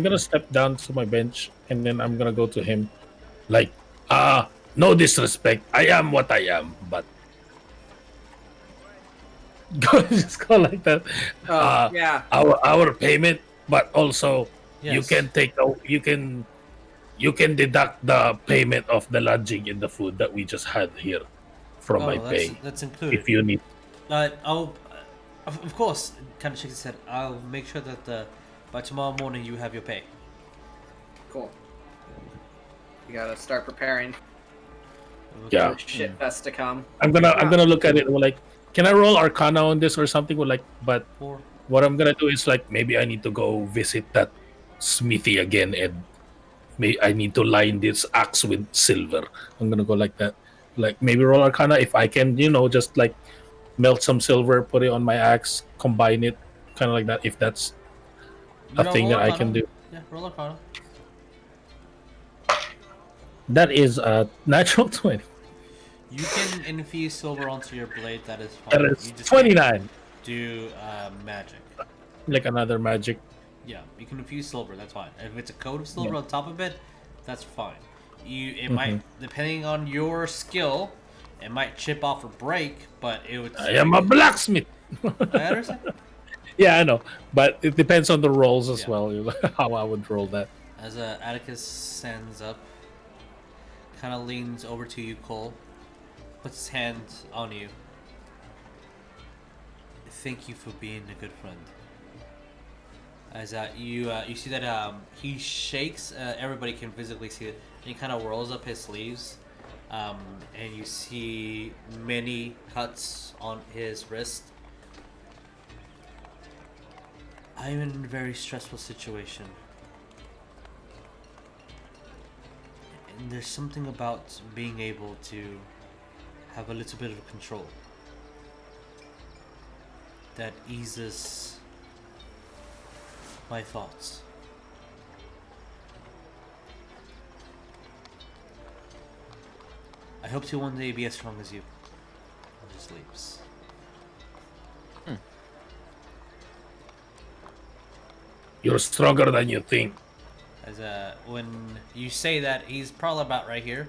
gonna step down to my bench, and then I'm gonna go to him, like, no disrespect, I am what I am, but just go like that. Yeah. Our payment, but also you Yes. you can deduct the payment of the lodging and the food that we just had here from my pay. That's included. If you need. Of course, kind of shakes his head. I'll make sure that by tomorrow morning you have your pay. Cool. You gotta start preparing. Yeah. For shit fest to come. I'm gonna look at it. Like, can I roll Arcana on this or something? But what I'm gonna do is maybe I need to go visit that smithy again, and I need to line this axe with silver. I'm gonna go like that. Like maybe roll Arcana if I can, just melt some silver, put it on my axe, combine it, kind of like that. If that's a thing that I can do. Yeah, roll Arcana. That is a natural 20. You can infuse silver onto your blade. That is fine. That is You just 29. Do magic. Like another magic. Yeah, you can infuse silver. That's fine. If it's a coat of silver on top of it, that's fine. It Mhm. might, depending on your skill, it might chip off or break, but it would. I am a blacksmith. I understand. Yeah, I know, but it depends on the rolls as well. How I would roll that. As Atticus stands up, kind of leans over to you, Cole, puts his hand on you. Thank you for being a good friend. As you see that he shakes, everybody can physically see it, and he kind of rolls up his sleeves, and you see many cuts on his wrist. I'm in a very stressful situation. And there's something about being able to have a little bit of control that eases my thoughts. I hope to one day be as strong as you. And just leaves. You're stronger than you think. As when you say that, he's probably about right here.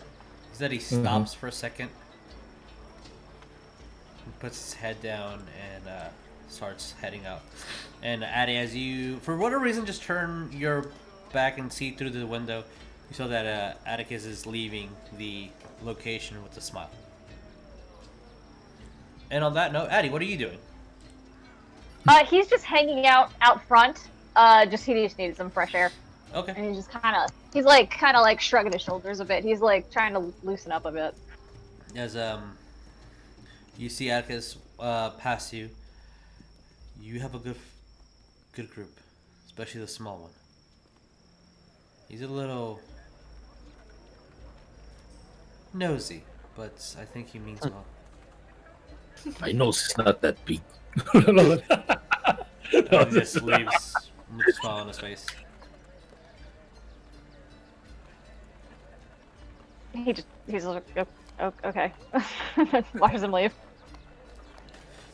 Is that he stops for a second, and puts his head down, and starts heading out. And Addy, as you, for whatever reason, just turn your back and see through the window, you saw that Atticus is leaving the location with a smile. And on that note, Addy, what are you doing? He's just hanging out front. He just needed some fresh air. Okay. And he's just kind of shrugging his shoulders a bit. He's trying to loosen up a bit. As you see Atticus pass you, you have a good group, especially the small one. He's a little nosy, but I think he means well. My nose is not that big. He just leaves with a smile on his face. He's like, okay. Watches him leave.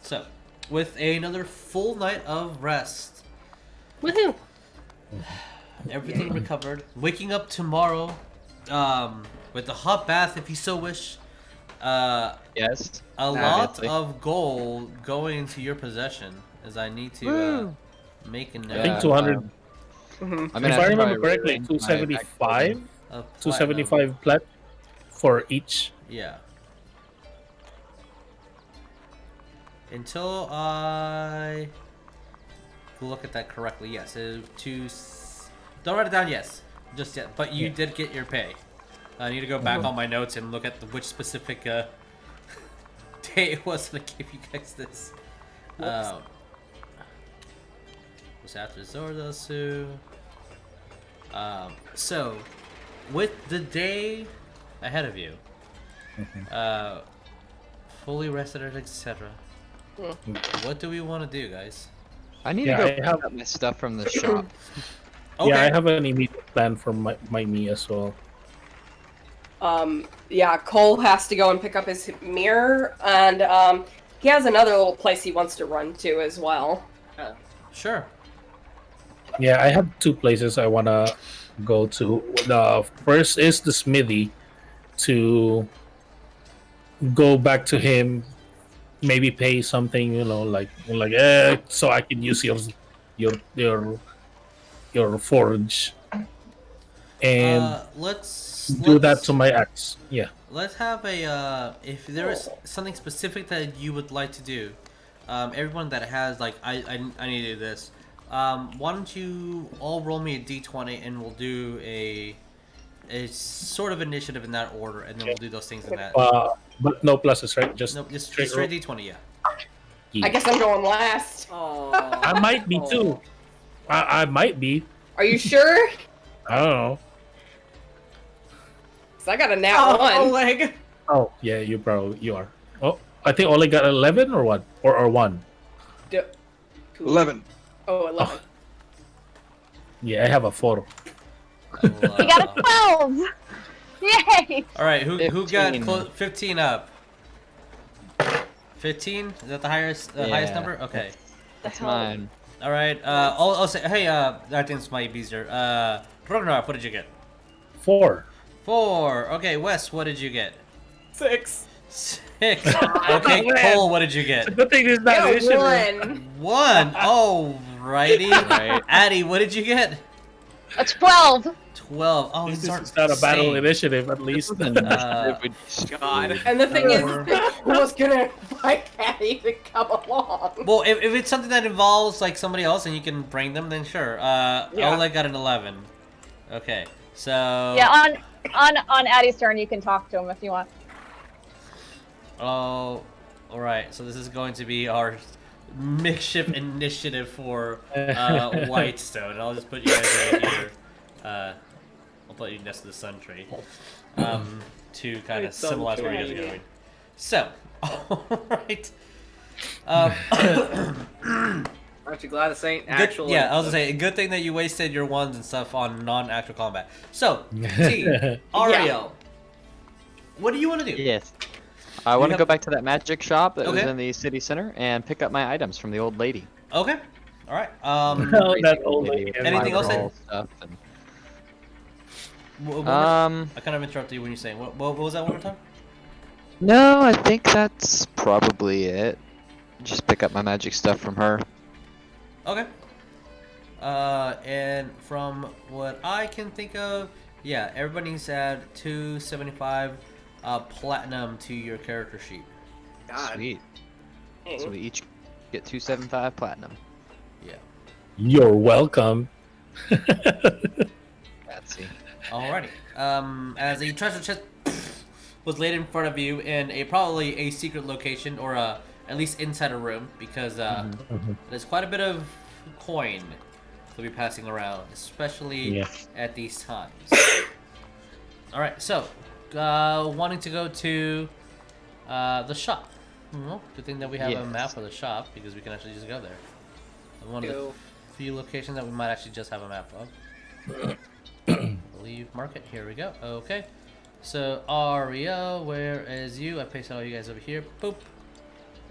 So, with another full night of rest, woohoo! Everything recovered. Waking up tomorrow, with a hot bath if you so wish. Yes. A lot of gold going into your possession, as I need to make a note. I think 200. I'm If I remember correctly, 275. 275 plat for each. Yeah. until I look at that correctly. Yes, don't write it down. Yes, just yet. But you did get your pay. I need to go back on my notes and look at which specific day it was that I gave you guys this. Was after Zordasu. So, with the day ahead of you, fully rested, etc. What do we want to do, guys? I need to go pick up my stuff from the shop. Okay. Yeah, I have an immediate plan for my me as well. Yeah, Cole has to go and pick up his mirror, and he has another little place he wants to run to as well. Sure. Yeah, I have 2 places I want to go to. The first is the smithy, to go back to him, maybe pay something, like so I can use your forge, and let's do that to my axe. Yeah. Let's have a if there is something specific that you would like to do, everyone that has like I need to do this. Why don't you all roll me a d20 and we'll do a sort of initiative in that order, and then we'll do those things in that. But no pluses, right? Just straight d20, yeah. I guess I'm going last. I might be too. I might be. Are you sure? I don't know. 'Cause I got a nat 1. Oleg. Oh yeah, you are. Oh, I think Oleg got 11 or what? Or 1. 11. Oh, 11. Yeah, I have a 4. He got a 12! Yay! All right, who 15. got 15 up? 15? Is that the highest number? Okay. That's mine. All right. I'll say. Hey, I think this might be easier. Rognarv, what did you get? 4. 4. Okay, Wes, what did you get? 6. 6. Okay, Cole, what did you get? Good thing is not an issue. 1. 1. Alrighty. Right. Addie, what did you get? That's 12. 12. Oh, This these aren't is not a battle same. initiative, at least. God. And the thing is, Cole was gonna invite Patty to come along. Well, if it's something that involves like somebody else and you can bring them, then sure. Oleg got an 11. Okay, so Yeah, on Addie's turn, you can talk to him if you want. Oh, all right. So this is going to be our makeshift initiative for Whitestone. I'll just put you guys right here. I'll put you next to the sun tree to kind of symbolize where you guys are going. So, all right. Aren't you glad this ain't actual? Yeah, I was gonna say, good thing that you wasted your ones and stuff on non-actual combat. So, T, Ariell, what do you want to do? Yes. I want to go back to that magic shop that was Okay. in the city center and pick up my items from the old lady. Okay. All right. That old lady. Anything else? Stuff and... I kind of interrupted you when you're saying what was that one more time? No, I think that's probably it. Just pick up my magic stuff from her. Okay. And from what I can think of, yeah, everybody's at 275 platinum to your character sheet. God. Sweet. So we each get 275 platinum. Yeah. You're welcome. Fancy. Alrighty. As a treasure chest was laid in front of you in probably a secret location, or at least inside a room, because there's quite a bit of coin to be passing around, especially at these times. Alright, so wanting to go to the shop. Well, good thing that we have a map for the shop, because we can actually just go there. And one of the few locations that we might actually just have a map of. Leave market. Here we go. Okay. So Ariell, where is you? I pasted all you guys over here. Boop.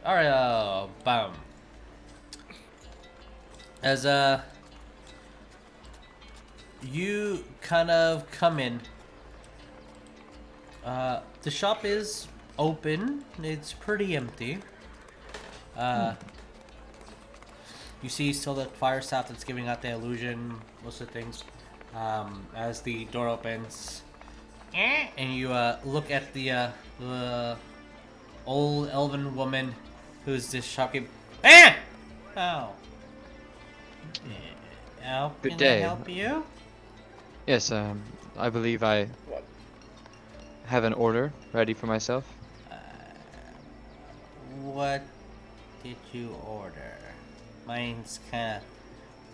Ariell. Bam. As you kind of come in. The shop is open. It's pretty empty. You see still the fire staff that's giving out the illusion, most of the things. As the door opens, and you look at the old elven woman Who's this shopkeeper? Ah! Oh. How Good can day. I help you? Yes, I believe I have an order ready for myself. What did you order? Mine's kind of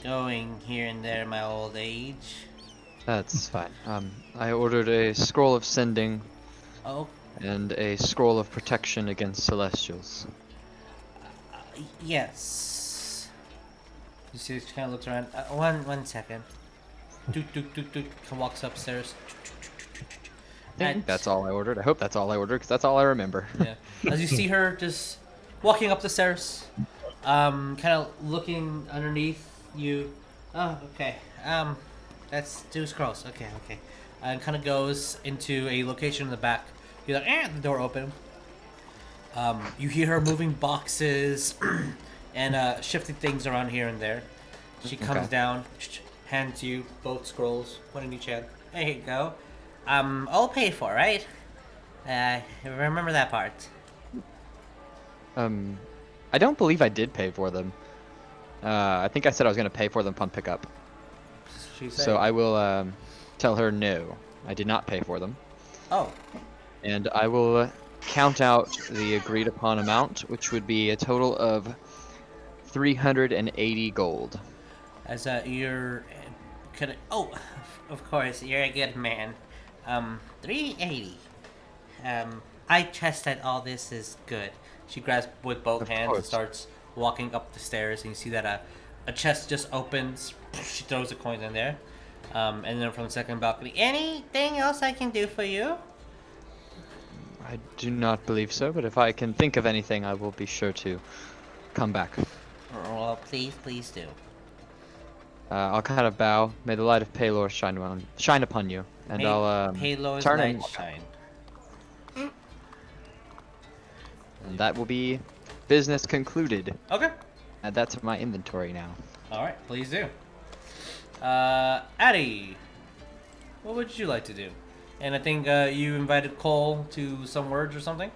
going here and there in my old age. That's fine. I ordered a scroll of sending. Oh. And a scroll of protection against celestials. Yes. You see, she kind of looks around. One second. Dook, dook, dook, dook. Walks upstairs. I think that's all I ordered. I hope that's all I ordered, because that's all I remember. Yeah. As you see her just walking up the stairs, kind of looking underneath you. Oh, okay. That's 2 scrolls. Okay. And kind of goes into a location in the back. You're like, the door open. You hear her moving boxes and shifting things around here and there. She comes down, hands you both scrolls, one in each hand. There you go. All paid for, right? Remember that part. I don't believe I did pay for them. I think I said I was going to pay for them upon pickup. So I will tell her no. I did not pay for them. Oh. And I will count out the agreed upon amount, which would be a total of 380 gold. As you're gonna, of course, you're a good man. 380. I trust that all this is good. She grabs with both hands and starts walking up the stairs, and you see that a chest just opens. She throws the coins in there. And then from the second balcony, anything else I can do for you? I do not believe so, but if I can think of anything, I will be sure to come back. Well, please do. I'll kind of bow. May the light of Palor shine upon you, and I'll Palor's turn light and shine. And that will be business concluded. Okay. Add that to my inventory now. All right, please do. Addie, what would you like to do? And I think you invited Cole to some words or something.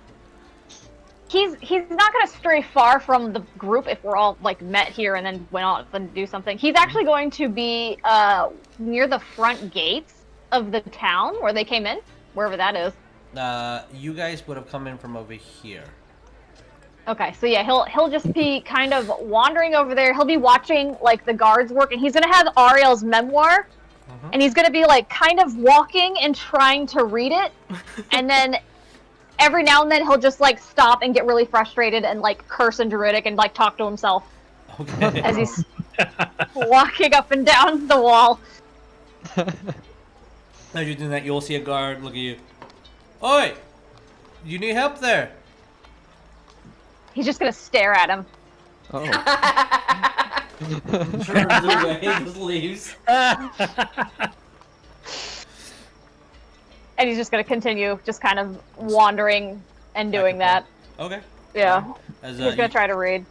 He's not gonna stray far from the group if we're all like met here and then went on and do something. He's actually going to be near the front gates of the town where they came in, wherever that is. You guys would have come in from over here. Okay, so yeah, he'll just be kind of wandering over there. He'll be watching like the guards work, and he's gonna have Ariell's memoir, and he's gonna be like kind of walking and trying to read it, and then every now and then he'll just like stop and get really frustrated and like curse in Druidic and like talk to himself as he's walking up and down the wall. As you're doing that, you'll see a guard look at you. Oi! You need help there? He's just gonna stare at him. Oh. Turns away, just leaves. And he's just gonna continue just kind of wandering and doing that. Okay. Yeah. As, he's gonna try to read.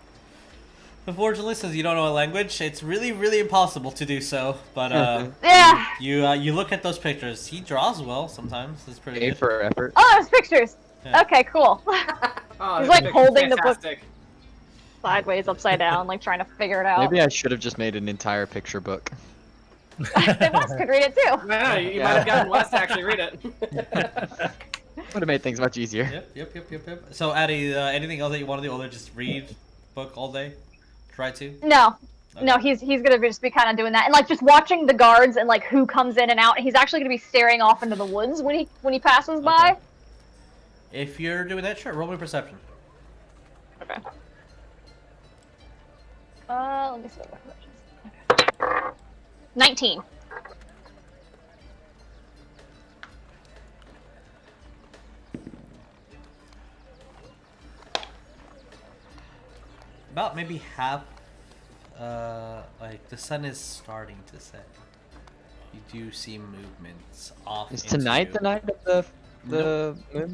Unfortunately, since you don't know a language, it's really, really impossible to do so. But yeah. You look at those pictures. He draws well sometimes. It's pretty good. for effort. Oh, there's pictures. Yeah. Okay, cool. Oh, he's like holding fantastic. the book sideways, upside down, like trying to figure it out. Maybe I should have just made an entire picture book. Wes could read it too. No, you might have gotten Wes to actually read it. Would have made things much easier. Yep. So, Addie, anything else that you want to do other than just read book all day? Try to? No. Okay. No, he's gonna just be kind of doing that, and like just watching the guards and like who comes in and out. He's actually gonna be staring off into the woods when he passes by. If you're doing that, sure. Roll me perception. Okay. Let me see what my perception is. 19. About maybe half. Like the sun is starting to set. You do see movements off. Is tonight the night of the moon?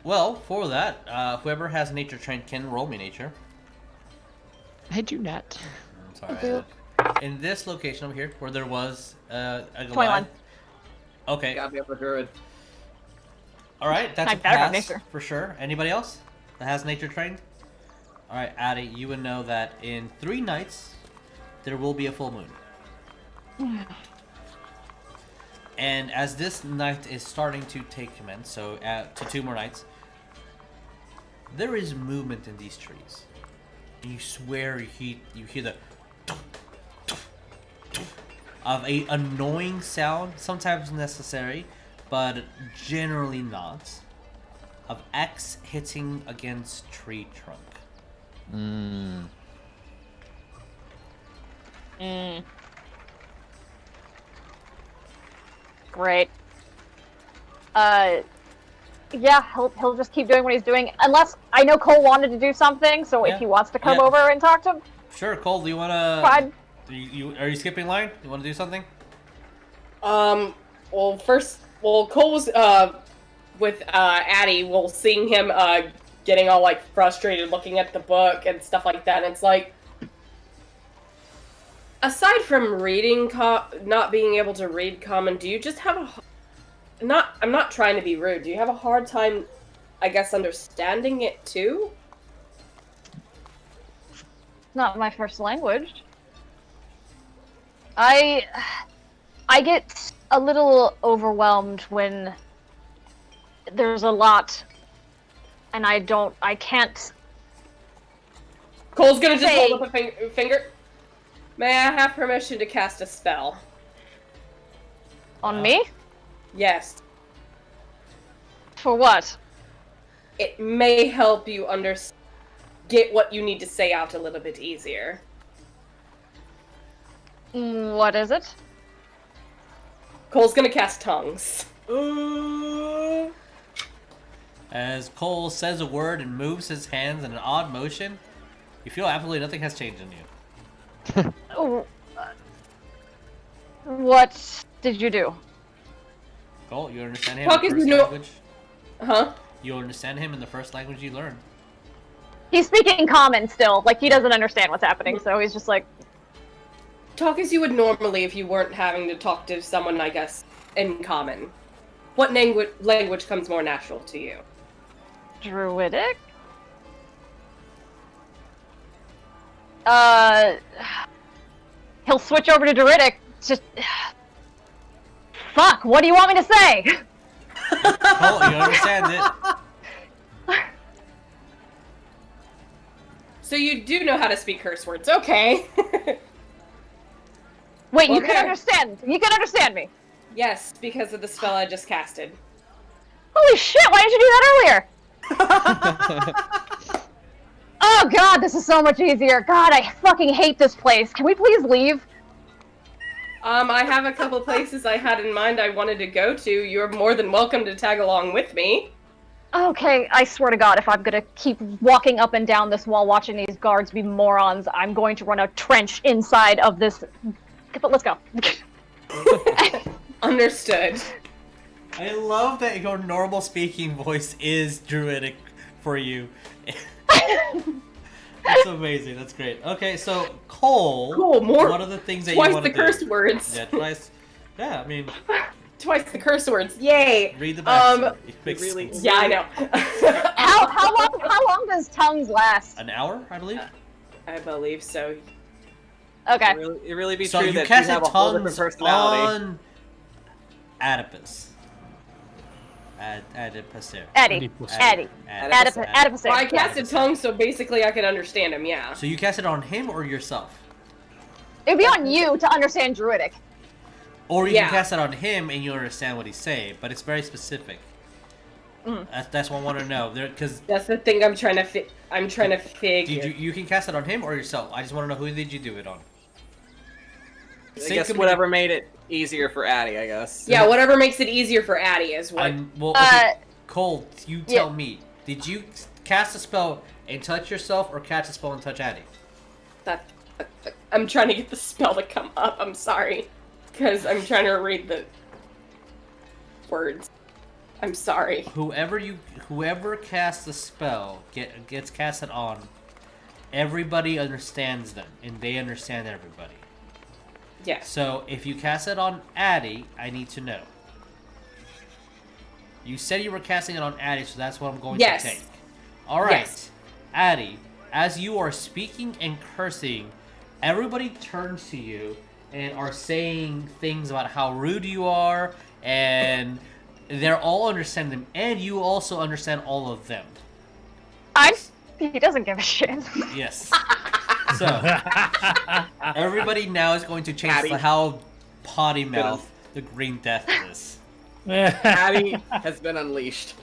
Well, for that, whoever has nature trained can roll me nature. I do not. I'm sorry. In this location over here, where there was a Goliath. 21. Okay. Gotta be up with Druid. All right, that's I'm a better at pass nature. for sure. Anybody else that has nature trained? All right, Addie, you would know that in 3 nights there will be a full moon. And as this night is starting to take commence, so to 2 more nights, there is movement in these trees. And you swear you hear the of a annoying sound, sometimes necessary, but generally not, of X hitting against tree trunk. Great. Yeah, he'll just keep doing what he's doing, unless I know Cole wanted to do something. So if he wants to come over and talk to him, Sure, Cole. Do you wanna? Fine. Are you skipping line? You want to do something? Well, Cole was with Addie. We'll seeing him getting all like frustrated, looking at the book and stuff like that. And it's like, aside from reading, not being able to read common, do you just have a I'm not trying to be rude. Do you have a hard time, I guess, understanding it too? not my first language. I get a little overwhelmed when there's a lot, and I can't. Cole's gonna just hold up a finger. May I have permission to cast a spell? On me? Yes. For what? It may help you get what you need to say out a little bit easier. What is it? Cole's gonna cast tongues. As Cole says a word and moves his hands in an odd motion, you feel absolutely nothing has changed in you. What did you do? Cole, you understand him in the first language? Huh? You understand him in the first language you learn. He's speaking common still. Like, he doesn't understand what's happening, so he's just like... Talk as you would normally if you weren't having to talk to someone, I guess, in common. What language comes more natural to you? Druidic? He'll switch over to Druidic. Just... Fuck, what do you want me to say? Cole, you understand it. So you do know how to speak curse words, okay. Wait, you can understand. You can understand me. Yes, because of the spell I just casted. Holy shit, why didn't you do that earlier? Oh god, this is so much easier. God, I fucking hate this place. Can we please leave? I have a couple places I had in mind I wanted to go to. You're more than welcome to tag along with me. Okay, I swear to god, if I'm gonna keep walking up and down this wall watching these guards be morons, I'm going to run a trench inside of this... But let's go. Understood. I love that your normal speaking voice is Druidic for you. That's amazing. That's great. Okay, so Cole. Cool. More. What are the things that you Twice want to the do? curse words. Yeah, twice. Yeah, I mean. Twice the curse words. Yay. Read the backstory. It makes really. sense. Yeah, I know. How long does tongues last? An hour, I believe. I believe so. Okay. It really be So true you that you casted have a whole different tongues personality. on Adipus. Adipocere. Adipocere. Well, I casted tongues, so basically I could understand him. Yeah. So you cast it on him or yourself? It'd be on you to understand Druidic. Or you can cast it on him and you understand what he's saying, but it's very specific. That's what I want to know. Because that's the thing I'm trying to figure. You can cast it on him or yourself. I just want to know who did you do it on. I guess whatever made it easier for Addie, I guess. Yeah, whatever makes it easier for Addie is what. Cole, you tell me. Did you cast a spell and touch yourself, or cast a spell and touch Addie? I'm trying to get the spell to come up. I'm sorry, because I'm trying to read the words. I'm sorry. Whoever casts the spell gets casted on. Everybody understands them, and they understand everybody. Yeah. So if you cast it on Addie, I need to know. You said you were casting it on Addie, so that's what I'm going Yes. to take. All right, Yes. Addie, as you are speaking and cursing, everybody turns to you and are saying things about how rude you are, and they're all understanding them, and you also understand all of them. He doesn't give a shit. Yes. So, everybody now is going to change Addie. to how potty mouth the Green Death is. Addy has been unleashed.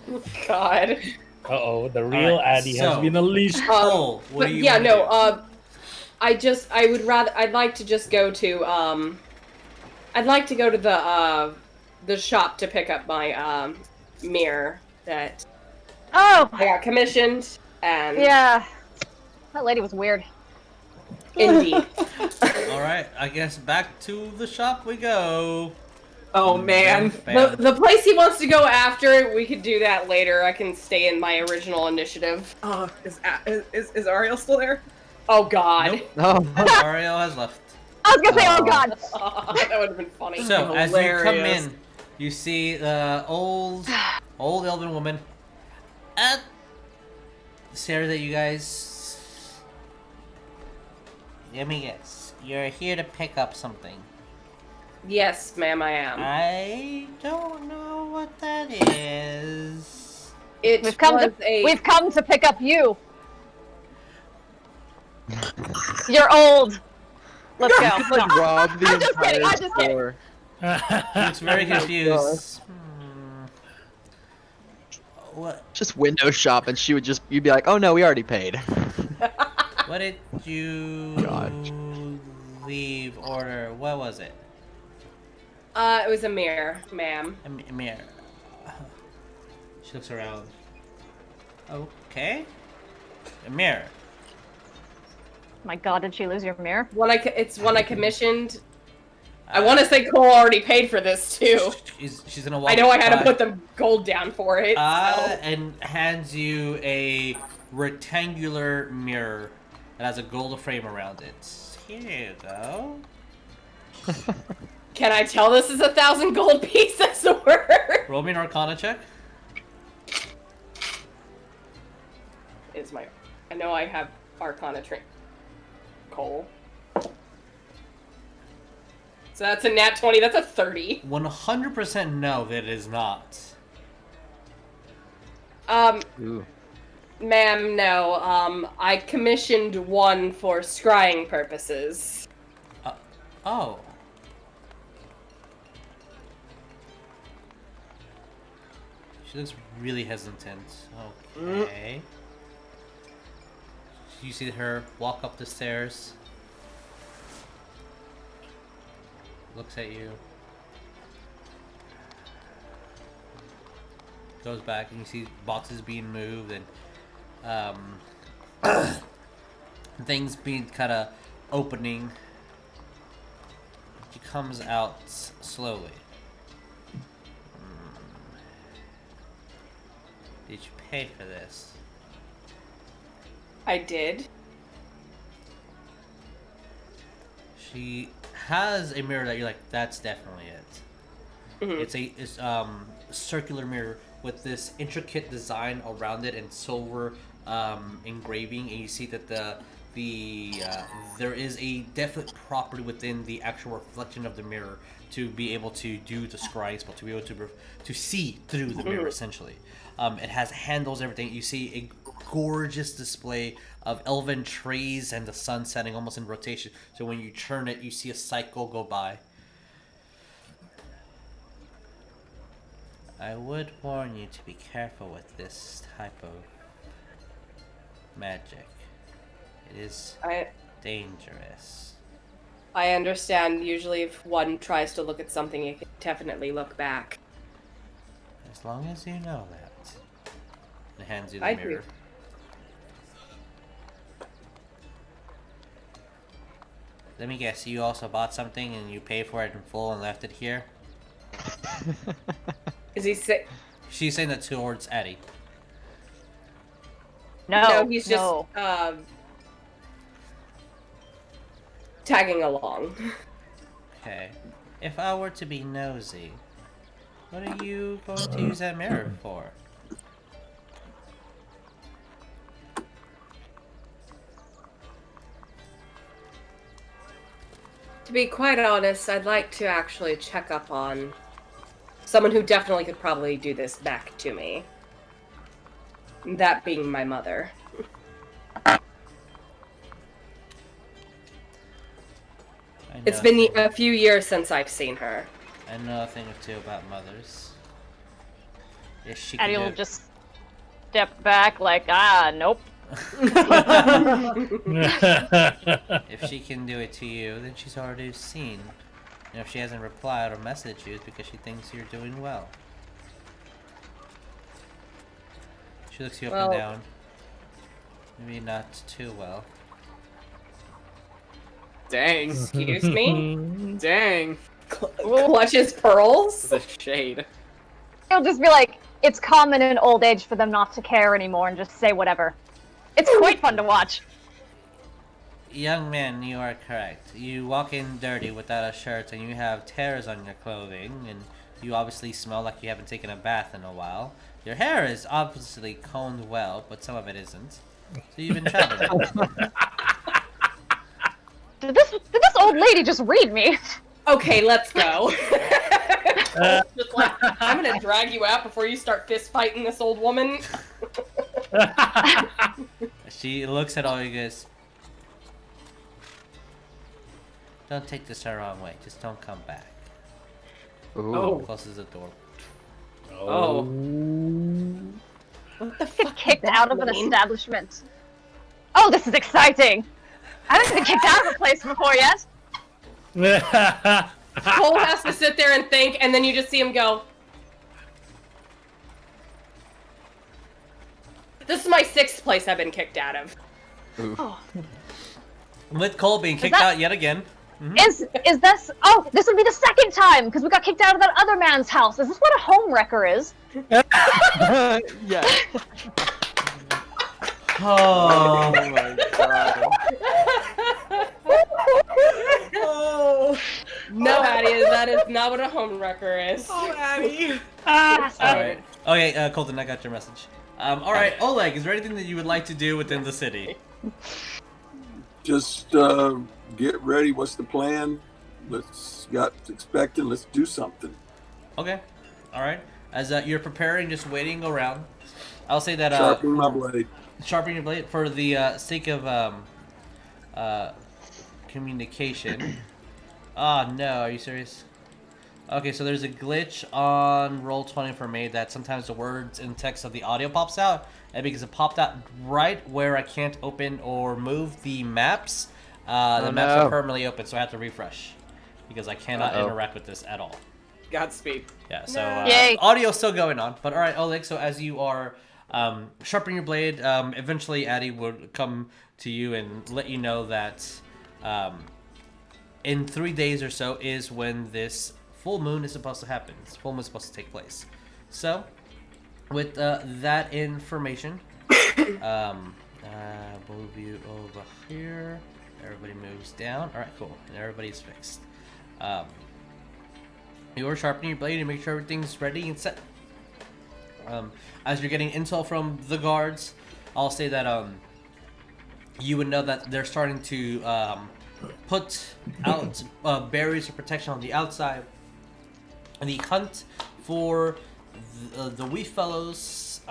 God. Uh-oh, the real Alright, Addy has so- been unleashed. Cole, what But do you yeah, wanna no. do? I'd like to just go to I'd like to go to the shop to pick up my mirror that Oh, I got commissioned, and yeah. That lady was weird. indeed. Alright, I guess back to the shop we go. Oh man. The place he wants to go after, we could do that later. I can stay in my original initiative. Oh, is Ariell still there? Oh God. No. Ariell has left. I was gonna say, oh god. That would have been funny. So, as you come Hilarious. in, you see the old elven woman at stares at you guys. Let me guess. You're here to pick up something. Yes, ma'am, I am. I don't know what that is. We've come to pick up you. You're old. Let's go. You could, like, rob the I'm just entire kidding, I'm just kidding. store. It's very confused. What? Just window shop, and you'd be like, oh no, we already paid. What did you leave order? What was it? It was a mirror, ma'am. A mirror. She looks around. Okay. A mirror. My god, did she lose your mirror? It's one I commissioned. I want to say Cole already paid for this too. She's gonna walk I know I had to by, put the gold down for it. So. and hands you a rectangular mirror that has a gold frame around it. Here you go. Can I tell this is 1,000 gold pieces worth? Roll me an Arcana check. I know I have Arcana Cole. So that's a nat 20. That's a 30. 100% no, that is not. Ooh. Ma'am, no. I commissioned one for scrying purposes. Oh. She looks really hesitant. Okay. You see her walk up the stairs. Looks at you. Goes back and you see boxes being moved and things being kind of opening. She comes out slowly. Did you pay for this? I did. She has a mirror that you're like, that's definitely it. Mm-hmm. It's circular mirror with this intricate design around it and silver engraving, and you see that there is a definite property within the actual reflection of the mirror to be able to do the scrying spell, to be able to see through the mirror essentially. It has handles, everything. You see a gorgeous display of elven trees and the sun setting almost in rotation. So when you turn it, you see a cycle go by. I would warn you to be careful with this type of magic. It is dangerous. I understand. Usually if one tries to look at something, it can definitely look back. As long as you know that. It hands you the I mirror. do. Let me guess, you also bought something and you paid for it in full and left it here? Is he sick? She's saying that towards Eddie. No, he's just tagging along. Okay. If I were to be nosy, What are you going to use that mirror for? To be quite honest, I'd like to actually check up on someone who definitely could probably do this back to me. That being my mother. It's been a few years since I've seen her. I know a thing or two about mothers. If she And can you'll do just step back like, nope. if she can do it to you, then she's already seen. And if she hasn't replied or messaged you, it's because she thinks you're doing well. She looks you up and down. Maybe not too well. Dang. Excuse me? Dang. Clutches pearls? The shade. He'll just be like, it's common in old age for them not to care anymore and just say whatever. It's quite fun to watch. Young man, you are correct. You walk in dirty without a shirt and you have tears on your clothing, and you obviously smell like you haven't taken a bath in a while. Your hair is obviously combed well, but some of it isn't. So you've been traveling. Did this old lady just read me? Okay, let's go. Just like, I'm gonna drag you out before you start fist fighting this old woman. She looks at all you guys. Don't take this the wrong way. Just don't come back. Ooh. Closes the door. Oh. What the fuck? Get kicked out of an establishment. Oh, this is exciting. I haven't been kicked out of a place before yet. Cole has to sit there and think, and then you just see him go. This is my 6th place I've been kicked out of. Oh. With Cole being kicked out yet again. Mm-hmm. Is this? Oh, this would be the 2nd time because we got kicked out of that other man's house. Is this what a homewrecker is? Yeah. Oh my god. Oh. No, Addie, that is not what a homewrecker is. Oh, Addie. Alright. Okay, Coleton, I got your message. Alright, Oleg, is there anything that you would like to do within the city? Just get ready. What's the plan? Let's expecting. Let's do something. Okay. Alright. As you're preparing, just waiting around, I'll say that Sharpen my blade. Sharpen your blade for the sake of communication. Ah, no, are you serious? Okay, so there's a glitch on Roll20 for me that sometimes the words and text of the audio pops out, and because it popped out right where I can't open or move the maps, the maps are permanently open, so I have to refresh because I cannot interact with this at all. Godspeed. Yeah, so Yay. audio's still going on, but all right, Oleg. So as you are sharpening your blade, eventually Addie would come to you and let you know that in 3 days or so is when this full moon is supposed to happen. This full moon is supposed to take place. So, with that information, move you over here. Everybody moves down. All right, cool. And everybody's fixed. You're sharpening your blade to make sure everything's ready and set. As you're getting intel from the guards, I'll say that you would know that they're starting to put out barriers of protection on the outside. And the hunt for the Wee Fellows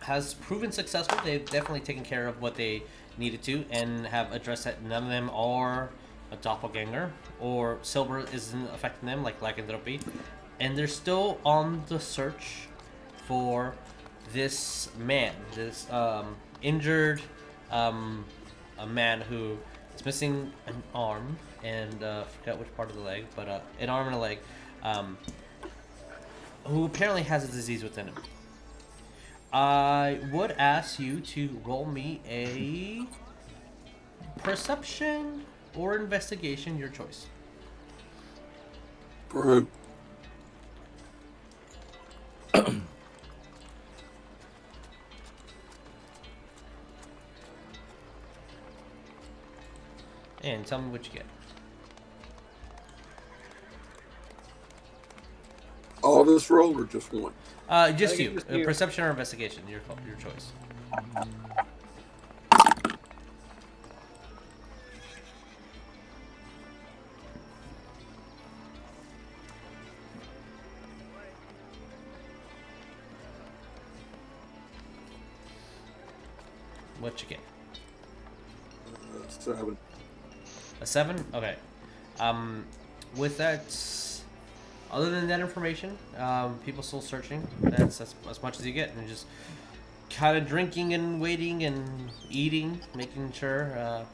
has proven successful. They've definitely taken care of what they needed to and have addressed that none of them are a doppelganger or silver isn't affecting them like lycanthropy. And they're still on the search for this man, this injured a man who is missing an arm and forgot which part of the leg, but an arm and a leg, who apparently has a disease within him. I would ask you to roll me a perception or investigation, your choice. For who? And tell me what you get. All us roll or just one? Just you. just you. Perception or investigation, your choice. What you get? 7. A 7? Okay. With that, other than that information, people still searching. That's as much as you get, and just kind of drinking and waiting and eating, making sure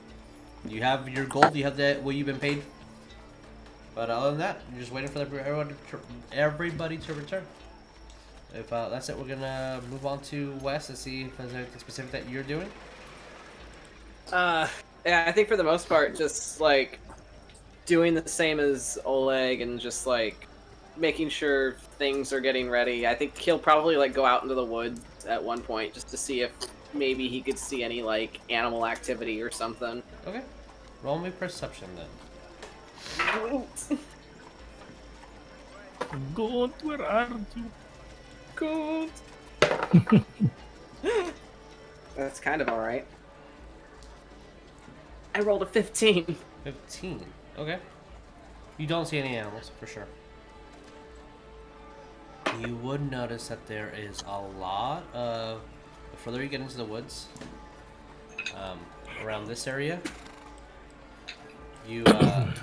you have your gold, you have what you've been paid. But other than that, you're just waiting for everybody to return. If that's it, we're gonna move on to Wes and see if there's anything specific that you're doing. Yeah, I think for the most part, just like doing the same as Oleg and just like making sure things are getting ready. I think he'll probably like go out into the woods at one point just to see if maybe he could see any like animal activity or something. Okay, roll me perception then. Gold, where are you? Gold. That's kind of alright. I rolled a 15. 15. Okay. You don't see any animals for sure. You would notice that there is a lot of. The further you get into the woods, around this area, you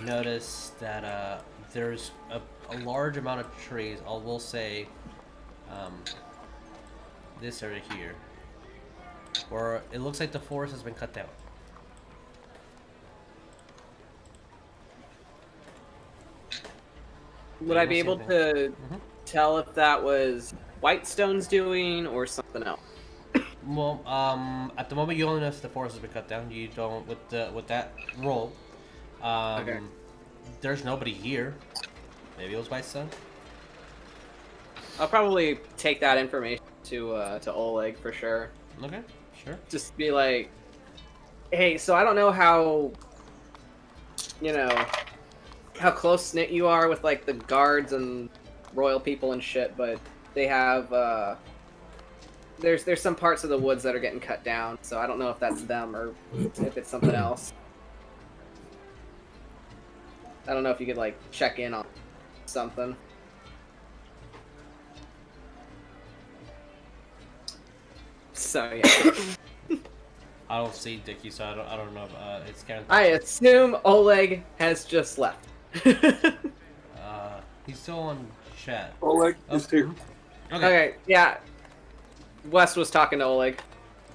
notice that there's a large amount of trees. I will say, this area here, where it looks like the forest has been cut down. Would I be able to tell if that was Whitestone's doing or something else? Well, at the moment you only notice the forest has been cut down. You don't with that roll. Okay. There's nobody here. Maybe it was Whitestone. I'll probably take that information to Oleg for sure. Okay, sure. Just be like, hey, so I don't know how close knit you are with like the guards and royal people and shit, but they have there's some parts of the woods that are getting cut down, so I don't know if that's them or if it's something else. I don't know if you could like check in on something. So yeah. I don't see Dickie, so I don't know if it's kind of. I assume Oleg has just left. He's still on chat. Oleg is here. Okay, yeah. Wes was talking to Oleg.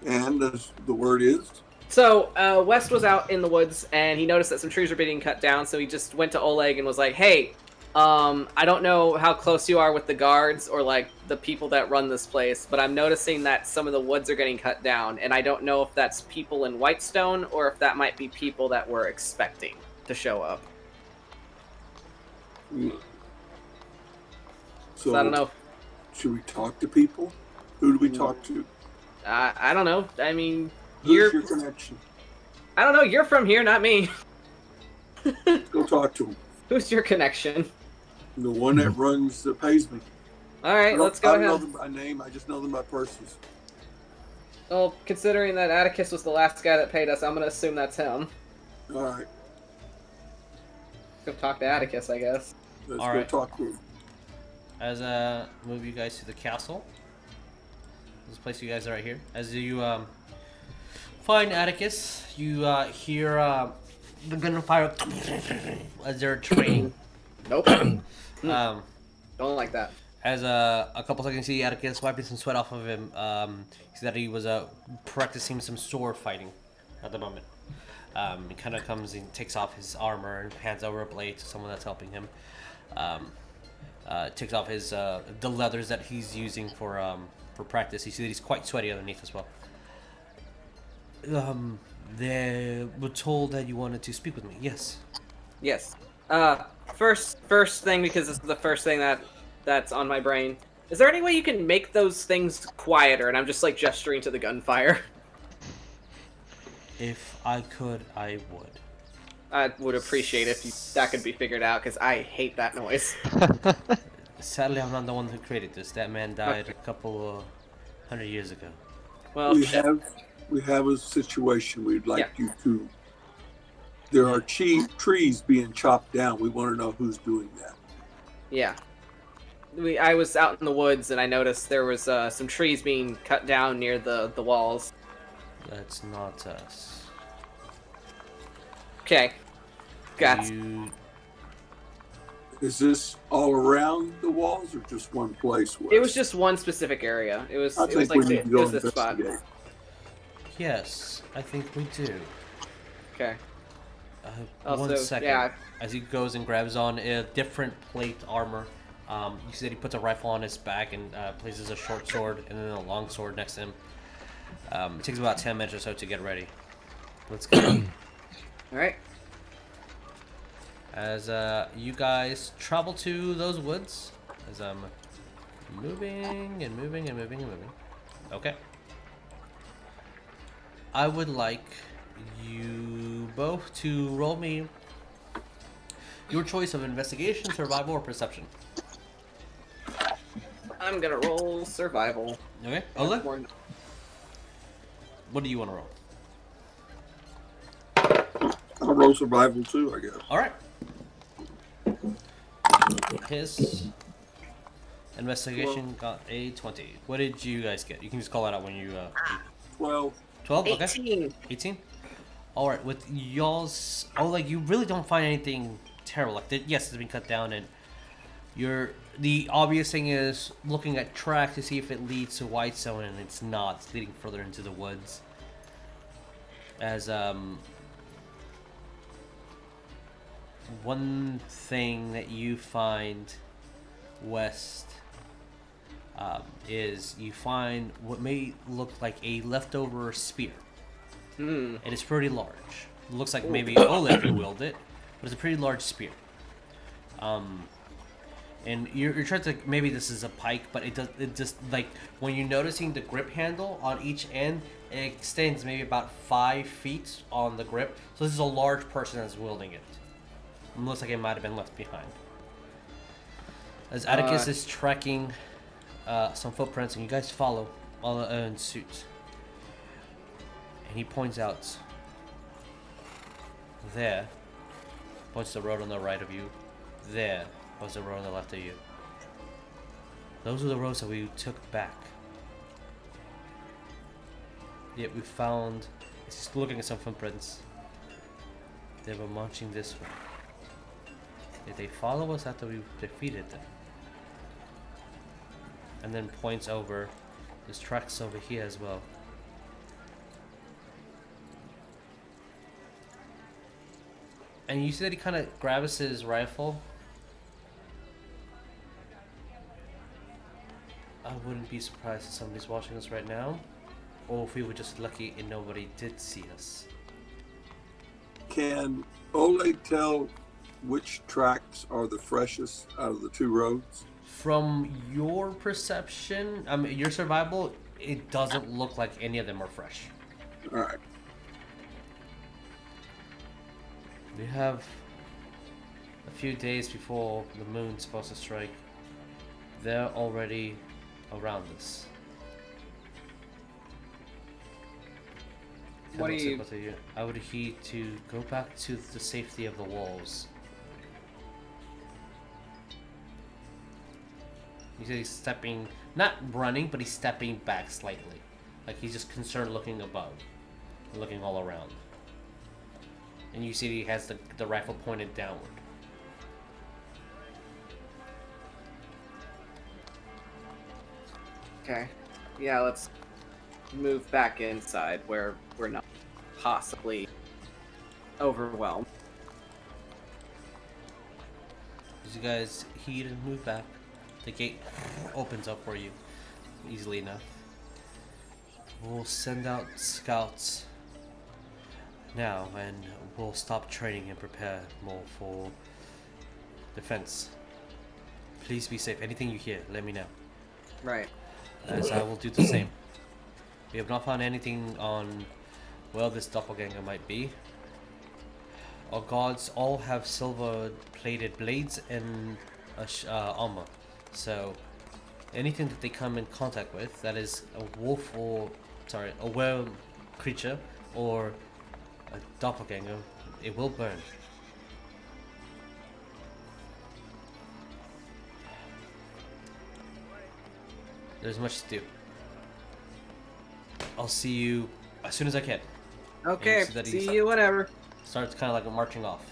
And the word is? So, Wes was out in the woods, and he noticed that some trees were being cut down, so he just went to Oleg and was like, hey, I don't know how close you are with the guards or, like, the people that run this place, but I'm noticing that some of the woods are getting cut down, and I don't know if that's people in Whitestone or if that might be people that we're expecting to show up. So I don't know. Should we talk to people? Who do we talk to? I don't know. I mean, Who's your connection? I don't know. You're from here, not me. Go talk to him. Who's your connection? The one that runs pays me. All right, let's go I don't know ahead. them by name. I just know them by purses. Well, considering that Atticus was the last guy that paid us, I'm gonna assume that's him. All right. Go talk to Atticus, I guess. Let's All go right. talk to him. As move you guys to the castle. This place you guys are right here. As you find Atticus, you hear the gunfire as they're training. Nope. Don't like that. As a couple seconds, you see Atticus wiping some sweat off of him. You see that he was practicing some sword fighting at the moment. He kind of comes and takes off his armor and hands over a blade to someone that's helping him. Takes off his the leathers that he's using for practice. You see that he's quite sweaty underneath as well. They were told that you wanted to speak with me. Yes. Yes. First thing, because this is the first thing that's on my brain. Is there any way you can make those things quieter? And I'm just like gesturing to the gunfire. If I could, I would. I would appreciate if that could be figured out, because I hate that noise. Sadly, I'm not the one who created this. That man died a couple 100 years ago. Well, we have a situation we'd like you to. There are trees being chopped down. We want to know who's doing that. Yeah. I was out in the woods and I noticed there was some trees being cut down near the walls. That's not us. Okay. Got Is this all around the walls or just one place? It was just one specific area. It was. I It was think like we need to go this spot. investigate. Yes, I think we do. Okay. One Also, second. yeah. As he goes and grabs on a different plate armor, you see that he puts a rifle on his back and places a short sword and then a long sword next to him. It takes about 10 minutes or so to get ready. Let's go. All right. As you guys travel to those woods, as I'm moving and moving and moving and moving. Okay. I would like you both to roll me your choice of investigation, survival, or perception. I'm gonna roll survival. Okay. Oleg? What do you want to roll? I'll roll survival too, I guess. All right. His investigation got a 20. What did you guys get? You can just call it out when you. 12. 12. Okay. 18. 18. All right. With y'all's, like you really don't find anything terrible. Like yes, it's been cut down, and the obvious thing is looking at track to see if it leads to Whitestone, and it's not. It's leading further into the woods. As one thing that you find west is you find what may look like a leftover spear. Hmm. It is pretty large. It looks like maybe Oleg could wield it, but it's a pretty large spear. And you're trying to, maybe this is a pike, but it just like when you're noticing the grip handle on each end, it extends maybe about 5 feet on the grip. So this is a large person that's wielding it. It looks like it might have been left behind. As Atticus is tracking some footprints, and you guys follow all in suit. And he points out there, points the road on the right of you. There was the road on the left of you. Those are the roads that we took back. Yet we found, just looking at some footprints, they were marching this way. Did they follow us after we defeated them? And then points over. There's tracks over here as well. And you see that he kind of grabs his rifle. I wouldn't be surprised if somebody's watching us right now. Or if we were just lucky and nobody did see us. Can Oleg tell which tracks are the freshest out of the 2 roads? From your perception, I mean, your survival, it doesn't look like any of them are fresh. Alright. We have a few days before the moon's supposed to strike. They're already around us. What do you... I would heed to go back to the safety of the walls. He said he's stepping, not running, but he's stepping back slightly. Like he's just concerned looking above, looking all around. And you see he has the rifle pointed downward. Okay. Yeah, let's move back inside where we're not possibly overwhelmed. As you guys heed and move back, the gate opens up for you easily enough. We'll send out scouts now, and we'll stop training and prepare more for defense. Please be safe. Anything you hear, let me know. Right. As I will do the same. We have not found anything on, well, this doppelganger might be. Our gods all have silver-plated blades and armor. So anything that they come in contact with that is a wolf or a werewolf creature or a doppelganger, it will burn. There's much to do. I'll see you as soon as I can. Okay, see you whenever. Starts kind of like marching off.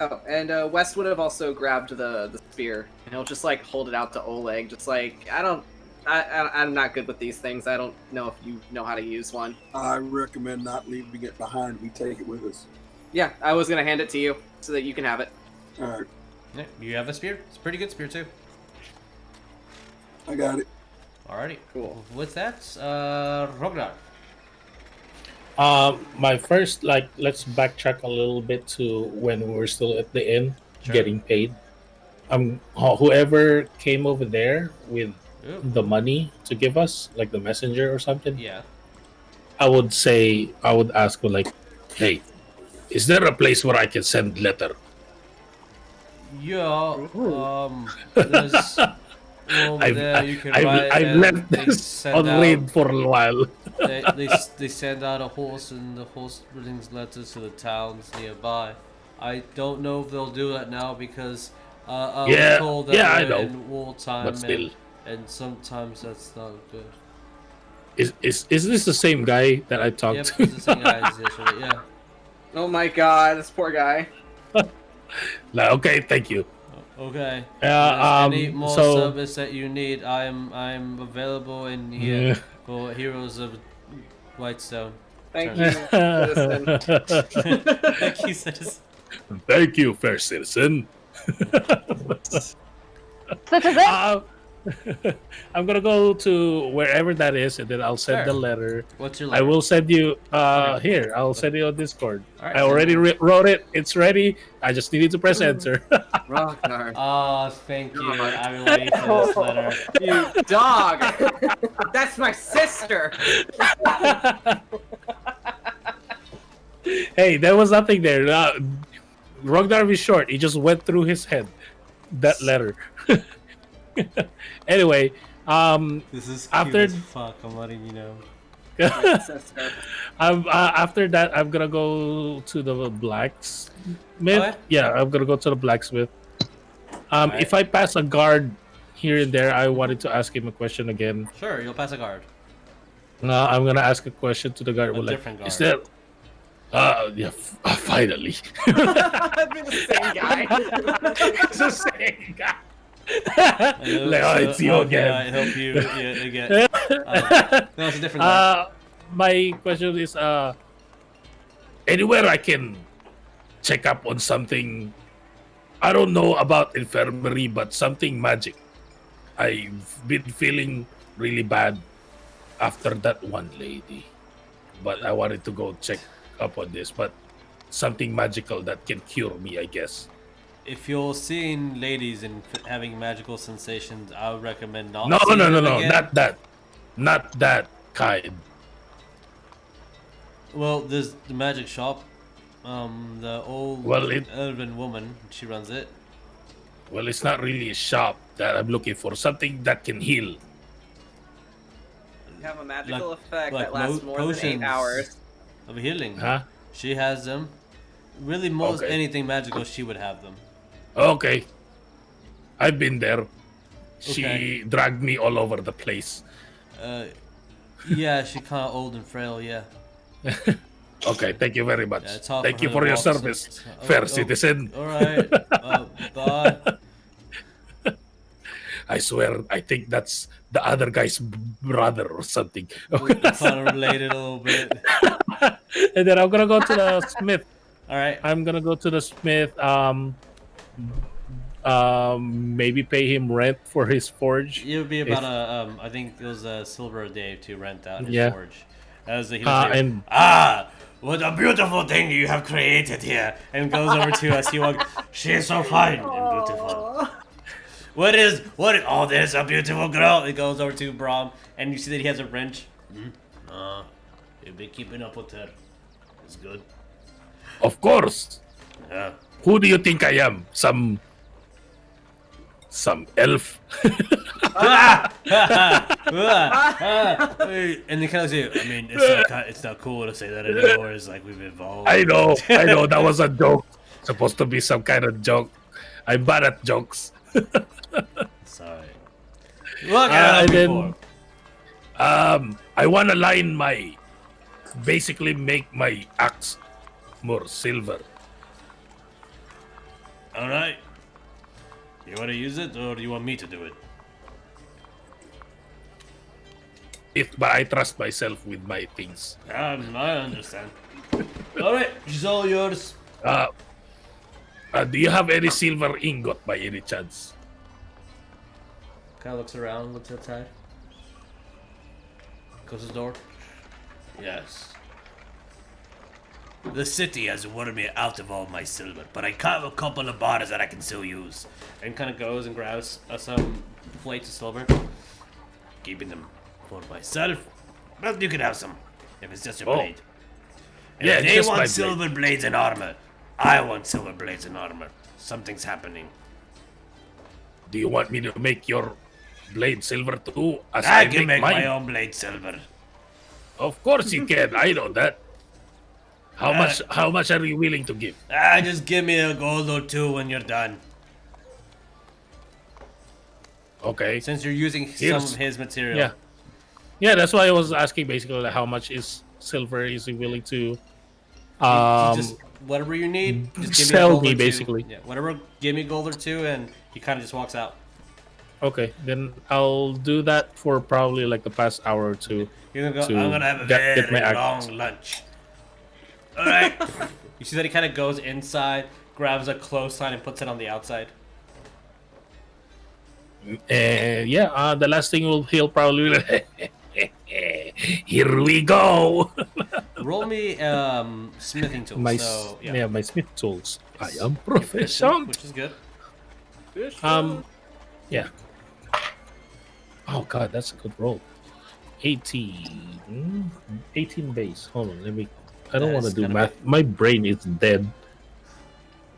Oh, and Wes would have also grabbed the spear, and he'll just like hold it out to Oleg, just like I'm not good with these things. I don't know if you know how to use one. I recommend not leaving it behind. We take it with us. Yeah, I was gonna hand it to you so that you can have it. All right. Yeah, you have a spear. It's a pretty good spear too. I got it. Alrighty. Cool. With that, Rognarv. My first, let's backtrack a little bit to when we were still at the inn, getting paid. Whoever came over there with the money to give us, like the messenger or something. Yeah. I would ask, like, hey, is there a place where I can send letter? Yeah. There's over there you can ride. I've left this unread for a while. they send out a horse, and the horse brings letters to the towns nearby. I don't know if they'll do that now because I was told that we're in wartime, but still. and sometimes that's not good. Is this the same guy that I talked to? It's the same guy as yesterday, yeah. Oh my god, this poor guy. Okay, thank you. Okay. Any more service that you need, I'm available in here for Heroes of Whitestone. Thank you, citizen. Thank you, citizen. Thank you, fair citizen. Citizen. I'm gonna go to wherever that is, and then I'll send the letter. What's your I letter? will send you here. I'll send you on Discord. All right, I already wrote it. It's ready. I just needed to press enter. Oh, thank you. I've been waiting for this letter. You dog! That's my sister! Hey, there was nothing there. Rognarv is short. He just went through his head. That letter. Anyway, this is cute after as fuck. I'm letting you know. After that, I'm gonna go to the blacksmith. Okay. Yeah, I'm gonna go to the blacksmith. If I pass a guard here and there, I wanted to ask him a question again. Sure, you'll pass a guard. I'm gonna ask a question to the guard. A different guard. Is there? Finally. That'd be the same guy. It's the same guy. It's you again. I help you again. That was a different guy. My question is, anywhere I can check up on something. I don't know about infirmary, but something magic. I've been feeling really bad after that one lady, but I wanted to go check up on this. But something magical that can cure me, I guess. If you're seeing ladies and having magical sensations, I would recommend not. No, again. not that kind. Well, there's the magic shop. The old elven woman, she runs it. Well, it's not really a shop that I'm looking for. Something that can heal. You have a magical effect like that lasts more than 8 hours. Of healing. Huh? She has them. Really, most anything magical, she would have them. Okay. I've been there. She Okay. dragged me all over the place. Yeah, she kind of old and frail. Yeah. Okay, thank you very much. Yeah, it's hard Thank for you her for to your walk, service, so- fair citizen. All right. Bye. I swear, I think that's the other guy's brother or something. Kind of related a little bit. And then I'm gonna go to the smith. All right. I'm gonna go to the smith. Maybe pay him rent for his forge. It would be about I think it was a silver a day to rent out his Yeah. forge. As he what a beautiful thing you have created here, and goes over to Siwag. She is so fine and beautiful. What is? Oh, there's a beautiful girl. It goes over to Brahm, and you see that he has a wrench. You've been keeping up with her. It's good. Of course. Yeah. Who do you think I am? Some some elf. And they kind of say, I mean, it's not cool to say that anymore. It's like we've evolved. I know. That was a joke. Supposed to be some kind of joke. I'm bad at jokes. Sorry. Look at it before. I want to basically make my axe more silver. All right. You want to use it, or do you want me to do it? But I trust myself with my things. I understand. All right, it's all yours. Do you have any silver ingot by any chance? Kind of looks around, looks outside. Goes to the door. Yes. The city has worn me out of all my silver, but I have a couple of bars that I can still use. And kind of goes and grabs some plates of silver, keeping them for myself. But you can have some if it's just your blade. And Yeah, if they just want my silver blades and armor. I want silver blades and armor. Something's happening. Do you want me to make your blade silver too? As I can make mine? my own blade silver. Of course you can. I know that. How much are you willing to give? Just give me a gold or two when you're done. Okay. Since you're using some of his material. Yeah. Yeah, that's why I was asking basically like, how much is silver is he willing to just whatever you need, just give sell me a gold me or two. basically. Yeah, whatever, give me a gold or two, and he kind of just walks out. Okay, then I'll do that for probably like the past hour or two. You're gonna go, I'm gonna have a very long lunch. All right. You see that he kind of goes inside, grabs a clothesline, and puts it on the outside. Yeah, the last thing he'll probably here we go. Roll me smithing tools. My smith tools. I am proficient, which is good. Yeah. Oh god, that's a good roll. 18 base. Hold on, I don't want to do math. My brain is dead.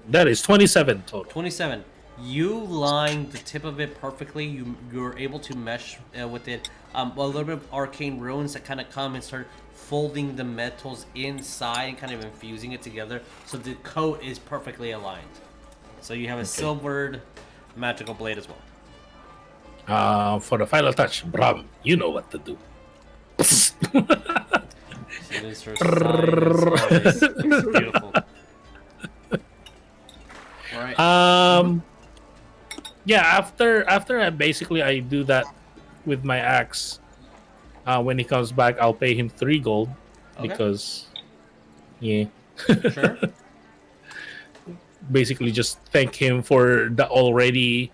That is 27 total. 27. You line the tip of it perfectly. You're able to mesh with it. A little bit of arcane runes that kind of come and start folding the metals inside and kind of infusing it together. So the coat is perfectly aligned. So you have a silvered magical blade as well. For the final touch, Bram, you know what to do. It's beautiful. All right. Yeah, after I do that with my axe. When he comes back, I'll pay him 3 gold because, yeah. Sure. Basically, just thank him for the already.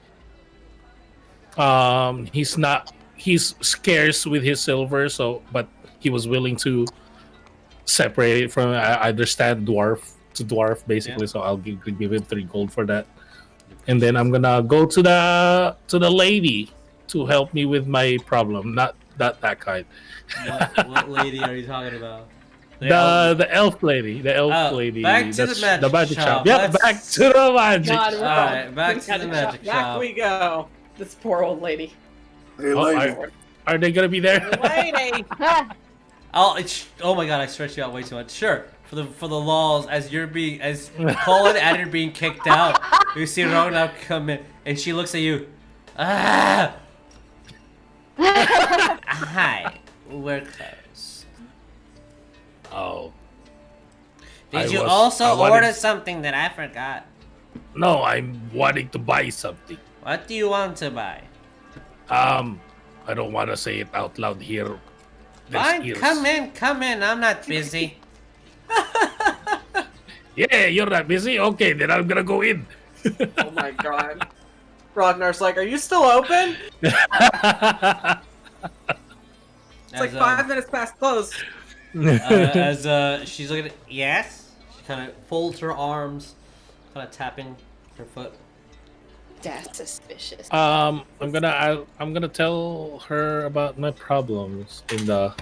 He's scarce with his silver, but he was willing to separate it from. I understand dwarf to dwarf basically, so I'll give him 3 gold for that. And then I'm gonna go to the lady to help me with my problem. Not that kind. What lady are you talking about? The elf lady. The elf lady. Back to the magic shop. Yeah, back to the magic shop. Alright, back to the magic shop. Back we go. This poor old lady. Hey, lady. Are they gonna be there? Lady. Oh my god, I stretched you out way too much. Sure. For the laws, as Cole and Addy are being kicked out, you see Rognarv come in, and she looks at you. Hi, we're closed. Oh. Did you also order something that I forgot? No, I'm wanting to buy something. What do you want to buy? I don't want to say it out loud here. Fine, come in. I'm not busy. Yeah, you're not busy? Okay, then I'm gonna go in. Oh my god. Rognarv's like, are you still open? It's like 5 minutes past close. As she's looking at yes, she kind of folds her arms, kind of tapping her foot. That's suspicious. I'm gonna tell her about my problems in that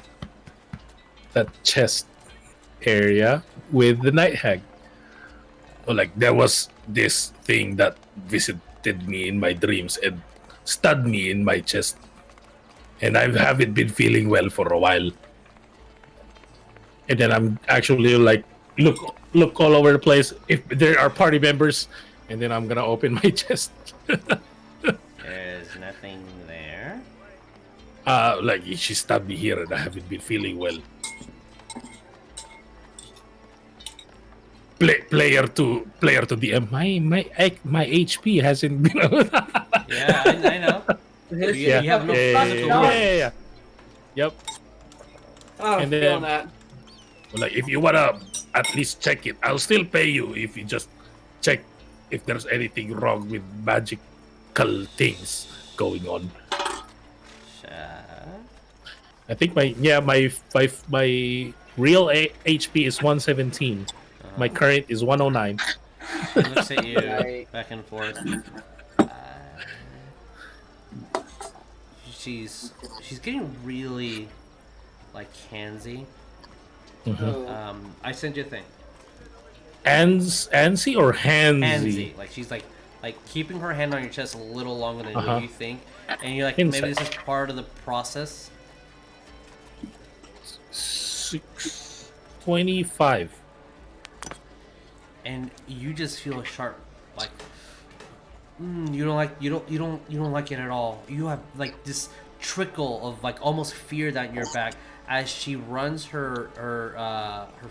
chest area with the night hag. Like there was this thing that visited visited me in my dreams and stabbed me in my chest. And I haven't been feeling well for a while. And then I'm actually like look all over the place if there are party members, and then I'm gonna open my chest. There's nothing there. Like she stabbed me here and I haven't been feeling well. Player to DM. My HP hasn't been. Yeah, I know. You have no physical wounds. Yeah. Yep. Oh, And I'm feeling then- that. Like if you wanna at least check it, I'll still pay you if you just check if there's anything wrong with magical things going on. I think my real HP is 117. My current is 109. She looks at you back and forth. She's getting really like handsy. I sent you a thing. Antsy or handsy? Handsy. Like she's like keeping her hand on your chest a little longer than what you think, and you're like, maybe this is part of the process. 625. And you just feel a sharp, like, you don't like it at all. You have like this trickle of like almost fear down your back as she runs her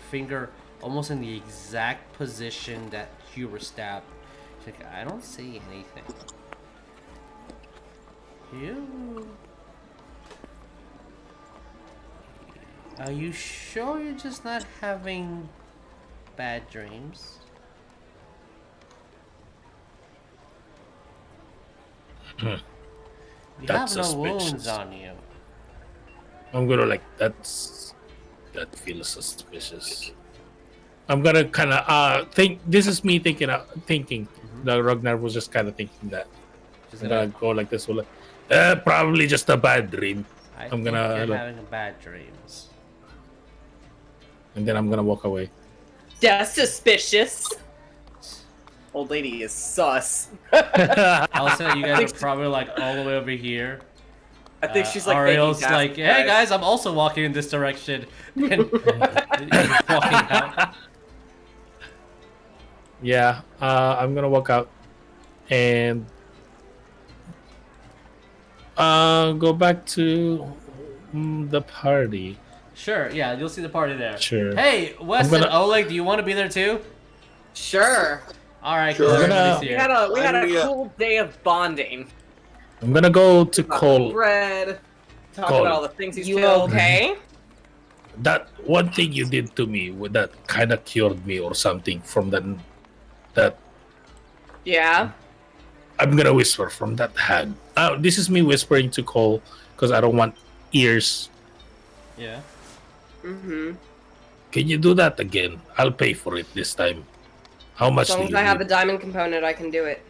finger almost in the exact position that you were stabbed. She's like, I don't see anything. Are you sure you're just not having bad dreams? You That's have no wounds suspicious. on you. I'm gonna that feels suspicious. I'm gonna kind of think. This is me thinking. The Rognarv was just kind of thinking that. I'm gonna go like this. Probably just a bad dream. I'm gonna you're having bad dreams. And then I'm gonna walk away. That's suspicious. Old lady is sus. Also, you guys are probably like all the way over here. I think she's like Ariel's faking like, tasks, hey guys, I'm also walking in this direction. And walking out. Yeah, I'm gonna walk out and go back to the party. Sure, yeah, you'll see the party there. Sure. Hey, Wes and Oleg, do you want to be there too? Sure. All right, Sure. cool. Everybody's here. We had a cool day of bonding. I'm gonna go to Cole. Bread. Talk Cole. about all the things he's You killed. okay? That one thing you did to me, that kind of cured me or something from that. Yeah. I'm gonna whisper from that hag. This is me whispering to Cole because I don't want ears. Yeah. Mm-hmm. Can you do that again? I'll pay for it this time. How much As long do as you I have need? the diamond component, I can do it.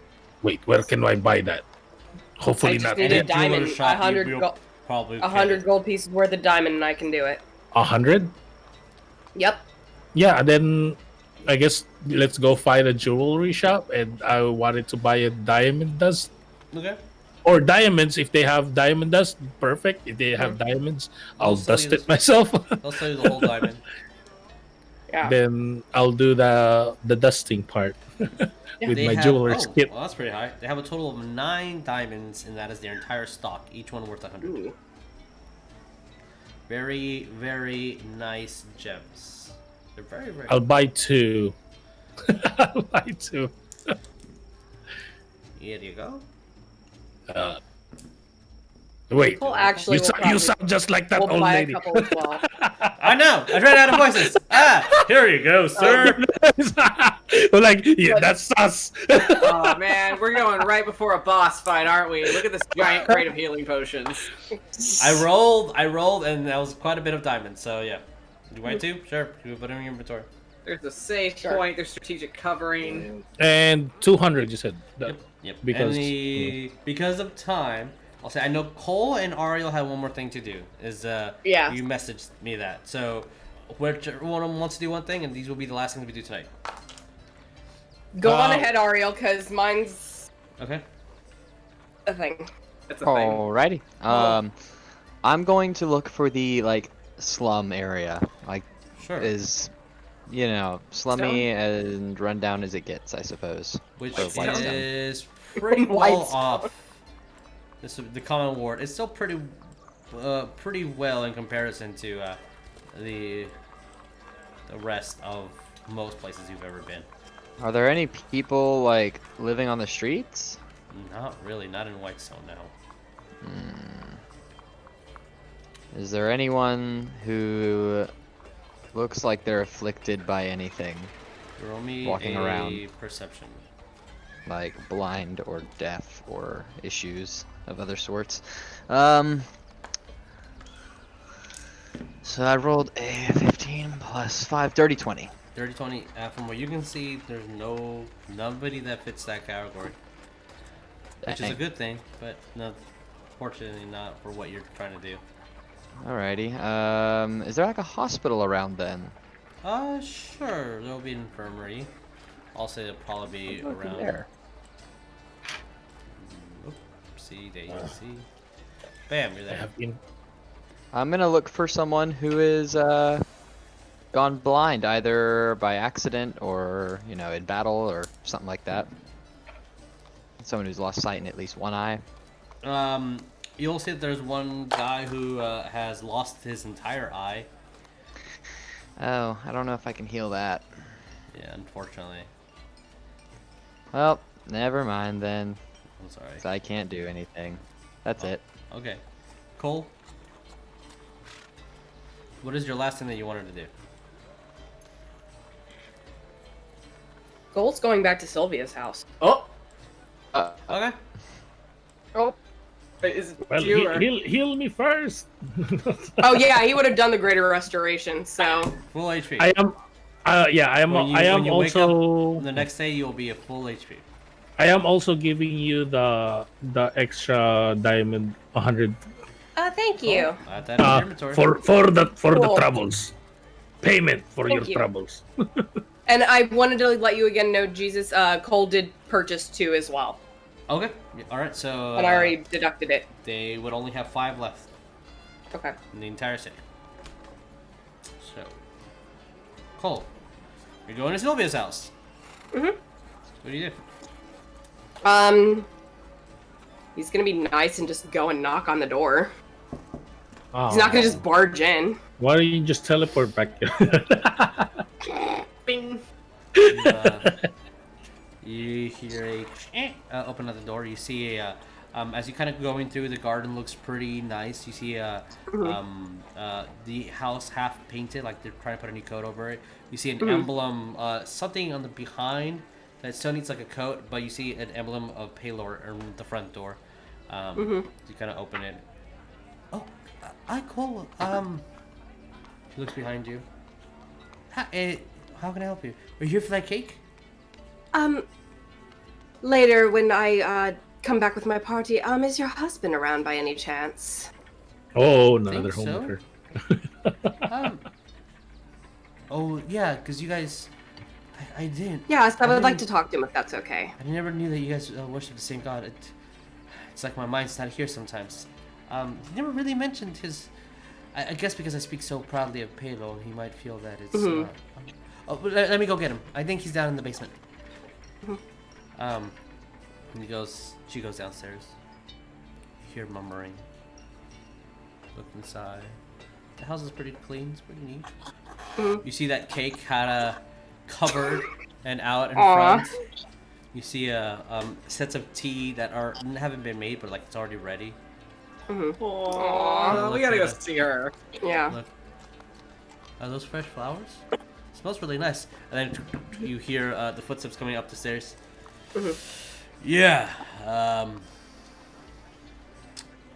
Wait, where can I buy that? Hopefully I just not need a there. diamond. shop, 100 you'll gold. probably 100 gold pieces worth of diamond, and I can do it. 100? Yep. Yeah, then I guess let's go find a jewelry shop, and I wanted to buy a diamond dust. Okay. Or diamonds, if they have diamond dust, perfect. If they have diamonds, I'll sell dust you it myself. They'll sell you the whole diamond. Yeah. Then I'll do the dusting part with They my have- jeweler's kit. Well, that's pretty high. They have a total of 9 diamonds, and that is their entire stock. Each one worth 100. Very, very nice gems. They're very, very. I'll buy 2. I'll buy 2. Here you go. Wait, Cole actually you, will sound, you probably- sound just like that We'll old buy lady. a couple as well. I know. I ran out of voices. Here you go, sir. Like, yeah, that's us. Oh man, we're going right before a boss fight, aren't we? Look at this giant crate of healing potions. I rolled, and that was quite a bit of diamonds. So yeah, you want to? Sure. You put it in your inventory. There's a save point. There's strategic covering. And 200, you said. That, Yep. Because because of time, I'll say I know Cole and Ariell have one more thing to do. Yeah. You messaged me that. So whichever one of them wants to do one thing, and these will be the last things we do tonight. Go on ahead, Ariel, because mine's Okay. a thing. It's a thing. Alrighty. I'm going to look for the like slum area. Like, Sure. is, you know, slummy and rundown as it gets, I suppose. Which for Whitestone. is pretty well Whitestone. off. This is the common ward. It's still pretty well in comparison to the rest of most places you've ever been. Are there any people like living on the streets? Not really. Not in Whitestone now. Is there anyone who looks like they're afflicted by anything? Roll me walking a around, perception. like blind or deaf or issues of other sorts. So I rolled a 15 plus 5, dirty 20. Dirty 20. From what you can see, there's nobody that fits that category, which is a good thing, but fortunately not for what you're trying to do. Alrighty. Is there like a hospital around then? Sure. There'll be an infirmary. I'll say it'll probably be around there. See, there you see. Bam, you're there. I'm gonna look for someone who is gone blind, either by accident or, you know, in battle or something like that. Someone who's lost sight in at least one eye. You'll see that there's one guy who has lost his entire eye. Oh, I don't know if I can heal that. Yeah, unfortunately. Well, never mind then. I'm sorry. 'Cause I can't do anything. That's it. Okay. Cole? What is your last thing that you wanted to do? Cole's going back to Sylvia's house. Oh. Okay. Oh. Is Well, you or... heal me first. Oh yeah, he would have done the greater restoration. So full HP. I am. I am. When you wake also. up, the next day you'll be at full HP. I am also giving you the extra diamond 100. thank you. Add that in your inventory. For the Cool. troubles. Payment for Thank your you. troubles. And I wanted to let you again know, Jesus, Cole did purchase 2 as well. Okay. All right. So. And I already deducted it. They would only have 5 left Okay. in the entire city. So, Cole, you're going to Sylvia's house. Mhm. What do you do? He's gonna be nice and just go and knock on the door. Oh. He's not gonna just barge in. Why don't you just teleport back? Bing. You hear a open up the door. You see a as you kind of going through, the garden looks pretty nice. You see the house half painted, like they're trying to put a new coat over it. You see an emblem, something on the behind that still needs like a coat, but you see an emblem of Palor on the front door. You kind of open it. Oh, hi Cole. He looks behind you. Hi, how can I help you? Are you here for that cake? Later when I come back with my party, is your husband around by any chance? Oh, another Think so. homewrecker. Oh yeah, because you guys, I didn't. Yes, I would like to didn't- talk to him if that's okay. I never knew that you guys worship the same god. It's like my mind's not here sometimes. He never really mentioned his. I guess because I speak so proudly of Palo, he might feel that it's. Oh, let me go get him. I think he's down in the basement. And she goes downstairs. You hear murmuring. Look inside. The house is pretty clean. It's pretty neat. You see that cake kind of covered and out in front. You see sets of tea that haven't been made, but like it's already ready. Aww, we gotta go see her. Yeah. Look. Are those fresh flowers? It smells really nice. And then you hear the footsteps coming up the stairs. Yeah.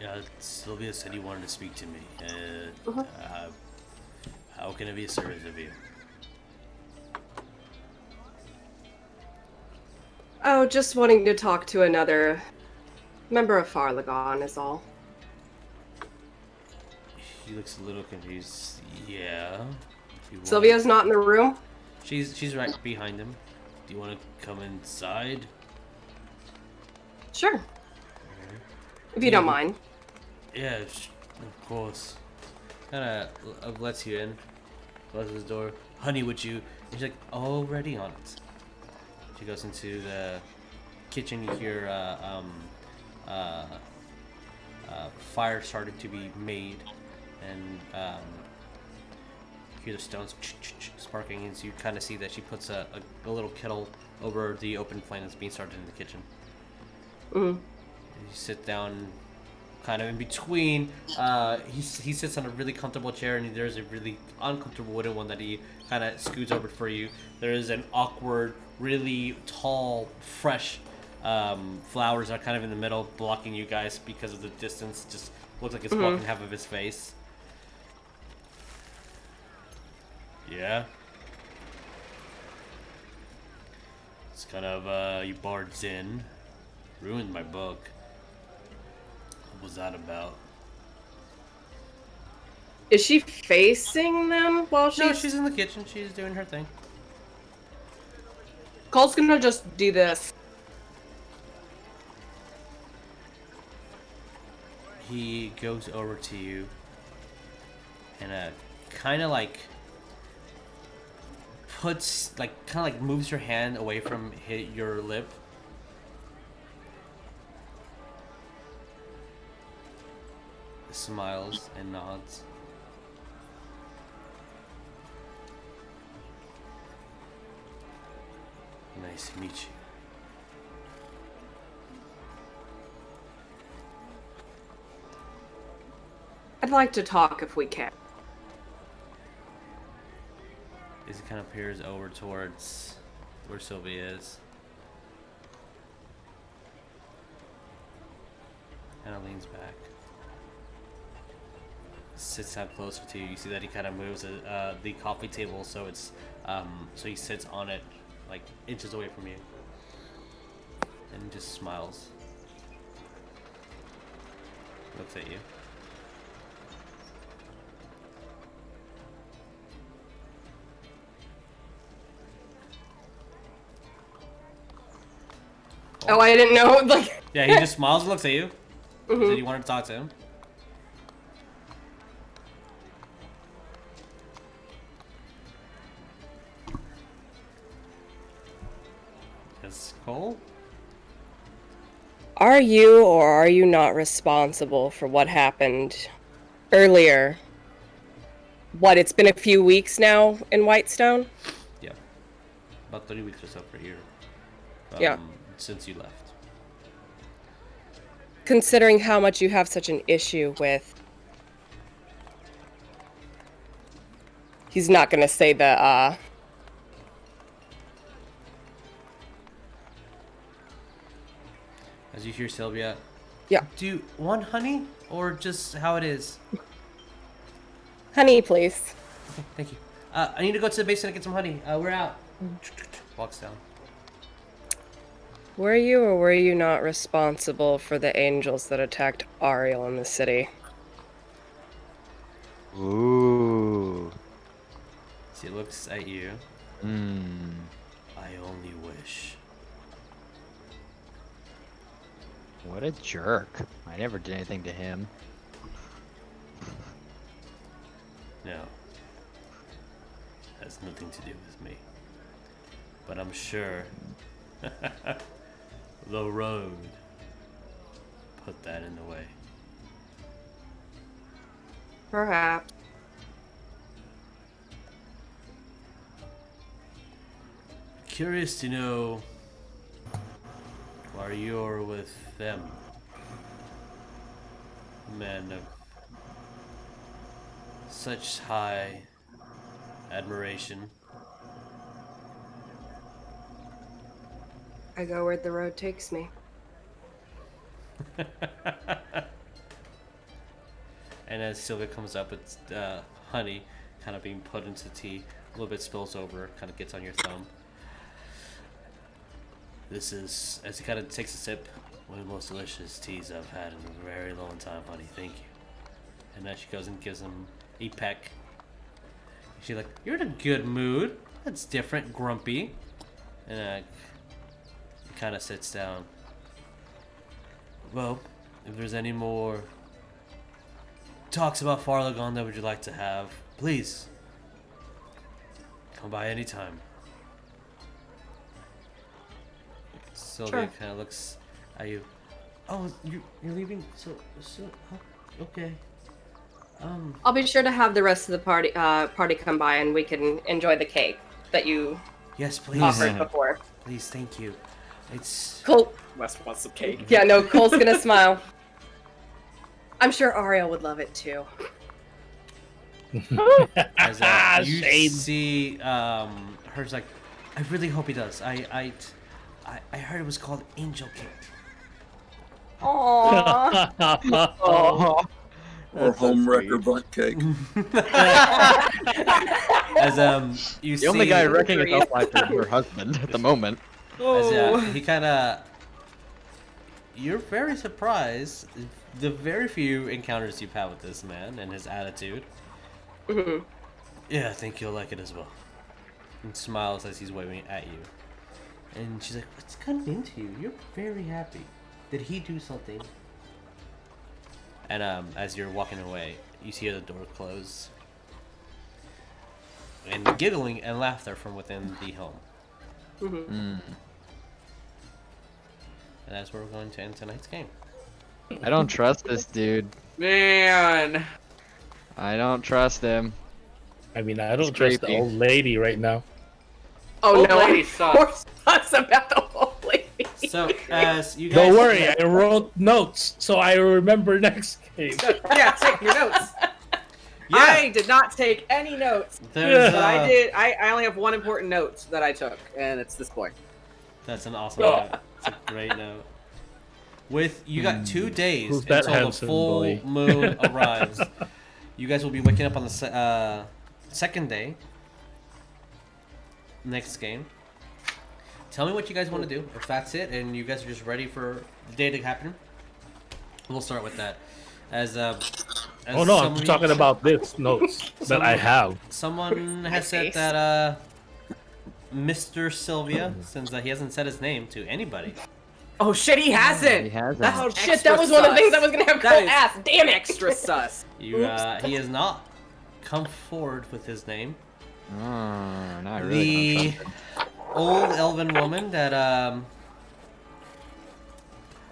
Yeah. Sylvia said you wanted to speak to me. How can I be of service of you? Oh, just wanting to talk to another member of Farlagon is all. She looks a little confused. Yeah. if you want. Sylvia's not in the room? She's right behind him. Do you want to come inside? Sure. If you don't mind. Yeah, of course. Kind of lets you in. Closes the door. Honey, would you? And she's like, already on it. She goes into the kitchen. You hear fire started to be made, and you hear the stones sparking, and so you kind of see that she puts a little kettle over the open flame that's being started in the kitchen. Mm-hmm. You sit down, kind of in between. He sits on a really comfortable chair, and there's a really uncomfortable wooden one that he kind of scoots over for you. There is an awkward, really tall, fresh flowers that are kind of in the middle, blocking you guys because of the distance. Just looks like it's blocking half of his face. Yeah. It's kind of you barged in, ruined my book. What was that about? Is she facing them while she's... No, she's in the kitchen. She's doing her thing. Cole's gonna just do this. He goes over to you and kind of like puts, like, kind of like moves your hand away from your lip. Smiles and nods. Nice to meet you. I'd like to talk if we can. As he kind of peers over towards where Sylvia is. Kind of leans back. Sits down closer to you. You see that he kind of moves the coffee table so it's so he sits on it like inches away from you, and just smiles. Looks at you. Oh, I didn't know. Like. Yeah, he just smiles and looks at you. Mm-hmm. So you wanted to talk to him. Yes, Cole? Are you or are you not responsible for what happened earlier? What, it's been a few weeks now in Whitestone? Yeah. About 30 weeks or so per year. Yeah. Since you left. Considering how much you have such an issue with... He's not gonna say the, As you hear Sylvia. Yeah. Do you want honey or just how it is? Honey, please. Okay, thank you. I need to go to the basement and get some honey. We're out. Walks down. Were you or were you not responsible for the angels that attacked Ariell in the city? Ooh. She looks at you. Hmm. I only wish. What a jerk. I never did anything to him. No. Has nothing to do with me. But I'm sure the road put that in the way. Perhaps. Curious to know why you're with them. Men of such high admiration. I go where the road takes me. And as Sylvia comes up, it's honey kind of being put into tea. A little bit spills over, kind of gets on your thumb. This is, as he kind of takes a sip, one of the most delicious teas I've had in a very long time, honey. Thank you. And then she goes and gives him a peck. She's like, you're in a good mood. That's different, grumpy. And he kind of sits down. Well, if there's any more talks about Farlagon that would you like to have, please come by anytime. Sylvia kind of looks at you. Oh, you're leaving? So oh, okay. I'll be sure to have the rest of the party come by, and we can enjoy the cake that you please offered before. Please, thank you. It's Cole. Wes wants some cake. Yeah, no, Cole's gonna smile. I'm sure Ariell would love it too. As you see, her's like, I really hope he does. I heard it was called Angel Cake. Aww. Aww. Or Homewrecker butt cake. As you see, the only guy wrecking his own life is her husband at the moment. As he kind of, you're very surprised. The very few encounters you've had with this man and his attitude. Mm-hmm. Yeah, I think you'll like it as well. And smiles as he's waving at you. And she's like, what's coming into you? You're very happy. Did he do something? And as you're walking away, you see the door close. And giggling and laughter from within the home. Mm-hmm. And that's where we're going to end tonight's game. I don't trust this dude. Man. I don't trust him. I mean, I don't trust the old lady right now. Oh Old no, lady of course us about the old lady. So, as you guys... Don't worry, I wrote notes so I remember next game. Yeah, take your notes. Yeah. I did not take any notes. There's, But I did. I only have one important note that I took, and it's this point. That's an awesome note. It's a great note. With you got 2 days Who's that until the handsome full boy? moon arrives. You guys will be waking up on the second day. Next game. Tell me what you guys want to do. If that's it, and you guys are just ready for the day to happen, we'll start with that. As Oh no, I'm talking about this notes that I have. Someone has said that Mr. Sylvia, since he hasn't said his name to anybody. Oh shit, he hasn't. He hasn't. That's Shit, extra that was one of the things I sus. was gonna have That Cole is ask. Damn it. Extra sus. You, he has not come forward with his name. Oh, now I really The don't trust him. old elven woman that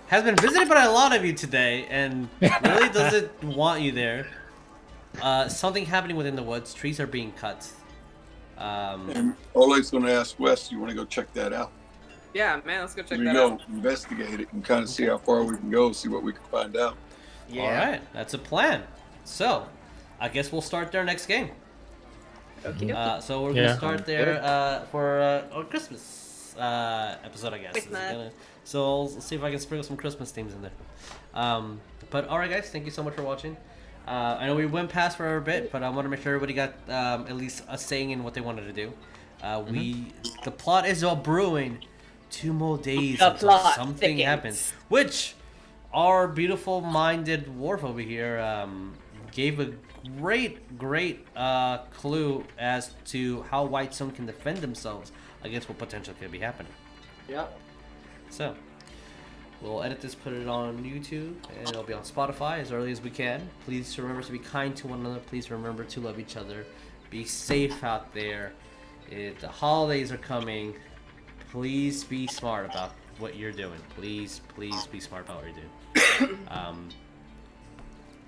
has been visited by a lot of you today and really doesn't want you there. Something happening within the woods. Trees are being cut. And Oleg's going to ask Wes, you want to go check that out? Yeah, man, let's go check We that go out. investigate it and kind of see how far we can go, see what we can find out. Yeah. All right, that's a plan. So, I guess we'll start there next game. Okay. So we're gonna start there for our Christmas episode, I guess. So I'll see if I can sprinkle some Christmas themes in there. But all right, guys, thank you so much for watching. I know we went past for a bit, but I want to make sure everybody got at least a saying in what they wanted to do. The plot is all brewing. 2 more days The until plot something thickens. happens, which our beautiful-minded dwarf over here gave a great clue as to how Whitestone can defend themselves against what potentially could be happening. Yep. So, we'll edit this, put it on YouTube, and it'll be on Spotify as early as we can. Please remember to be kind to one another. Please remember to love each other. Be safe out there. The holidays are coming. Please be smart about what you're doing. Please be smart about what you're doing.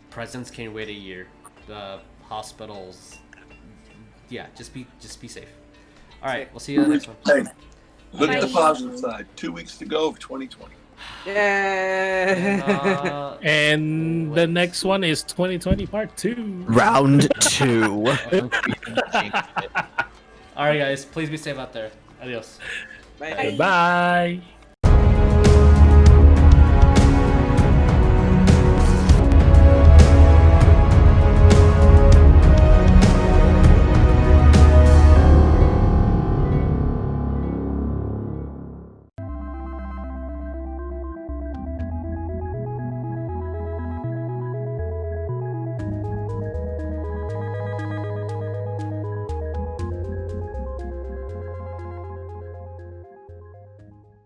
Presents can wait a year. The hospitals. Yeah, just be safe. All right, we'll see you in the next one. Hey, look at the Bye. positive side. 2 weeks to go of 2020. Yeah. And the next one is 2020 Part 2. Round 2. All right, guys, please be safe out there. Adios. Bye. Bye.